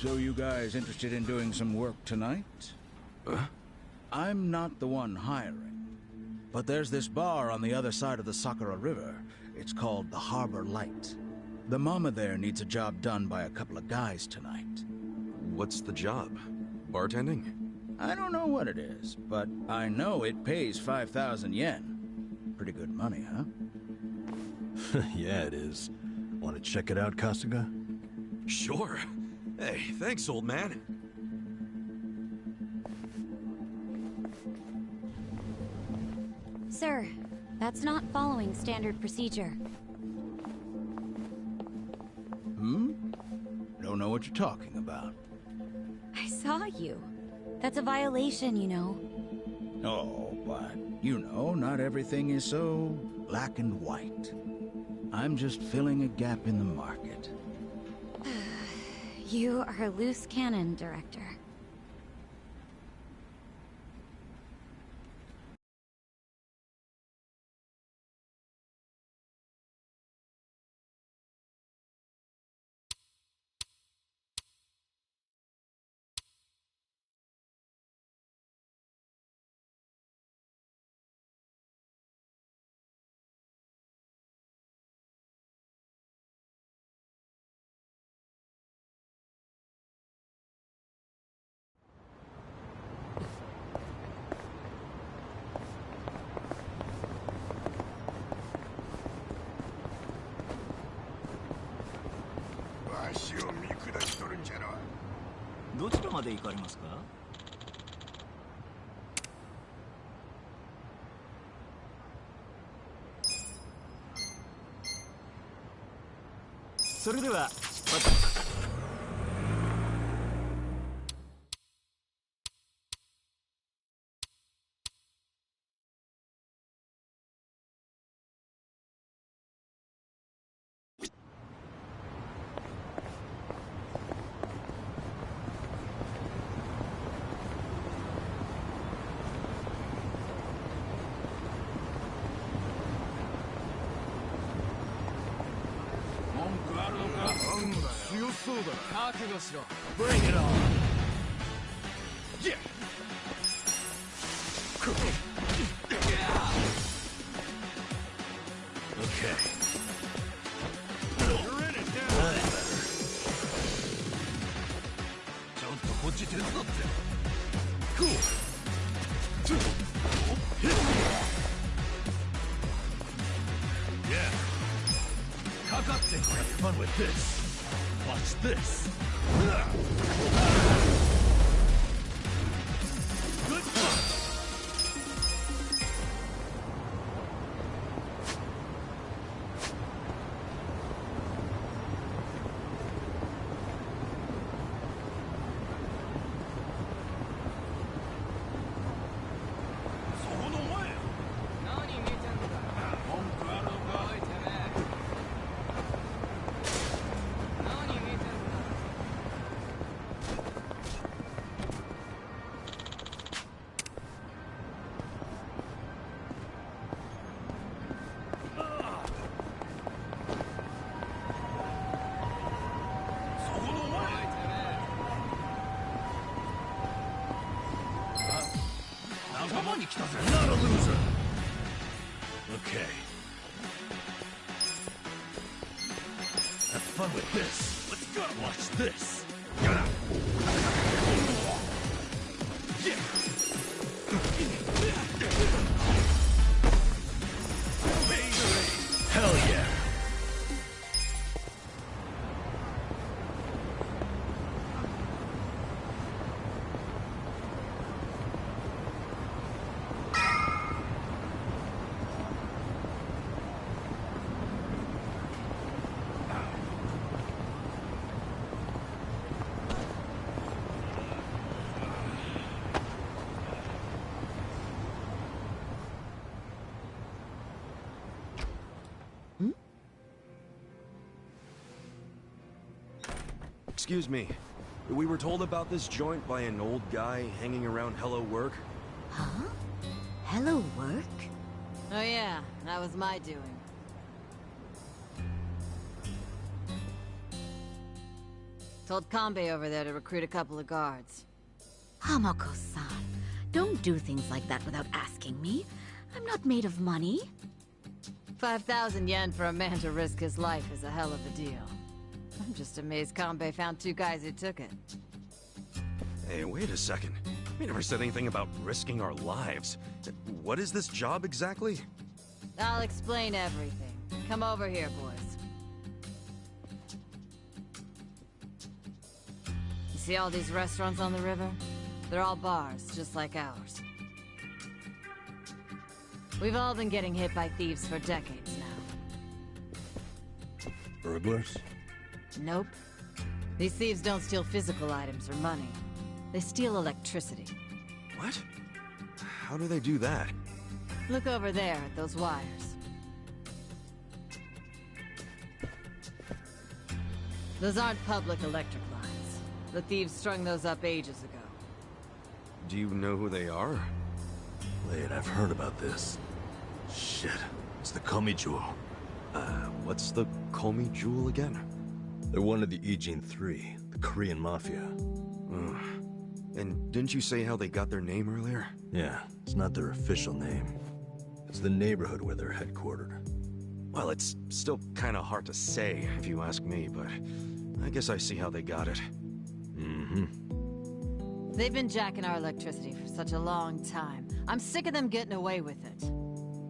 So you guys interested in doing some work tonight? Huh? I'm not the one hiring. But there's this bar on the other side of the Sakura River. It's called the Harbor Light. The mama there needs a job done by a couple of guys tonight. What's the job? Bartending? I don't know what it is, but I know it pays 5,000 yen. Pretty good money, huh? Yeah, it is. Want to check it out, Kasuga? Sure. Hey, thanks, old man. Sir, that's not following standard procedure. Don't know what you're talking about. I saw you. That's a violation, you know. Oh, but, you know, not everything is so black and white. I'm just filling a gap in the market. You are a loose cannon, Director. Bring it on. Yeah. Okay. You're in it now. Cool. Yeah. fun with this. Watch this. Good fun. Not a loser. Okay. Have fun with this. Let's go. Watch this. Hell yeah. Excuse me. We were told about this joint by an old guy hanging around Hello Work. Huh? Hello Work? Oh yeah, that was my doing. Told Kanbei over there to recruit a couple of guards. Hamako-san, don't do things like that without asking me. I'm not made of money. 5,000 yen for a man to risk his life is a hell of a deal. I'm just amazed Kanbei found 2 guys who took it. Hey, wait a second. We never said anything about risking our lives. What is this job exactly? I'll explain everything. Come over here, boys. You see all these restaurants on the river? They're all bars, just like ours. We've all been getting hit by thieves for decades now. Burglars? Nope. These thieves don't steal physical items or money. They steal electricity. What? How do they do that? Look over there at those wires. Those aren't public electric lines. The thieves strung those up ages ago. Do you know who they are? Wait, I've heard about this. Shit, it's the Komi Jewel. What's the Komi Jewel again? They're one of the Ijin 3, the Korean Mafia. And didn't you say how they got their name earlier? Yeah, it's not their official name. It's the neighborhood where they're headquartered. Well, it's still kind of hard to say, if you ask me, but I guess I see how they got it. Mm-hmm. They've been jacking our electricity for such a long time. I'm sick of them getting away with it.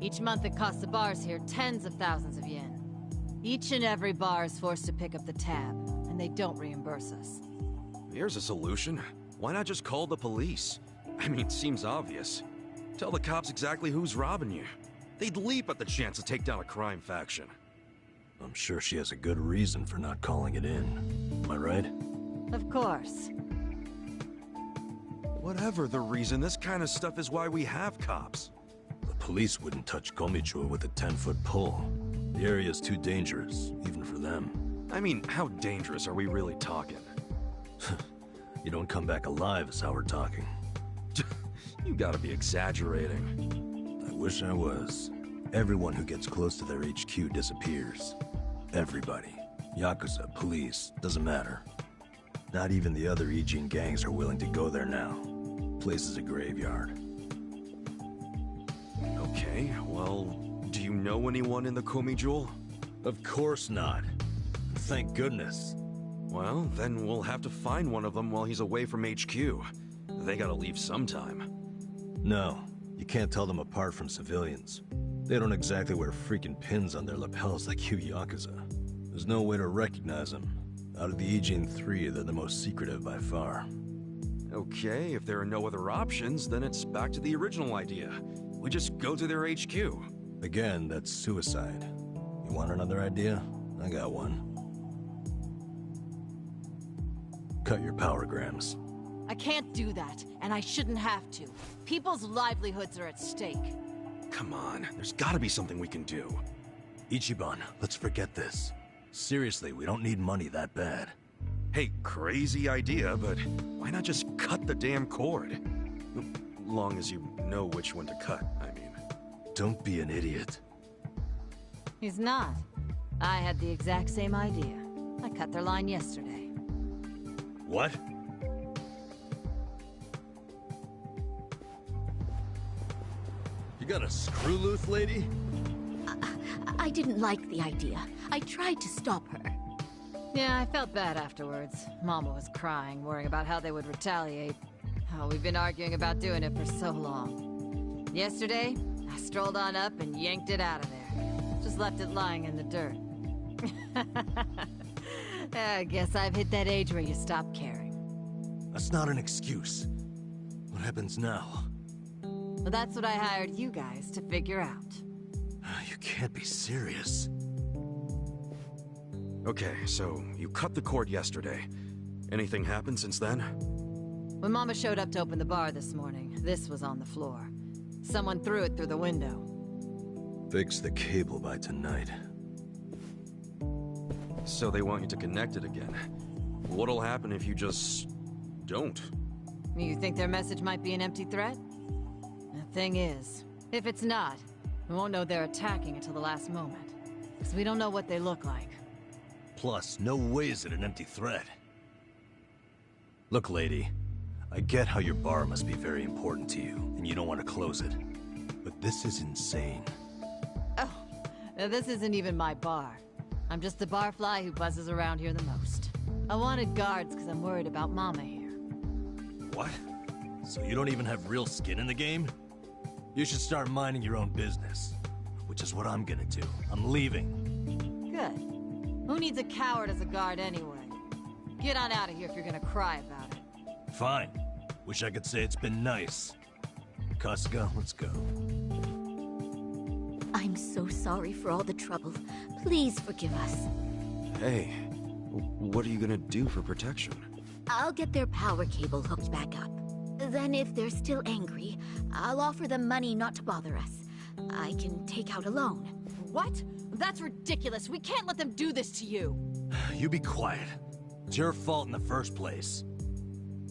Each month it costs the bars here tens of thousands of yen. Each and every bar is forced to pick up the tab, and they don't reimburse us. Here's a solution. Why not just call the police? I mean, it seems obvious. Tell the cops exactly who's robbing you. They'd leap at the chance to take down a crime faction. I'm sure she has a good reason for not calling it in. Am I right? Of course. Whatever the reason, this kind of stuff is why we have cops. The police wouldn't touch Komichua with a 10-foot pole. The area's too dangerous, even for them. I mean, how dangerous are we really talking? You don't come back alive is how we're talking. You gotta be exaggerating. I wish I was. Everyone who gets close to their HQ disappears. Everybody. Yakuza, police, doesn't matter. Not even the other Ijin gangs are willing to go there now. Place is a graveyard. Okay, well, do you know anyone in the Komi Jewel? Of course not. Thank goodness. Well, then we'll have to find one of them while he's away from HQ. They gotta leave sometime. No, you can't tell them apart from civilians. They don't exactly wear freaking pins on their lapels like you Yakuza. There's no way to recognize them. Out of the Aegean 3, they're the most secretive by far. Okay, if there are no other options, then it's back to the original idea. We just go to their HQ. Again, that's suicide. You want another idea? I got one. Cut your powergrams. I can't do that, and I shouldn't have to. People's livelihoods are at stake. Come on, there's gotta be something we can do. Ichiban, let's forget this. Seriously, we don't need money that bad. Hey, crazy idea, but why not just cut the damn cord? Long as you know which one to cut, I mean. Don't be an idiot. He's not. I had the exact same idea. I cut their line yesterday. What? You got a screw loose, lady? I didn't like the idea. I tried to stop her. Yeah, I felt bad afterwards. Mama was crying, worrying about how they would retaliate. Oh, we've been arguing about doing it for so long. Yesterday, I strolled on up and yanked it out of there. Just left it lying in the dirt. I guess I've hit that age where you stop caring. That's not an excuse. What happens now? Well, that's what I hired you guys to figure out. You can't be serious. Okay, so you cut the cord yesterday. Anything happened since then? When Mama showed up to open the bar this morning, this was on the floor. Someone threw it through the window. Fix the cable by tonight. So they want you to connect it again. What'll happen if you just... don't? You think their message might be an empty threat? The thing is, if it's not, we won't know they're attacking until the last moment. Because we don't know what they look like. Plus, no way is it an empty threat. Look, lady, I get how your bar must be very important to you, and you don't want to close it. But this is insane. Oh, this isn't even my bar. I'm just the barfly who buzzes around here the most. I wanted guards because I'm worried about Mama here. What? So you don't even have real skin in the game? You should start minding your own business. Which is what I'm gonna do. I'm leaving. Good. Who needs a coward as a guard anyway? Get on out of here if you're gonna cry about it. Fine. Wish I could say it's been nice. Kasuga, let's go. I'm so sorry for all the trouble. Please forgive us. Hey, what are you gonna do for protection? I'll get their power cable hooked back up. Then if they're still angry, I'll offer them money not to bother us. I can take out a loan. What? That's ridiculous. We can't let them do this to you. You be quiet. It's your fault in the first place.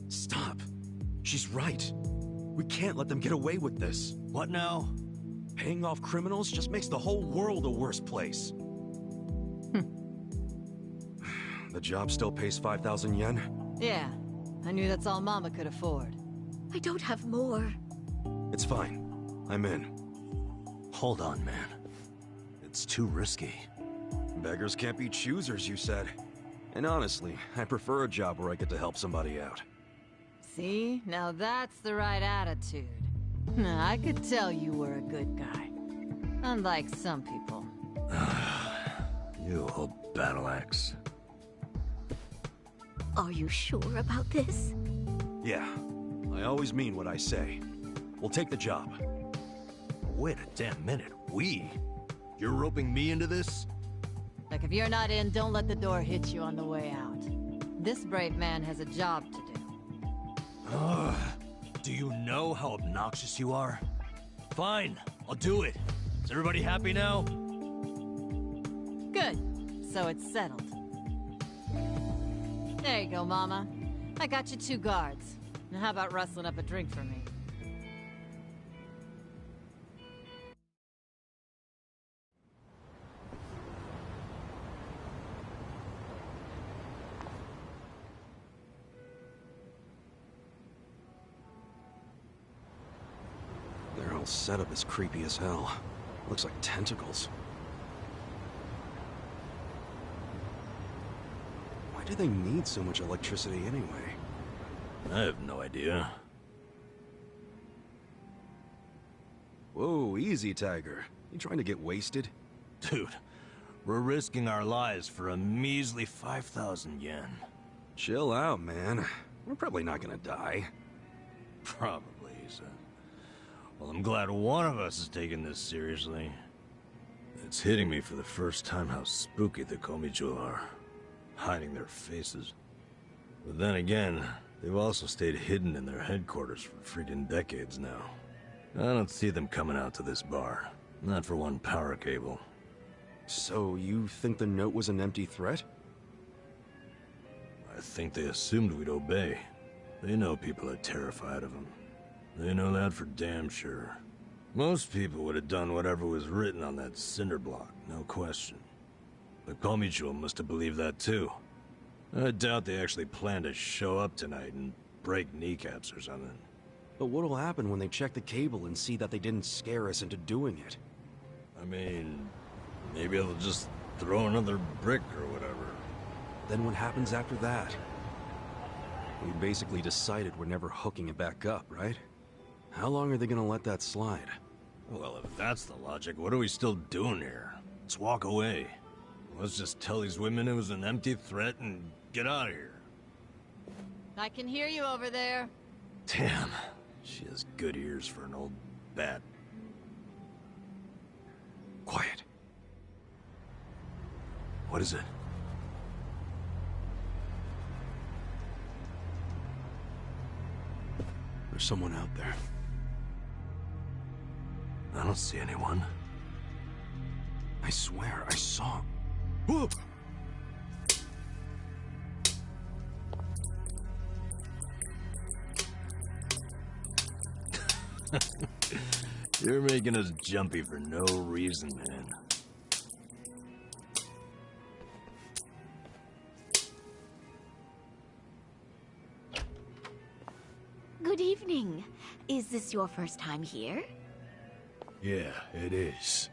Stop. She's right. We can't let them get away with this. What now? Paying off criminals just makes the whole world a worse place. The job still pays 5,000 yen? Yeah. I knew that's all Mama could afford. I don't have more. It's fine. I'm in. Hold on, man. It's too risky. Beggars can't be choosers, you said. And honestly, I prefer a job where I get to help somebody out. See? Now that's the right attitude. I could tell you were a good guy. Unlike some people. You old battle axe. Are you sure about this? Yeah. I always mean what I say. We'll take the job. Wait a damn minute. We? You're roping me into this? Like, if you're not in, don't let the door hit you on the way out. This brave man has a job to do. Do you know how obnoxious you are? Fine, I'll do it. Is everybody happy now? Good. So it's settled. There you go, Mama. I got you 2 guards. Now how about rustling up a drink for me? Their whole setup is creepy as hell. Looks like tentacles. Why do they need so much electricity anyway? I have no idea. Whoa, easy, Tiger. You trying to get wasted? Dude, We're risking our lives for a measly 5,000 yen. Chill out, man. We're probably not gonna die. Probably, so. Well, I'm glad one of us is taking this seriously. It's hitting me for the first time how spooky the Komicho are. Hiding their faces. But then again, they've also stayed hidden in their headquarters for freaking decades now. I don't see them coming out to this bar. Not for one power cable. So, you think the note was an empty threat? I think they assumed we'd obey. They know people are terrified of them. They know that for damn sure. Most people would have done whatever was written on that cinder block, no question. The Komicho must have believed that too. I doubt they actually plan to show up tonight and break kneecaps or something. But what'll happen when they check the cable and see that they didn't scare us into doing it? I mean, maybe they'll just throw another brick or whatever. Then what happens after that? We basically decided we're never hooking it back up, right? How long are they gonna let that slide? Well, if that's the logic, what are we still doing here? Let's walk away. Let's just tell these women it was an empty threat and get out of here. I can hear you over there. Damn, she has good ears for an old bat. Quiet. What is it? There's someone out there. I don't see anyone. I swear, I saw... Whoa! You're making us jumpy for no reason, man. Good evening. Is this your first time here? Yeah, it is.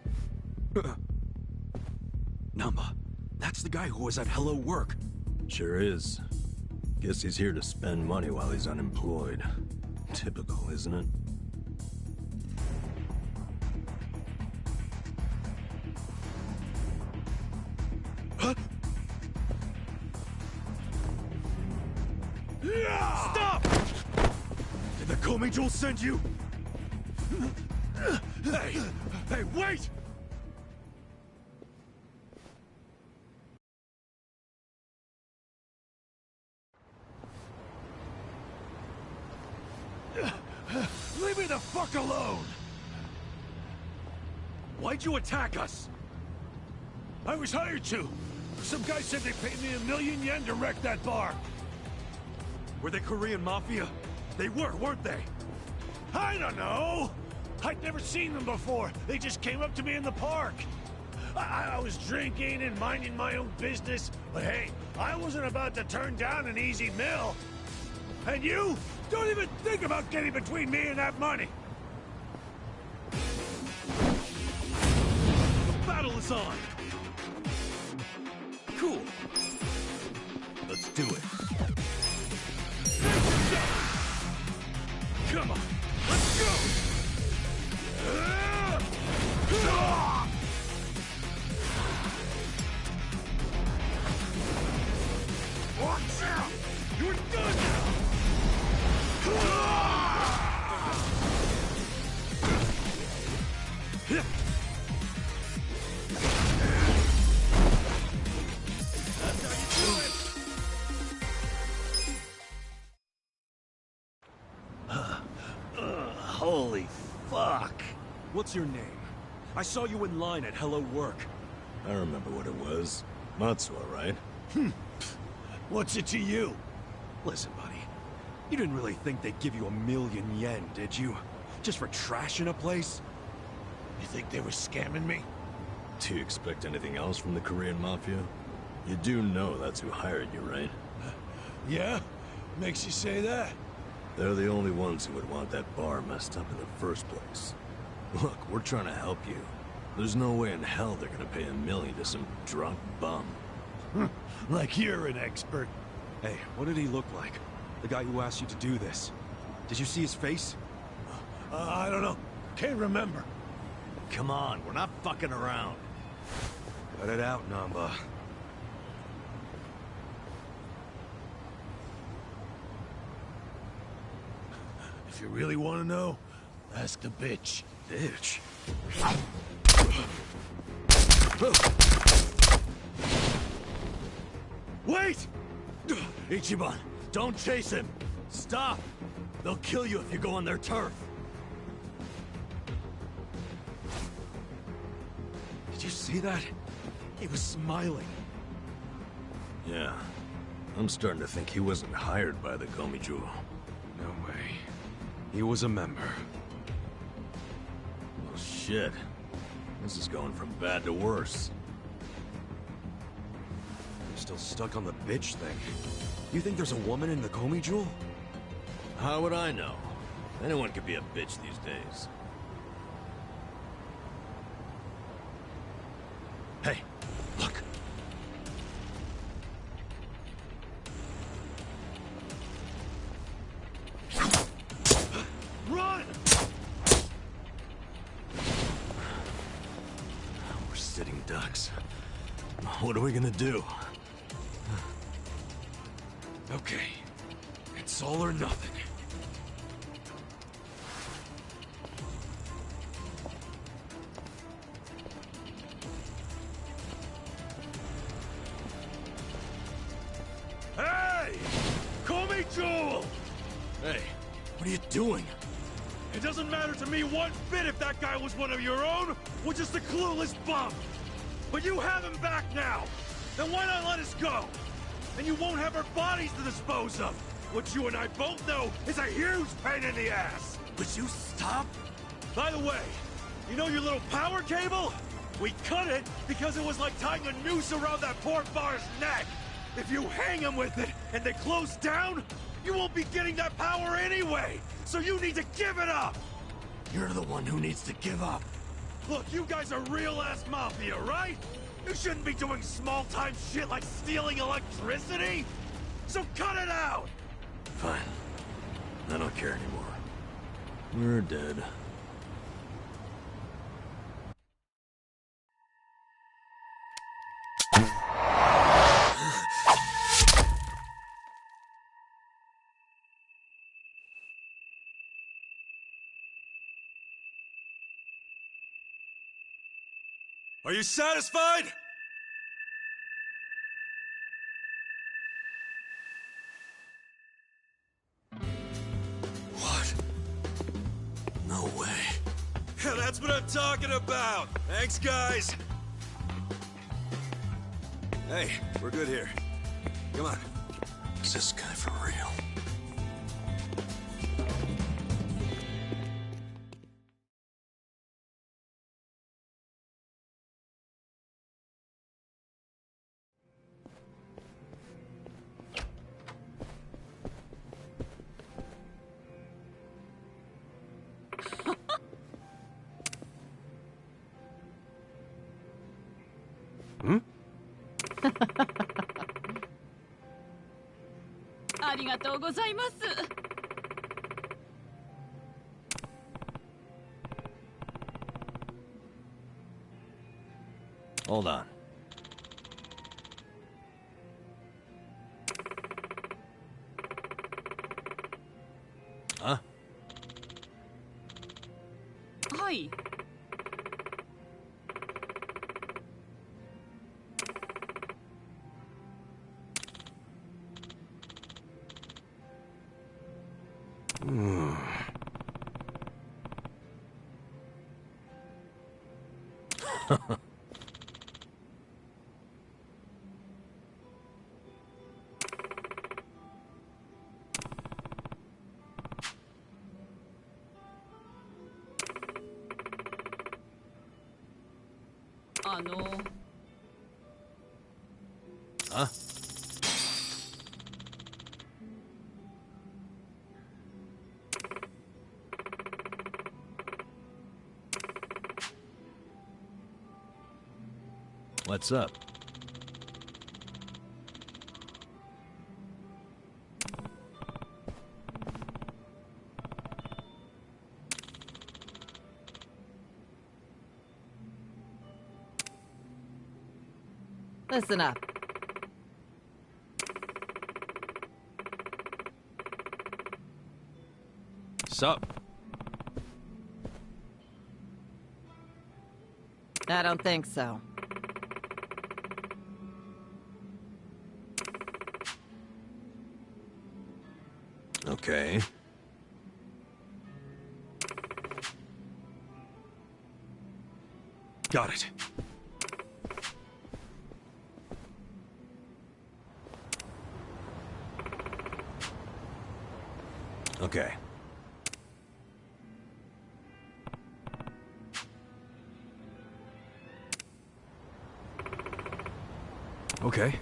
Namba, that's the guy who was at Hello Work. Sure is. Guess he's here to spend money while he's unemployed. Typical, isn't it? Huh? Stop! Did the Komicho send you? Hey! Hey, wait! Leave me the fuck alone! Why'd you attack us? I was hired to. Some guy said they paid me 1,000,000 yen to wreck that bar. Were they Korean Mafia? They were, weren't they? I don't know! I'd never seen them before. They just came up to me in the park. I was drinking and minding my own business, but hey, I wasn't about to turn down an easy meal. And you? Don't even think about getting between me and that money! The battle is on! Cool. Let's do it. Come on, let's go! Watch out! You're done now! That's how you do it! Holy fuck! What's your name? I saw you in line at Hello Work. I remember what it was. Matsuo, right? What's it to you? Listen, buddy. You didn't really think they'd give you 1,000,000 yen, did you? Just for trashing a place? You think they were scamming me? Do you expect anything else from the Korean Mafia? You do know that's who hired you, right? Yeah? Makes you say that? They're the only ones who would want that bar messed up in the first place. Look, we're trying to help you. There's no way in hell they're gonna pay 1,000,000 to some drunk bum. Like you're an expert. Hey, what did he look like? The guy who asked you to do this. Did you see his face? I don't know. Can't remember. Come on, we're not fucking around. Cut it out, Namba. If you really want to know, ask the bitch. Bitch? Wait! Ichiban, don't chase him! Stop! They'll kill you if you go on their turf. Did you see that? He was smiling. Yeah. I'm starting to think he wasn't hired by the Gomiju. No way. He was a member. Well, shit. This is going from bad to worse. You're still stuck on the bitch thing. You think there's a woman in the Komi Jewel? How would I know? Anyone could be a bitch these days. Hey, look. Run! We're sitting ducks. What are we gonna do? Okay. It's all or nothing. Hey! Komi Jewel! Hey, what are you doing? It doesn't matter to me one bit if that guy was one of your own or just a clueless bum. But you have him back now. Then why not let us go? And you won't have our bodies to dispose of. What you and I both know is a huge pain in the ass. Would you stop? By the way, you know your little power cable? We cut it because it was like tying a noose around that poor bar's neck. If you hang him with it and they close down, you won't be getting that power anyway. So you need to give it up. You're the one who needs to give up. Look, you guys are real-ass mafia, right? You shouldn't be doing small-time shit like stealing electricity. So cut it out. Fine. I don't care anymore. We're dead. Are you satisfied? What? No way. Yeah, that's what I'm talking about. Thanks, guys. Hey, we're good here. Come on. Is this guy for real? Hmm? ありがとうございます。Hold on. Huh? はい。Huh? What's up? Listen up. Sup? I don't think so. Okay. Got it. Okay. Okay.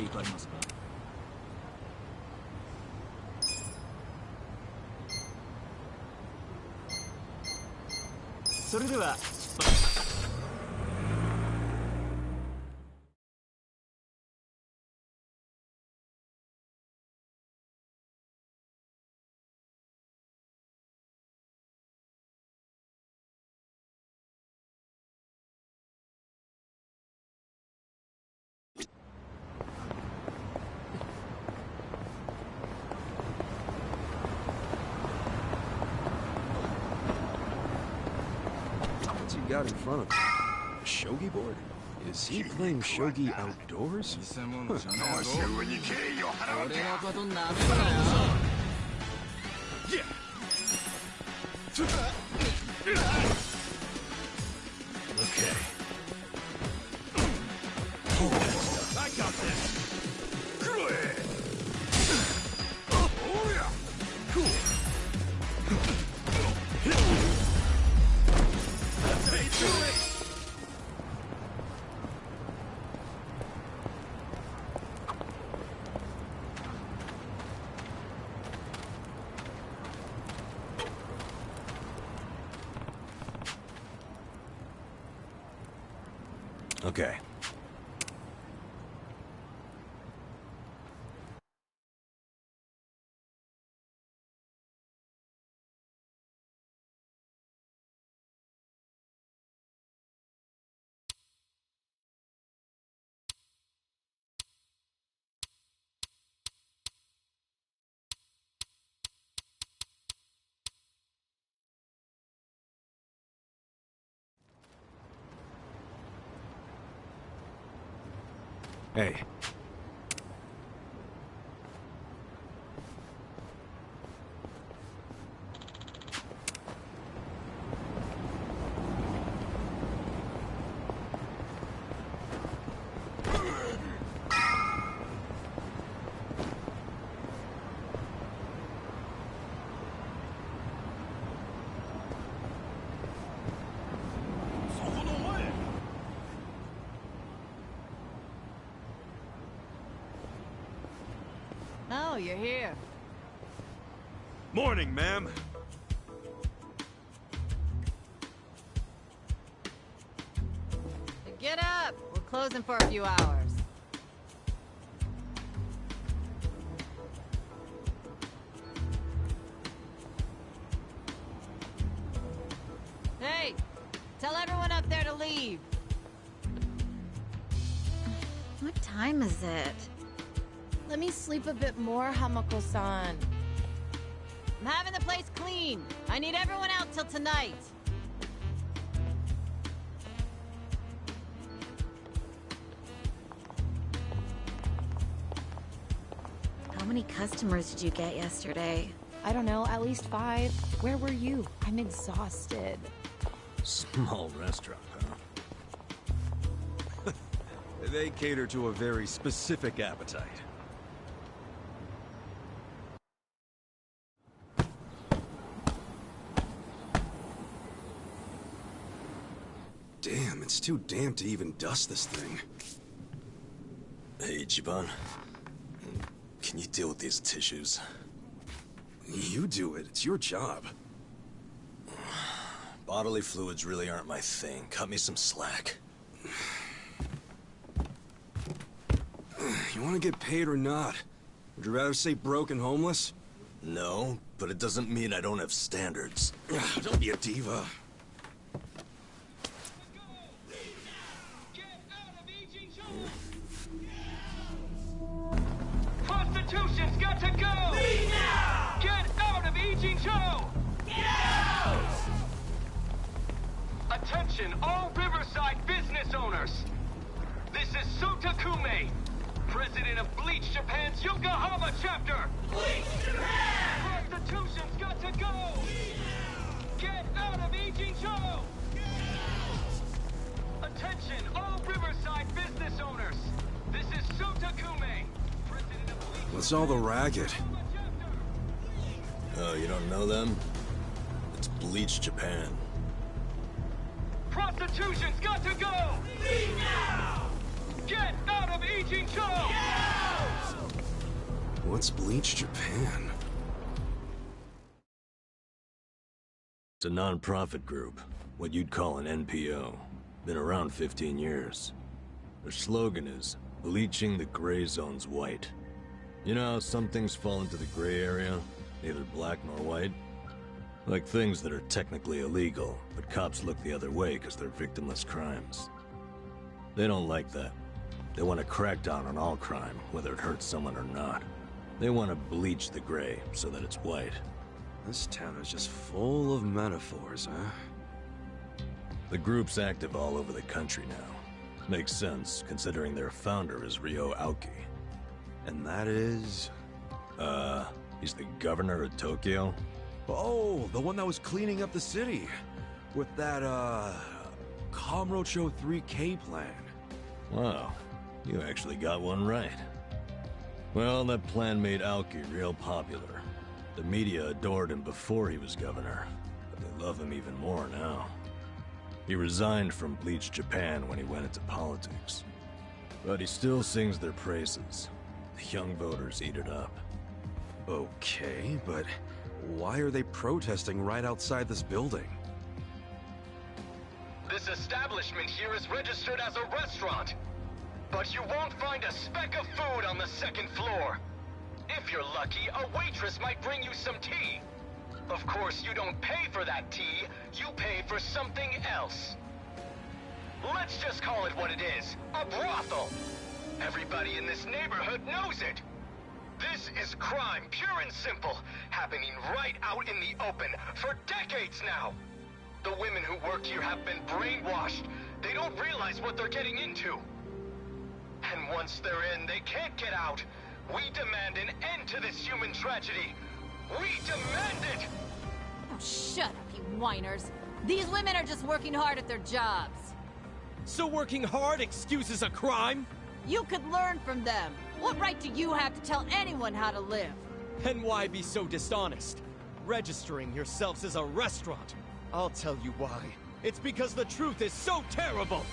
ていただけますか。それでは出発。What's he got in front of him? A shogi board? Is he playing shogi outdoors? Okay. I got this. Okay. Hey. Oh, you're here. Morning, ma'am. Get up! We're closing for a few hours. Hey! Tell everyone up there to leave. What time is it? Let me sleep a bit more, Hamako-san. I'm having the place clean. I need everyone out till tonight. How many customers did you get yesterday? I don't know, at least 5. Where were you? I'm exhausted. Small restaurant, huh? They cater to a very specific appetite. Damn, it's too damp to even dust this thing. Hey, Ichiban. Can you deal with these tissues? You do it. It's your job. Bodily fluids really aren't my thing. Cut me some slack. You want to get paid or not? Would you rather say broke and homeless? No, but it doesn't mean I don't have standards. Don't be a diva. Prostitution's got to go! Leave now! Get out of Ijincho! Get out! Attention, all Riverside business owners! This is Sotakume, president of Bleach Japan's Yokohama chapter! Bleach Japan! Prostitution's got to go! Get out of Ijincho! Attention, all Riverside business owners! This is Sotakume, president of Bleach... What's all the racket? Oh, you don't know them? It's Bleach Japan. Prostitution's got to go! Leave now! Get out of Aging Joe! What's Bleach Japan? It's a non-profit group, what you'd call an NPO. Been around 15 years. Their slogan is, bleaching the gray zones white. You know how some things fall into the gray area, neither black nor white? Like things that are technically illegal, but cops look the other way because they're victimless crimes. They don't like that. They want to crack down on all crime, whether it hurts someone or not. They want to bleach the gray so that it's white. This town is just full of metaphors, huh? The group's active all over the country now. Makes sense, considering their founder is Ryo Aoki. And that is... he's the governor of Tokyo? Oh, the one that was cleaning up the city. With that, Kamurocho 3K plan. Wow, you actually got one right. Well, that plan made Aoki real popular. The media adored him before he was governor, but they love him even more now. He resigned from Bleach Japan when he went into politics. But he still sings their praises. The young voters eat it up. Okay, but why are they protesting right outside this building? This establishment here is registered as a restaurant. But you won't find a speck of food on the second floor. If you're lucky, a waitress might bring you some tea. Of course, you don't pay for that tea, you pay for something else. Let's just call it what it is, a brothel. Everybody in this neighborhood knows it. This is crime, pure and simple, happening right out in the open for decades now. The women who work here have been brainwashed. They don't realize what they're getting into. And once they're in, they can't get out. We demand an end to this human tragedy. We demand it! Oh, shut up, you whiners. These women are just working hard at their jobs. So working hard excuses a crime? You could learn from them. What right do you have to tell anyone how to live? And why be so dishonest? Registering yourselves as a restaurant. I'll tell you why. It's because the truth is so terrible!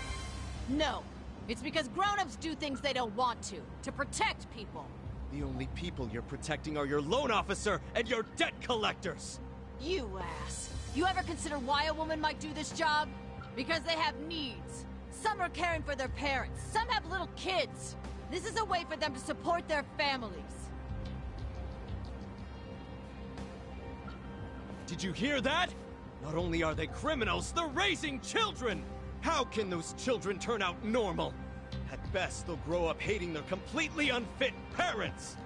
No. It's because grown-ups do things they don't want to protect people. The only people you're protecting are your loan officer and your debt collectors! You ass. You ever consider why a woman might do this job? Because they have needs. Some are caring for their parents. Some have little kids. This is a way for them to support their families. Did you hear that? Not only are they criminals, they're raising children! How can those children turn out normal? At best, they'll grow up hating their completely unfit parents!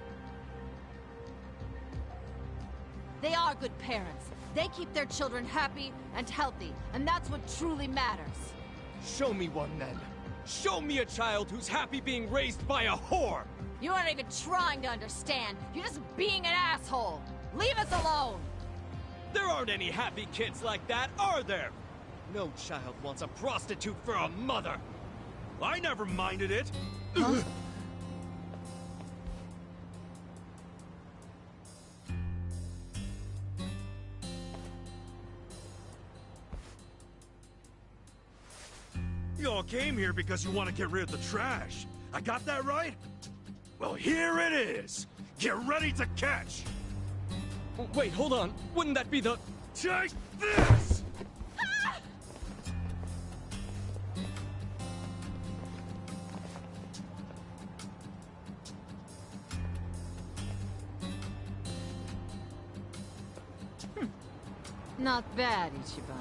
They are good parents. They keep their children happy and healthy, and that's what truly matters. Show me one, then. Show me a child who's happy being raised by a whore! You aren't even trying to understand. You're just being an asshole. Leave us alone! There aren't any happy kids like that, are there? No child wants a prostitute for a mother! I never minded it! Huh? You all came here because you want to get rid of the trash. I got that right? Well, here it is! Get ready to catch! Wait, hold on. Wouldn't that be the... Take this! Not bad, Ichiban.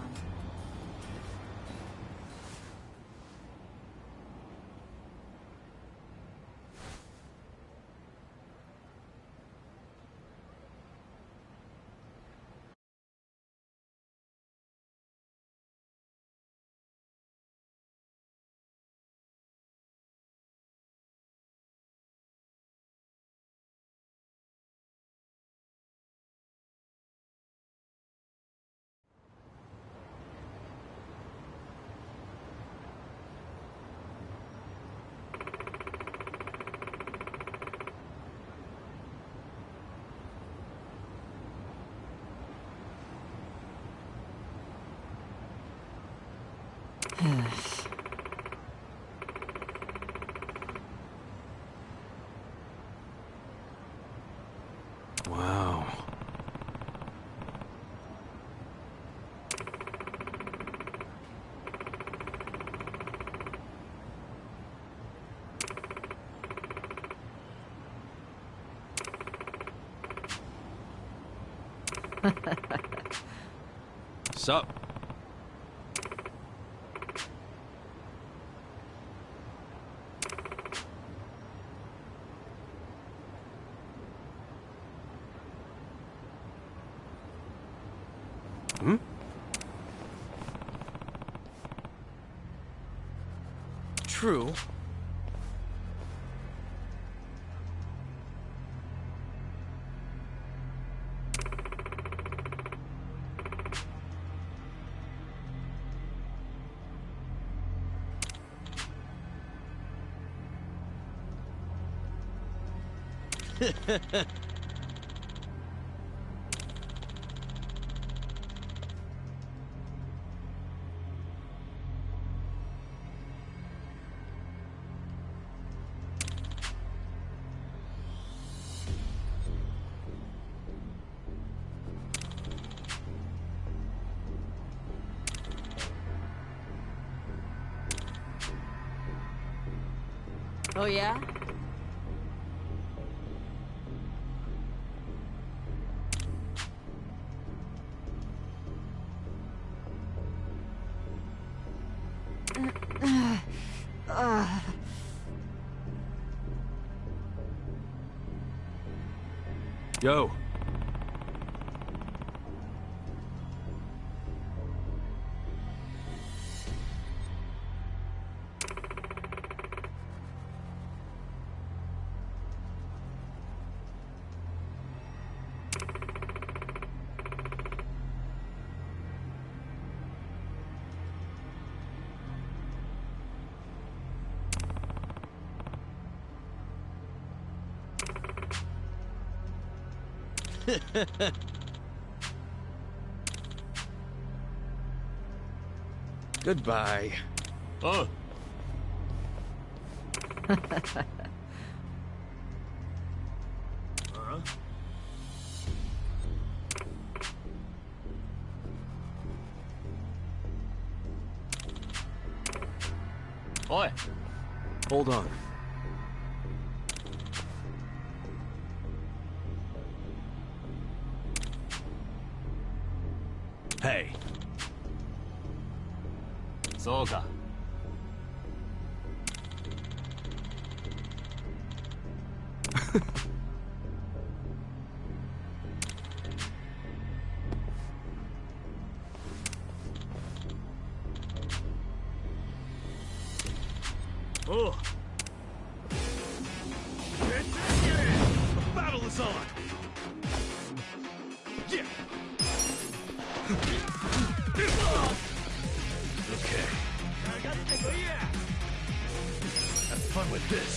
Sup? Hmm? True. Oh, yeah? Yo. Goodbye. Oh. Oi. Hold on. Hey. そうか。おう。Battle is on. Yeah. Okay. Have fun with this.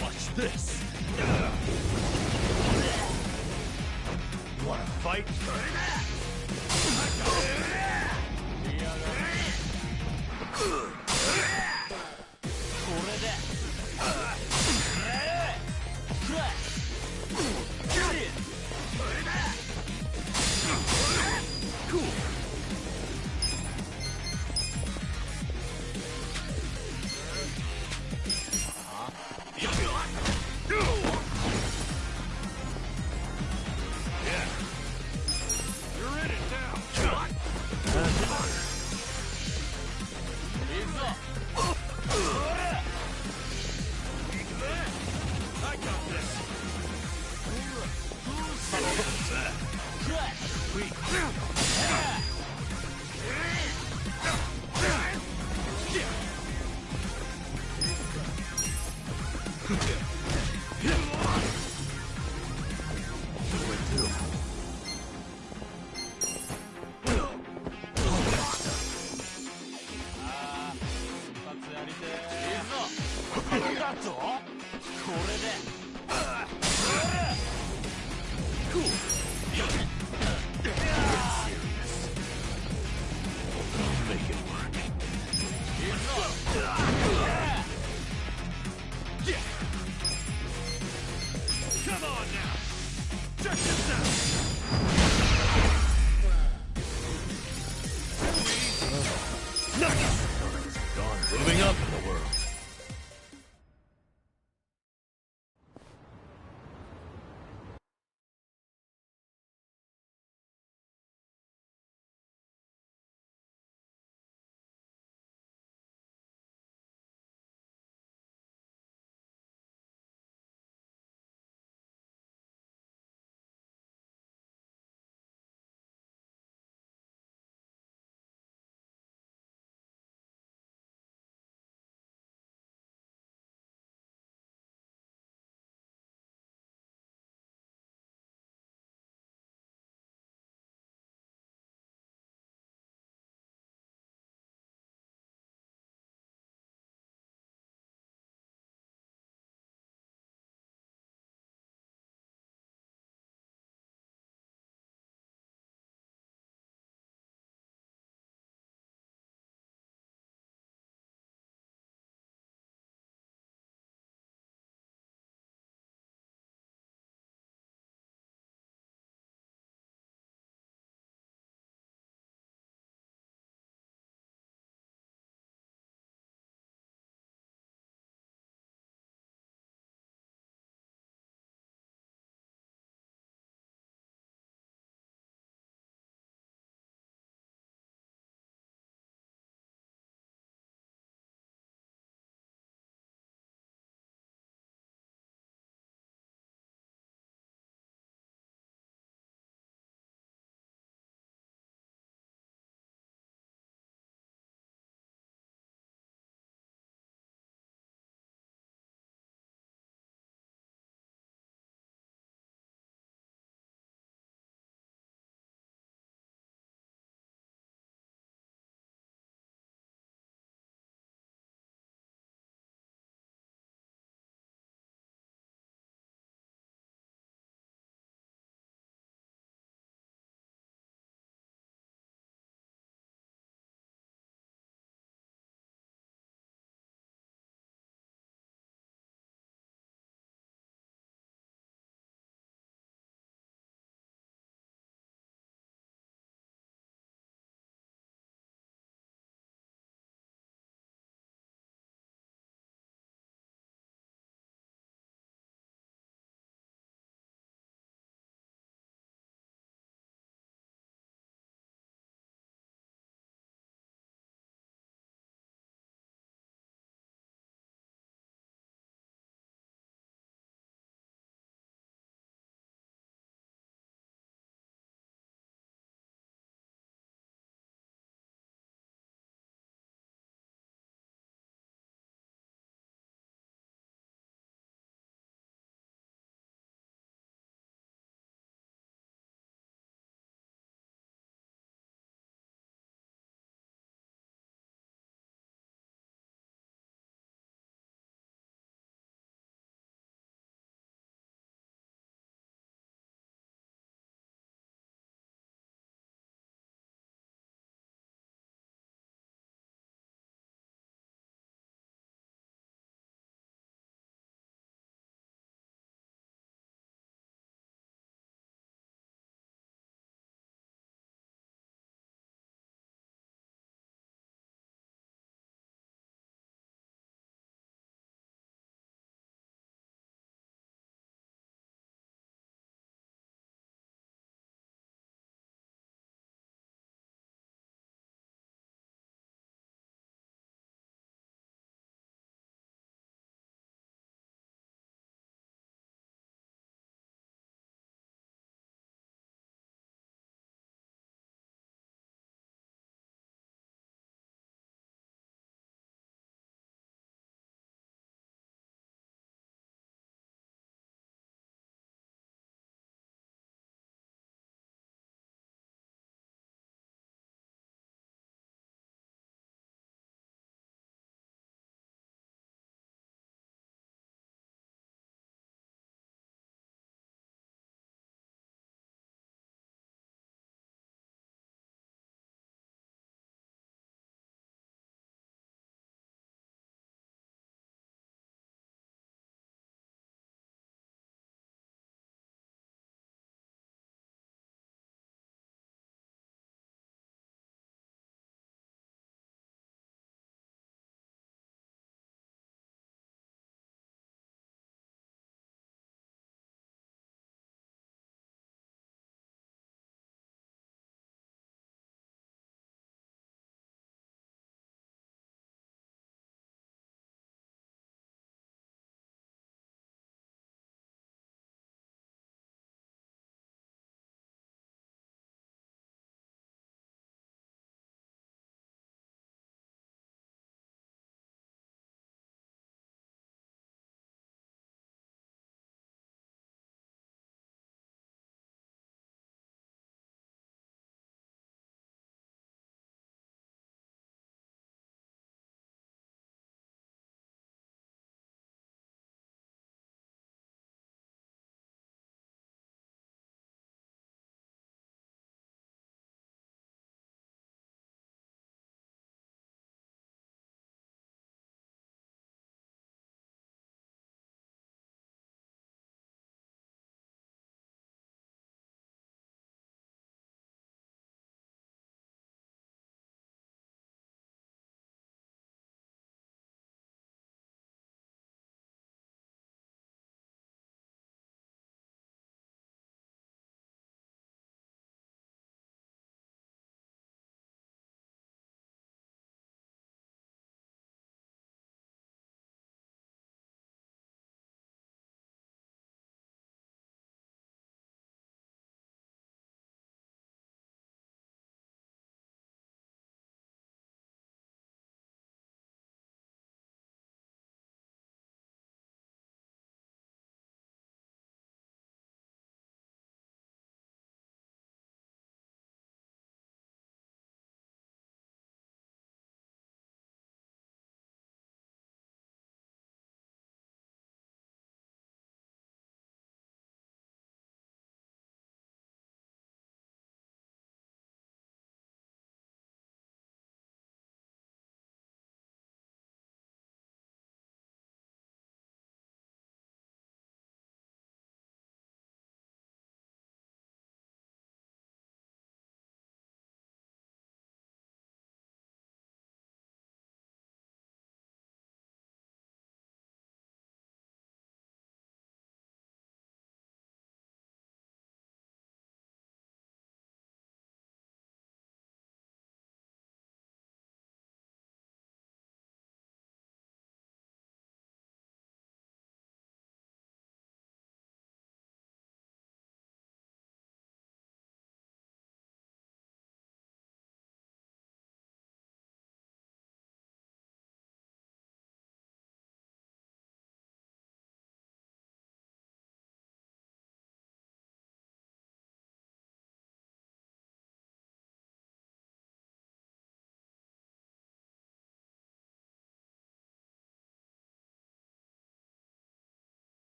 Watch this. You wanna fight? Moving up in the world.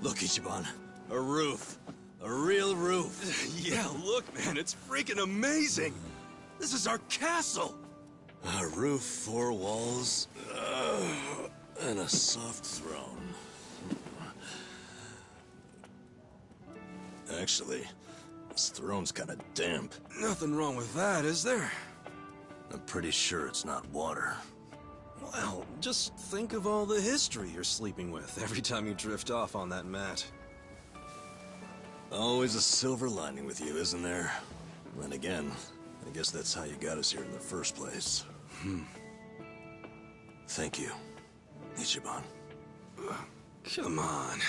Look, Ichiban. A roof. A real roof. Yeah, look, man, it's freaking amazing. This is our castle. A roof, 4 walls, and a soft throne. Actually, this throne's kind of damp. Nothing wrong with that, is there? I'm pretty sure it's not water. Well, just think of all the history you're sleeping with every time you drift off on that mat. Always a silver lining with you, isn't there? Then again, I guess that's how you got us here in the first place. Thank you, Ichiban. Come on.